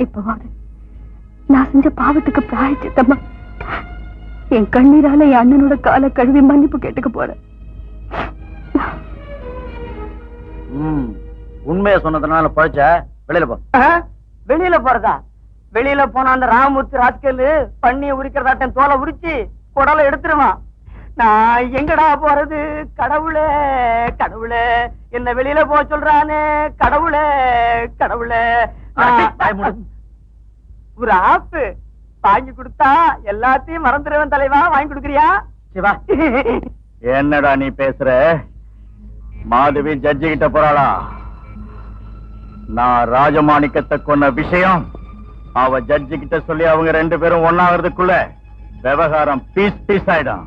இப்பவாது நான் செஞ்ச பாவத்துக்கு பிராயச்சித்தமா என் கண்ணீரால என் அண்ணனோட காலை கழுவி மன்னிப்பு கேட்டுக்க போறேன். உண்மையை சொன்னதுனால பழச்ச வெளியில போ. வெளியில போறதா? வெளியில போனா அந்த ராமூர்த்தி ராஸ்கல் பண்ணி உரிக்கிறதாட்டம் தோலை உரிச்சு குடலை எடுத்துருவான். நான் எங்கடா போறது? கடவுளே கடவுளே, என்ன வெளியில போக சொல்றானே, கடவுளே கடவுளே. ஒரு ஆப்பு வாங்கி கொடுத்தா எல்லாத்தையும் மறந்துடுவேன் தலைவா. வாங்கி கொடுக்குறியா? சிவா, என்னடா நீ பேசுற? மாதவி ஜட்ஜி கிட்ட போறாளா? நான் ராஜமாணிக்கத்தை கொன்ன விஷயம் அவ ஜட்ஜி கிட்ட சொல்லி அவங்க ரெண்டு பேரும் ஒன்னாகிறதுக்குள்ள விவகாரம் பீஸ் பீஸ் ஆயிடும்.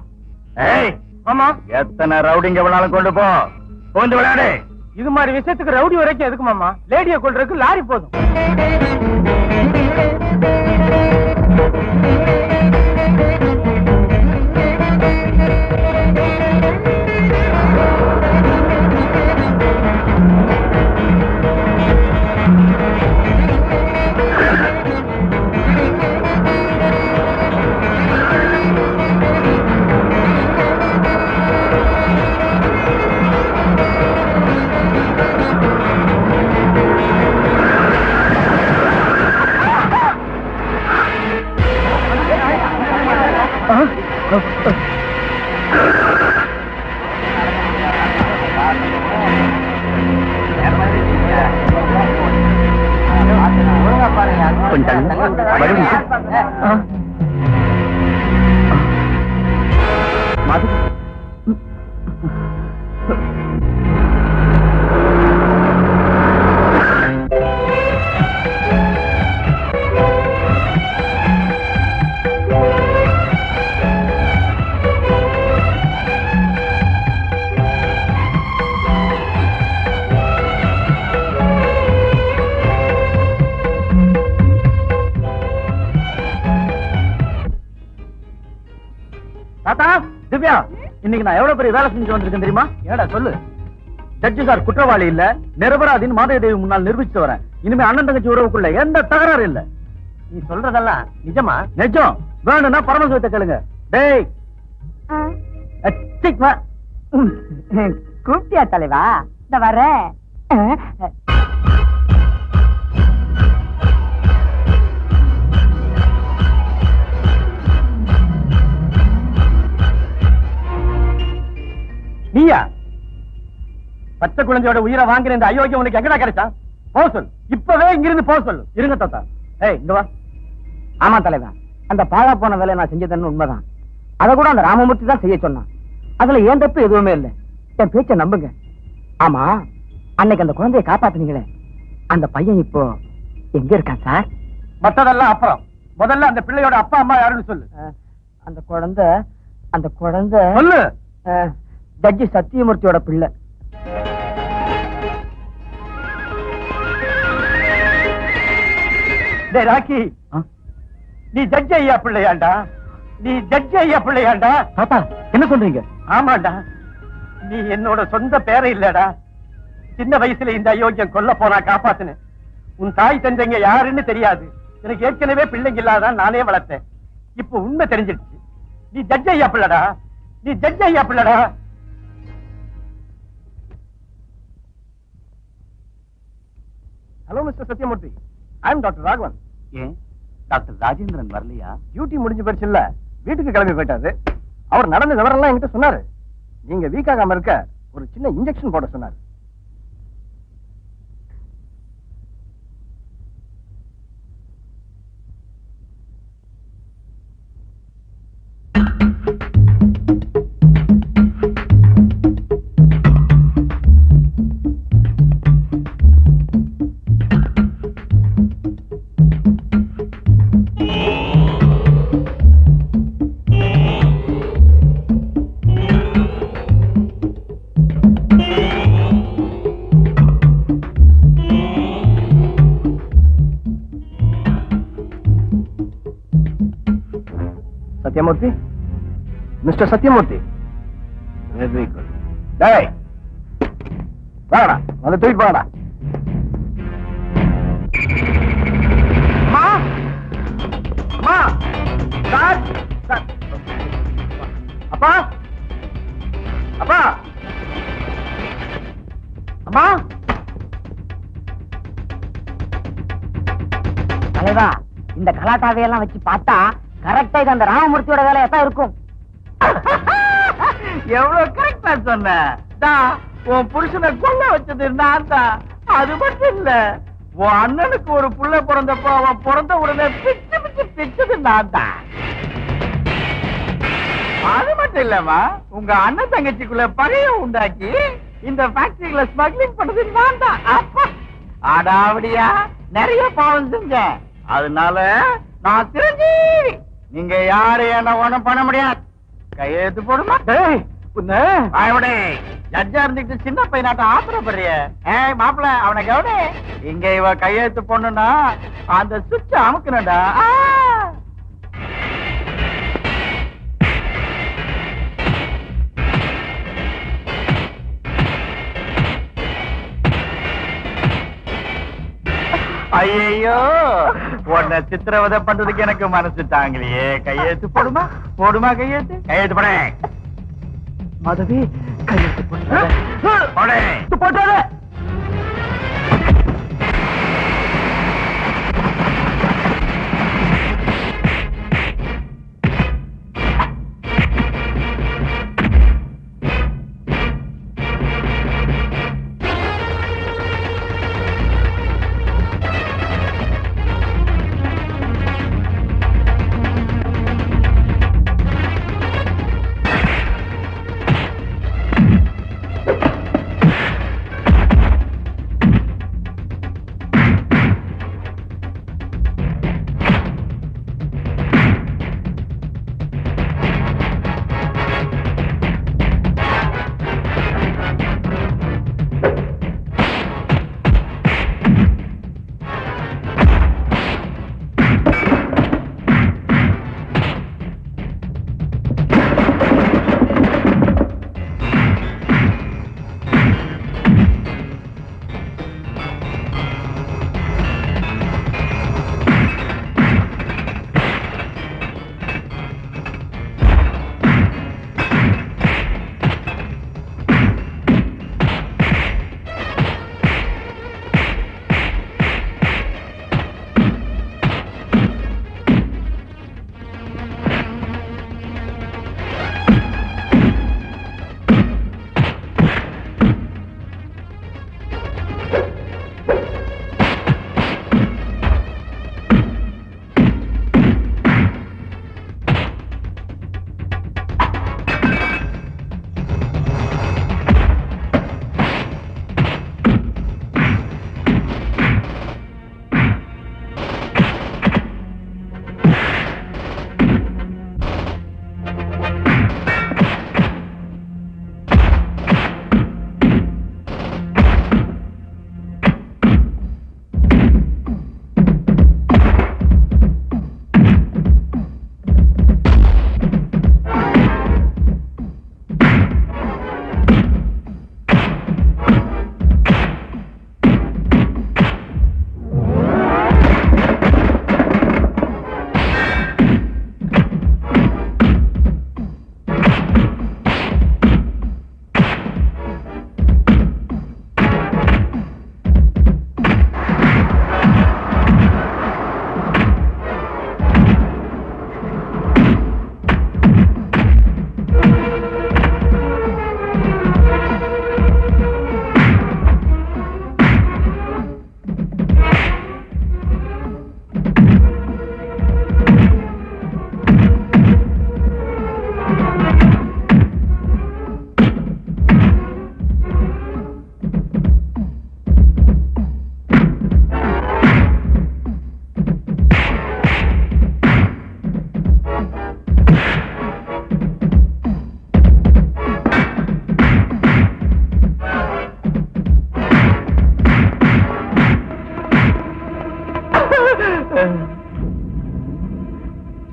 ஏய், ஆமா, எத்தனை ரவுடிங்க வேணாலும் கொண்டு போ, கொண்டு விளையாடு. இது மாதிரி விஷயத்துக்கு ரவுடி வரைக்கும் எதுக்கு மாமா? லேடிய கொள்றதுக்கு லாரி போதும். திவ்யா, இன்னைக்கு நான் எவ்வளவு பெரிய வேலை செஞ்சு வந்திருக்கேன் தெரியுமா? ஏடா சொல்லு. ஜட்ஜி சார் குற்றவாளி இல்ல, நிரபராதின்னு மாதவி தேவி முன்னால் நிரூபிச்சு வரேன். இனிமே அண்ணன் தங்கச்சி உறவுக்குள்ள எந்த தகராறு இல்ல. நீ சொல்றதெல்லாம் நிஜமா? நிஜம். வேணும்னா பரமசிவத்தை கேளுங்க. டேய், கூப்பிட்டியா தலைவா? இந்த வர நீயா? பச்சை குழந்தையோட உயிரை வாங்கின இந்த அயோக்கியம் உனக்கு எங்கடா கிடைச்சா? போ சொல், இப்பவே இங்கிருந்து போ சொல்லு. இருங்க தாத்தா. ஏய், இங்க வா. ஆமா தலைவா, அந்த பாழா போன வேலை நான் செஞ்சதுன்னு உண்மைதான். அதை கூட அந்த ராமமூர்த்தி தான் செய்ய சொன்னான். அதுல ஏன் தப்பு எதுவுமே இல்லை. என் பேச்ச நம்புங்க. ஆமா, அன்னைக்கு அந்த குழந்தையை காப்பாத்துனீங்களே, அந்த பையன் இப்போ எங்க இருக்கான் சார்? மத்ததெல்லாம் அப்புறம் முதல்ல அந்த பிள்ளையோட அப்பா அம்மா யாருன்னு சொல்லு. அந்த குழந்தை சொல்லு. ஜட்ஜி சத்தியமூர்த்தியோட பிள்ளை. டேய் ராக்கி, நீ ஜட்ஜி ஐயா பிள்ளையாண்டா? நீ ஜட்ஜி ஐயா பிள்ளையாண்டா? தாத்தா என்ன சொல்றீங்க? ஆமாண்டா, நீ என்னோட சொந்த பேரை இல்லடா. சின்ன வயசுல இந்த அயோக்கியம் கொல்ல போனா காப்பாத்துனேன். உன் தாய் தந்தைங்க யாருன்னு தெரியாது. எனக்கு ஏற்கனவே பிள்ளைங்க இல்லாதான் நானே வளர்த்தேன். இப்ப உண்மை தெரிஞ்சிடுச்சு. நீ ஜட்ஜ் ஐயா பிள்ளடா. நீ ஜட்ஜ் ஐயா பிள்ளடா. Hello mister Sathyamurthy, I am doctor Raghavan. ஏன் டாக்டர் ராஜேந்திரன் வரலையா? டியூட்டி முடிஞ்சு போயிடுச்சு இல்ல, வீட்டுக்கு கிளம்பி போயிட்டாரு. அவர் நடந்த விவரம்லாம் என்கிட்ட சொன்னாரு. நீங்க வீக் ஆகாம இருக்க ஒரு சின்ன இன்ஜெக்ஷன் போட சொன்னாரு. Sathyamurthy, mister Sathyamurthy. Very good. டேய் வாடா, வந்து தூக்கிட்டு போடா. அம்மா, அம்மா, சார், சார். அப்பா, அப்பா, அம்மா. தலைவா, இந்த கலாட்டாவையெல்லாம் வச்சு பார்த்தா கரெக்டா இது அந்த ராமமூர்த்தியோட வேலையா தான் இருக்கும். எவ்வளவு கரெக்டா சொன்ன. உன் புருஷனை கொல்ல வச்சது நான் தான். அது மட்டும் இல்ல, உன் அண்ணனுக்கு ஒரு புள்ள பிறந்தப்போ அவன் பிறந்த உடனே பிச்சு பிச்சு பிச்சது நான் தான். அது மட்டும் இல்லம்மா, உங்க அண்ணன் தங்கச்சிக்குள்ள பகைய உண்டாக்கி இந்த ஃபேக்டரிகளை ஸ்மக்லிங் பண்ணது நான் தான். அடாவடியா நிறைய பாவம் செஞ்சேன். அதனால நான் தெரிஞ்சு நீங்க யாரு என்ன ஒண்ணும் பண்ண முடியாது. கையெழுத்து போடுமா? ஜட்ஜா இருந்துட்டு சின்ன பையனாட்டம் ஆத்திரப்படுறிய. மாப்பிள்ள அவனை கவனி. இங்க இவ கையெழுத்து போடணும்னா அந்த சுவிட்ச அமுக்கணும்டா. ஐயோ, உன்னை சித்திரவதை பண்றதுக்கு எனக்கு மனசு தாங்கலையே. கையெழுத்து போடுமா? போடுமா கையெழுத்து? கையெழுத்து போட. மாதவி கையெழுத்து போட்டாரு.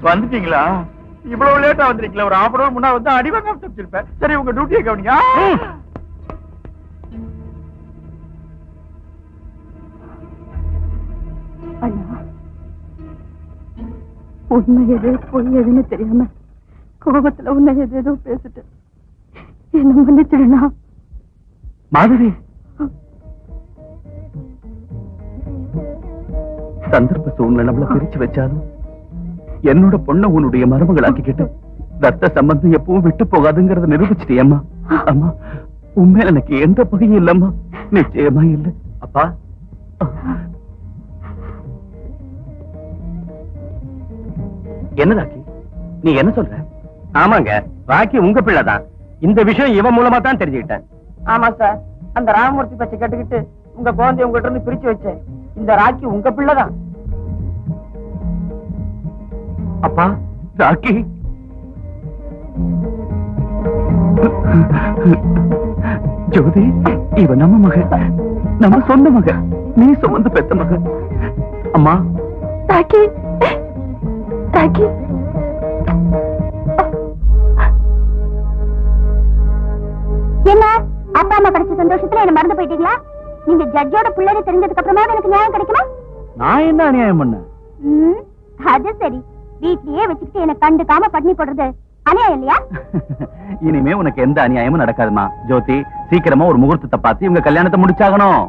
வந்துட்டீங்களா? இவ்வளவு லேட்டா வந்திருக்கீங்களா? ஒரு 1/2 முன்னா வந்து அடிவாங்க தப்பிச்சிருப்பேன். சரி, உங்க டியூட்டியை கவனிங்க. அண்ணா, உண்மை எது பொய் எதுன்னு தெரியாம கோபத்துல உன்னை எதேதோ பேசிட்டு என்ன மன்னிச்சிடுனா. மாதவி, சந்தர்ப்ப சூழ்நிலை நம்மள பிரிச்சு வச்சாலும் என்னோட பொண்ணை உன்னுடைய மருமகளாக்கிக்கிட்டு ரத்த சம்பந்தம் எப்பவும் விட்டு போகாதுங்கிறத நிரூபிச்சிட்டியம்மா. அம்மா, உண்மையில எனக்கு எந்த பகையும் இல்லம்மா, நிச்சயமா இல்ல. அப்பா, என்ன ராக்கி, நீ என்ன சொல்ற? ஆமாங்க, ராக்கி உங்க பிள்ளைதான். இந்த விஷயம் இவன் மூலமா தான் தெரிஞ்சுக்கிட்டேன். ஆமா சார், அந்த ராமமூர்த்தி பச்சை கேட்டுக்கிட்டு உங்க குழந்தைய உங்ககிட்ட இருந்து பிரிச்சு வச்சேன். இந்த ராக்கி உங்க பிள்ளைதான். அப்பா, ராக்கி ஜோதி, இவ நம்ம மக, நம்ம சொந்த மக, நீ சுமந்து பெத்த மக. அம்மா, ராக்கி, ராக்கி. என்ன அப்பா அம்மா கிடைச்ச சந்தோஷத்துல என்ன மறந்து போயிட்டீங்களா? நீங்க ஜட்ஜோட பிள்ளைன்னு தெரிஞ்சதுக்கு அப்புறமா எனக்கு நியாயம் கிடைக்குமா? நான் என்ன அநியாயம் பண்ண? அது சரி, வீட்லயே வச்சுக்கிட்டு என்ன கண்டுக்காம பட்னி போடுறது அநியாயம் இல்லையா? இனிமே உனக்கு எந்த அநியாயமும் நடக்காதுமா. ஜோதி, சீக்கிரமா ஒரு முகூர்த்தத்தை பார்த்து இவங்க கல்யாணத்தை முடிச்சாகணும்.